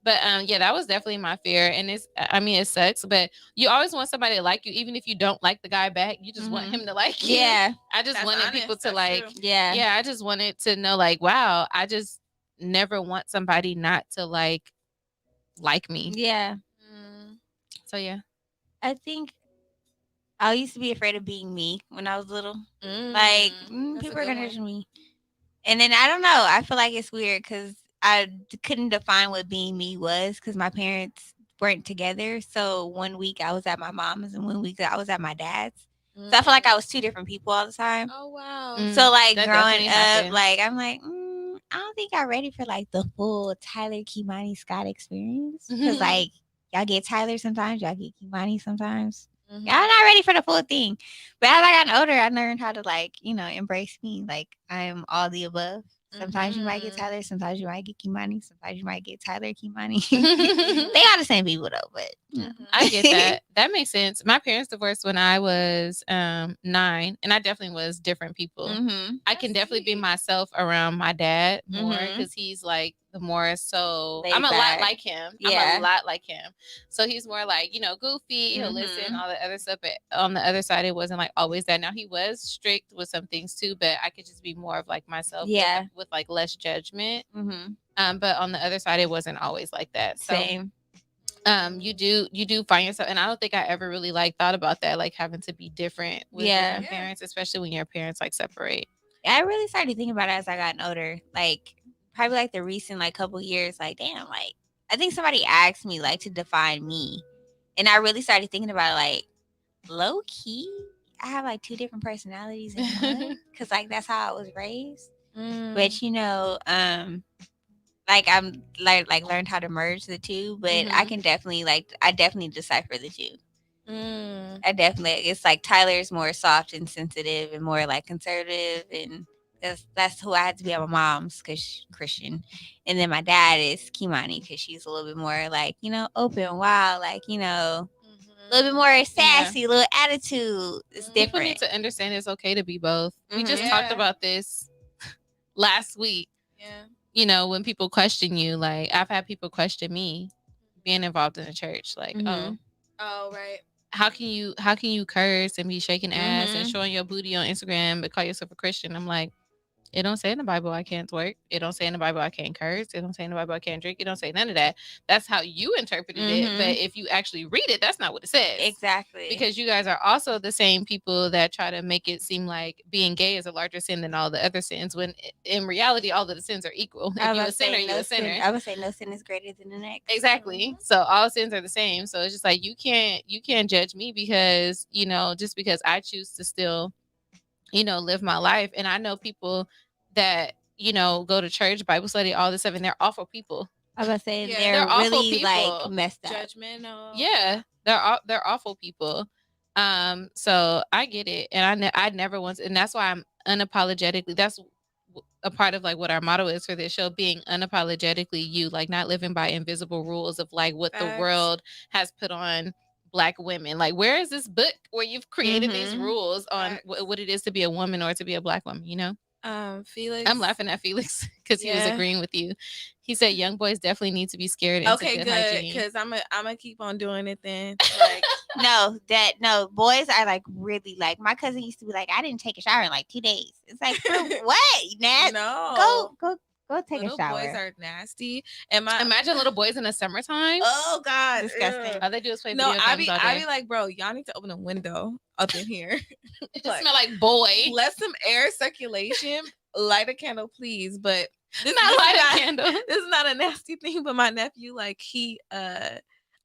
But yeah, that was definitely my fear, and it sucks. But you always want somebody to like you, even if you don't like the guy back. You just want him to like you. Yeah, I just wanted people to like. True. Yeah. I just wanted to know, like, wow, I just never want somebody not to like me. Yeah. So yeah, I think I used to be afraid of being me when I was little. Like people are gonna judge me, and then I don't know. I feel like it's weird because I couldn't define what being me was because my parents weren't together. So one week I was at my mom's and one week I was at my dad's. So I feel like I was two different people all the time. Oh wow. So like that growing up, happened. like I'm like, I don't think I'm ready for like the full Tyler Kimani Scott experience. Because like y'all get Tyler sometimes, y'all get Kimani sometimes. Y'all not ready for the full thing. But as I got older, I learned how to like, embrace me. Like I am all the above. Sometimes you might get Tyler, sometimes you might get Kimani, sometimes you might get Tyler Kimani. They are the same people though, but I get that. That makes sense. My parents divorced when I was 9, and I definitely was different people. I can definitely be myself around my dad more because he's like the more so. I'm a lot like him. I'm a lot like him. So he's more like goofy. He'll listen, all the other stuff. But on the other side, it wasn't like always that. Now he was strict with some things too, but I could just be more of like myself. Yeah, with like less judgment. But on the other side, it wasn't always like that. So, same. You do find yourself, and I don't think I ever really like thought about that, like having to be different with your parents, especially when your parents like separate. I really started thinking about it as I got older, like probably like the recent like couple years. Like, damn, like I think somebody asked me like to define me, and I really started thinking about it, like low key. I have like 2 different personalities in one because like that's how I was raised. But like I'm like learned how to merge the 2, but I can definitely I definitely decipher the 2. I definitely, it's like Tyler's more soft and sensitive and more like conservative, and that's who I had to be at my mom's because she's Christian, and then my dad is Kimani because she's a little bit more like open, wild, like a little bit more sassy, little attitude. It's different. People need to understand it's okay to be both. We just talked about this last week. When people question you, like I've had people question me being involved in the church, like oh right, how can you curse and be shaking ass and showing your booty on Instagram but call yourself a Christian? I'm like, It don't say in the Bible I can't twerk. It don't say in the Bible I can't curse. It don't say in the Bible I can't drink. It don't say none of that. That's how you interpreted it. But if you actually read it, that's not what it says. Exactly. Because you guys are also the same people that try to make it seem like being gay is a larger sin than all the other sins, when in reality, all of the sins are equal. If you're a sinner, you're a sinner. I would say no sin is greater than the next. Exactly. So all sins are the same. So it's just like you can't judge me because, just because I choose to still, live my life. And I know people that, go to church, Bible study, all this stuff, and they're awful people. I was saying they're really like messed up. Judgmental. Yeah, they're awful people. So I get it, and I never once, and that's why I'm unapologetically. That's a part of like what our motto is for this show: being unapologetically you, like not living by invisible rules of like what the world has put on Black women. Like, where is this book where you've created these rules on what it is to be a woman or to be a Black woman? Felix. I'm laughing at Felix because he was agreeing with you. He said young boys definitely need to be scared into good hygiene. Because I'm gonna keep on doing it then. Like, no, boys are like really like, my cousin used to be like, I didn't take a shower in like 2 days. It's like, what? No. Go take a shower. Boys are nasty. Imagine little boys in the summertime. Oh God, disgusting. All they do is play video games all day. I be like, bro, y'all need to open a window up in here. It just smell like boy. Let some air circulation. Light a candle, please. But this is not a nasty thing. But my nephew, like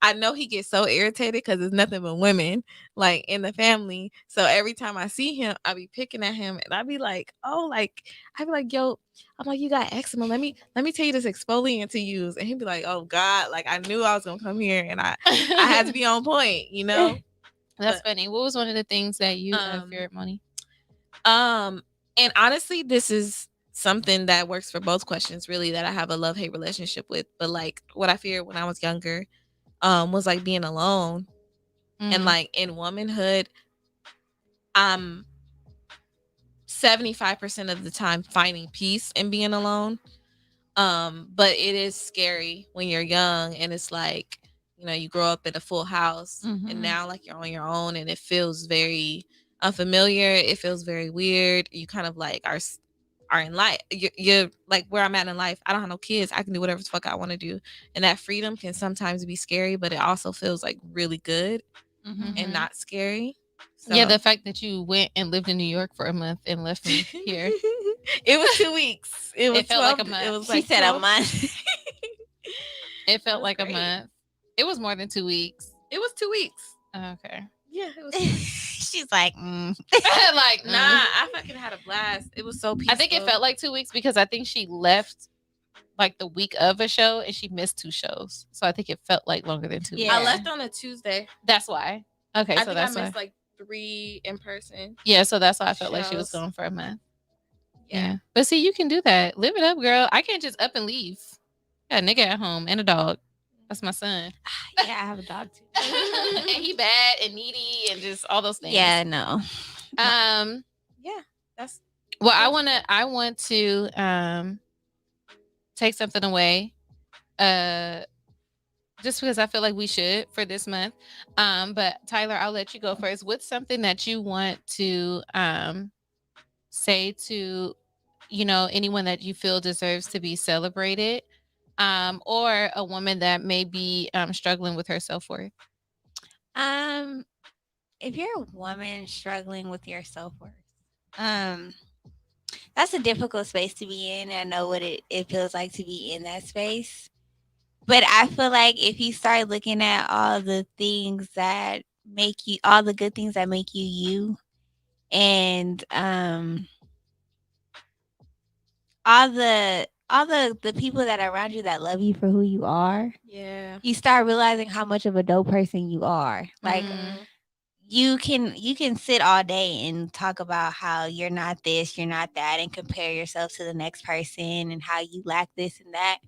I know he gets so irritated because it's nothing but women like in the family. So every time I see him, I be picking at him, and I be like, yo, I'm like, you got eczema. Let me tell you this exfoliant to use. And he'd be like, oh God, like I knew I was gonna come here, and I had to be on point, That's funny. What was one of the things that you feared, Moni? And honestly, this is something that works for both questions, really, that I have a love-hate relationship with. But like what I feared when I was younger was like being alone. And like in womanhood, I'm 75% of the time finding peace in being alone. But it is scary when you're young, and it's like, you grow up in a full house, and now like you're on your own, and it feels very unfamiliar. It feels very weird. You kind of like are in life. You're like where I'm at in life. I don't have no kids. I can do whatever the fuck I want to do, and that freedom can sometimes be scary, but it also feels like really good and not scary. So. Yeah, the fact that you went and lived in New York for a month and left me here. It was 2 weeks. It felt like a month. It was she said 12. A month. It felt like great. A month. It was more than 2 weeks. It was 2 weeks. Okay. Yeah, it was. She's like, like, nah, I fucking had a blast. It was so peaceful. I think it felt like 2 weeks because I think she left like the week of a show and she missed 2 shows. So I think it felt like longer than 2 weeks. I left on a Tuesday. That's why. Okay, so that's why. I missed like 3 in person. Yeah, so that's why I felt like she was gone for a month. Yeah. But see, you can do that. Live it up, girl. I can't just up and leave. Got a nigga at home and a dog. That's my son. Yeah, I have a dog too. And he bad and needy and just all those things. Yeah, no. Yeah, that's well. I want to take something away. Just because I feel like we should for this month. But Tyler, I'll let you go first. What's something that you want to say to anyone that you feel deserves to be celebrated? Or a woman that may be struggling with her self-worth? If you're a woman struggling with your self-worth, that's a difficult space to be in. I know what it feels like to be in that space. But I feel like if you start looking at all the things that make you, all the good things that make you you, and all the people that are around you that love you for who you are, you start realizing how much of a dope person you are. Like you can sit all day and talk about how you're not this, you're not that, and compare yourself to the next person and how you lack this and that.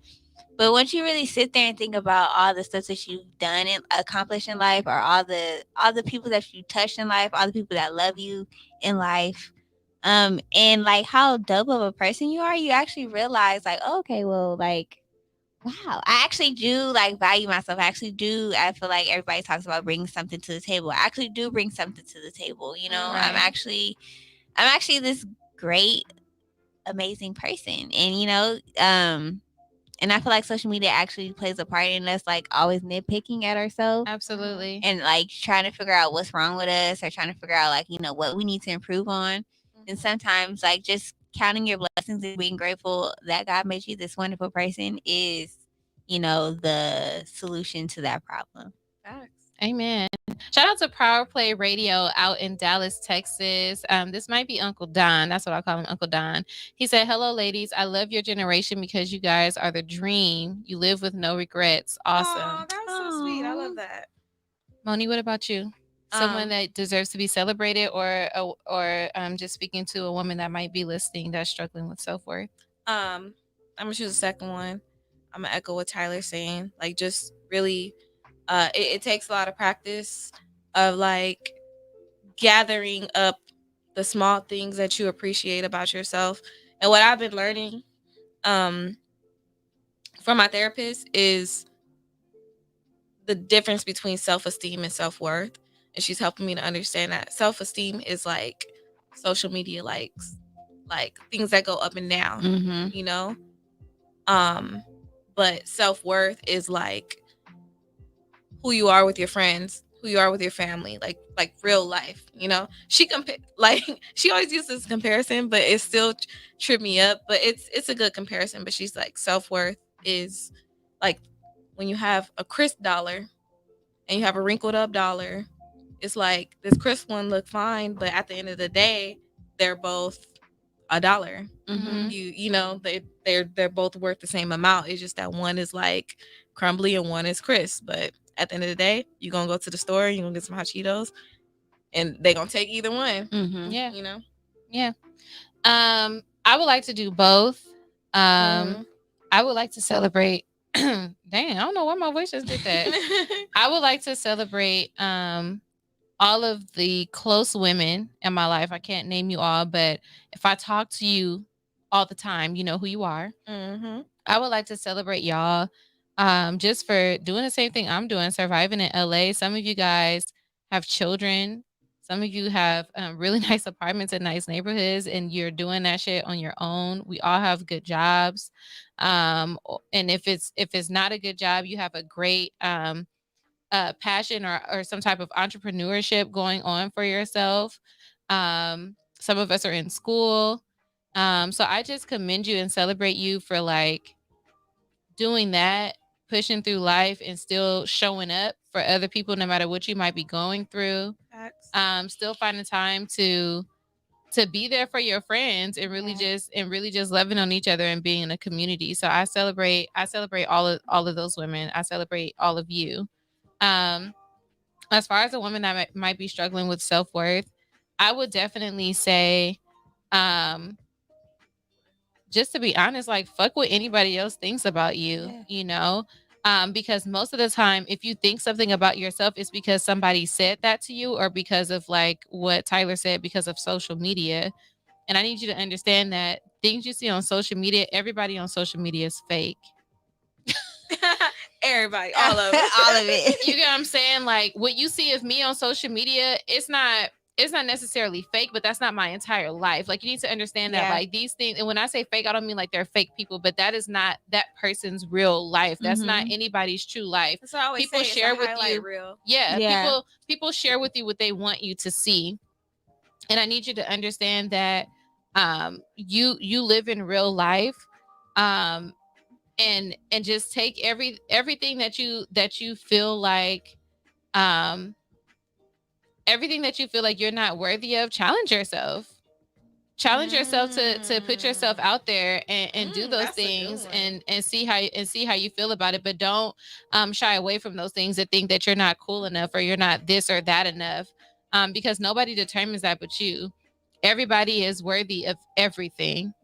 But once you really sit there and think about all the stuff that you've done and accomplished in life, or all the people that you touched in life, all the people that love you in life, and like how dope of a person you are, you actually realize like, oh, okay, well, like, wow, I actually do like value myself. I feel like everybody talks about bringing something to the table. I actually do bring something to the table. Right. I'm actually this great amazing person. And and I feel like social media actually plays a part in us like always nitpicking at ourselves. Absolutely. And like trying to figure out what's wrong with us or trying to figure out like, what we need to improve on. And sometimes like just counting your blessings and being grateful that God made you this wonderful person is, the solution to that problem. Amen. Shout out to Power Play Radio out in Dallas, Texas. This might be Uncle Don. That's what I call him, Uncle Don. He said, "Hello, ladies. I love your generation because you guys are the dream. You live with no regrets. Awesome." Oh, that was so sweet. I love that. Moni, what about you? Someone that deserves to be celebrated, or just speaking to a woman that might be listening that's struggling with self-worth? I'm gonna choose the second one. I'm gonna echo what Tyler's saying. Like, just really, it takes a lot of practice of like gathering up the small things that you appreciate about yourself. And what I've been learning, from my therapist is the difference between self-esteem and self-worth. And she's helping me to understand that self-esteem is like social media likes, like things that go up and down, but self-worth is like who you are with your friends, who you are with your family, like real life. She she always uses this comparison, but it still tripped me up. But it's a good comparison. But she's like, self-worth is like when you have a crisp dollar and you have a wrinkled up dollar. It's like this crisp one look fine, but at the end of the day, they're both $1. They're both worth the same amount. It's just that one is like crumbly and one is crisp. But at the end of the day, you're gonna go to the store, you're gonna get some hot Cheetos, and they're gonna take either one. Yeah. Yeah. I would like to do both. I would like to celebrate. Dang, I don't know why my voice just did that. I would like to celebrate all of the close women in my life. I can't name you all, but if I talk to you all the time, you know who you are. I would like to celebrate y'all just for doing the same thing I'm doing, surviving in LA. Some of you guys have children. Some of you have really nice apartments in nice neighborhoods, and you're doing that shit on your own. We all have good jobs. And if it's not a good job, you have a great passion or some type of entrepreneurship going on for yourself. Some of us are in school. So I just commend you and celebrate you for like doing that, pushing through life and still showing up for other people, no matter what you might be going through. Still finding time to be there for your friends and really just loving on each other and being in a community. So I celebrate all of those women. I celebrate all of you. As far as a woman that might be struggling with self-worth, I would definitely say, just to be honest, like fuck what anybody else thinks about you, because most of the time, if you think something about yourself, it's because somebody said that to you or because of like what Tyler said, because of social media. And I need you to understand that things you see on social media, everybody on social media is fake. Everybody, all of it. All of it. You get what I'm saying? Like what you see of me on social media, it's not necessarily fake, but that's not my entire life. Like you need to understand that like these things, and when I say fake, I don't mean like they're fake people, but that is not that person's real life. That's not anybody's true life. That's what I always people say, share with you reel. People share with you what they want you to see. And I need you to understand that you live in real life. And just take everything that you feel like everything that you feel like you're not worthy of, challenge yourself to put yourself out there and do those things and see how you feel about it. But don't shy away from those things and think that you're not cool enough or you're not this or that enough, because nobody determines that but you. Everybody is worthy of everything.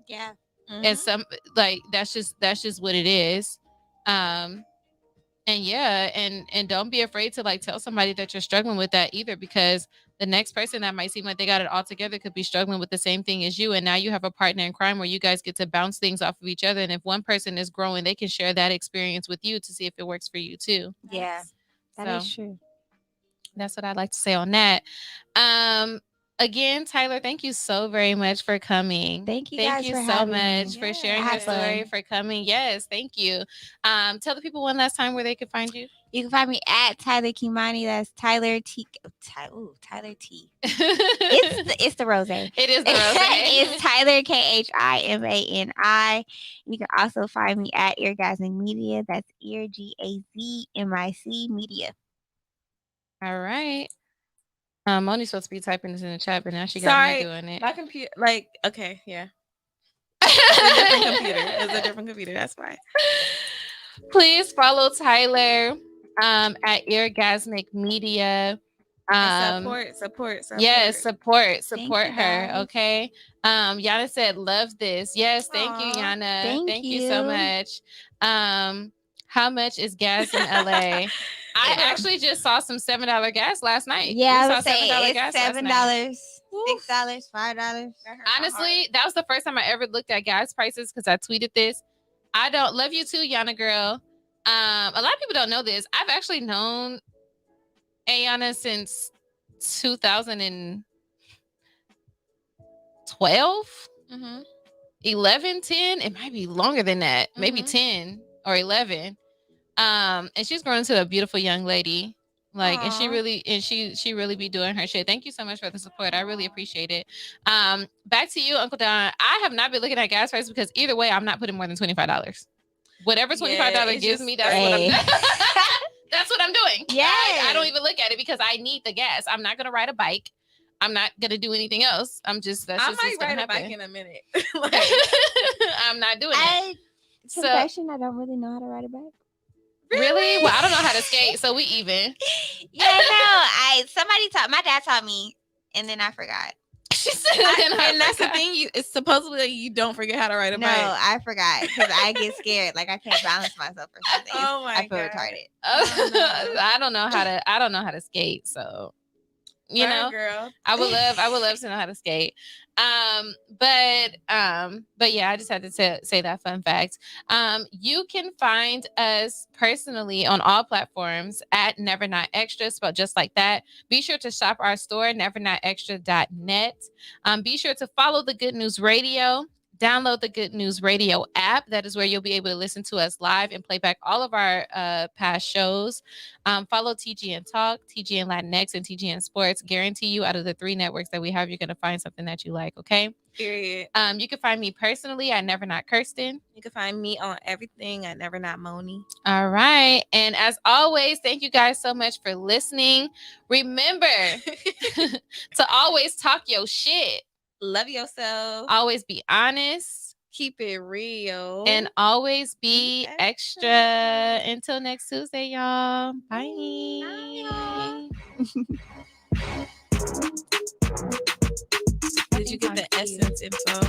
And some like that's just what it is. And don't be afraid to like tell somebody that you're struggling with that either, because the next person that might seem like they got it all together could be struggling with the same thing as you. And now you have a partner in crime where you guys get to bounce things off of each other. And if one person is growing, they can share that experience with you to see if it works for you too. Yeah, that is true. That's what I'd like to say on that. again, Tyler, thank you so very much for coming. Thank you Thank guys you for so having much me. for sharing your story, for coming. Yes, thank you. Tell the people one last time where they could find you. You can find me at Tyler Kimani. That's Tyler T. Tyler T. It's the rose. It is the rose. It's Tyler KHIMANI. You can also find me at Eargasmic Media. That's EarGazmic Media. All right. Moni's supposed to be typing this in the chat, but now she got me doing it. My computer, okay, yeah. It's a different computer. It's a different computer. That's fine. Please follow Tyler at Eargasmic Media. Support. Yes, support her. Guys. Okay. Yana said, "Love this." Yes, thank you, Yana. Thank you so much. How much is gas in LA? I actually just saw some $7 gas last night. Yeah, we I would saw say gas it's $7, $6, $5. Honestly, that was the first time I ever looked at gas prices because I tweeted this. I don't love you too, Yana girl. A lot of people don't know this. I've actually known Ayana since 2012, 11, 10. It might be longer than that. Maybe 10 or 11. And she's grown into a beautiful young lady. Like, and she really be doing her shit. Thank you so much for the support. I really appreciate it. Back to you, Uncle Don. I have not been looking at gas prices because either way, I'm not putting more than $25. Whatever $25 gives me, that's what I'm doing. That's what I'm doing. Yeah. I don't even look at it because I need the gas. I'm not gonna ride a bike. I'm not gonna do anything else. I might ride a bike in a minute. I'm not doing it. Confession, I don't really know how to ride a bike. Really? Well, I don't know how to skate, so we even. Yeah, no. Somebody taught. My dad taught me, and then I forgot. She said, and that's the thing. It's supposedly you don't forget how to ride a bike. No, I forgot because I get scared. Like I can't balance myself or something. Oh my I feel God. retarded. Oh, no. I don't know how to skate. So, you know, girl. I would love to know how to skate. But yeah, I just had to say that fun fact. You can find us personally on all platforms at Never Not Extra, spelled just like that. Be sure to shop our store, nevernotextra.net. Be sure to follow the Good News Radio. Download the Good News Radio app. That is where you'll be able to listen to us live and play back all of our past shows. Follow TGN Talk, TGN Latinx, and TGN Sports. Guarantee you out of the 3 networks that we have, you're going to find something that you like, okay? Period. You can find me personally at Never Not Kirsten. You can find me on everything at Never Not Moni. All right. And as always, thank you guys so much for listening. Remember to always talk your shit. Love yourself. Always be honest. Keep it real. And always be extra. Until next Tuesday, y'all. Bye. Did you get the essence info?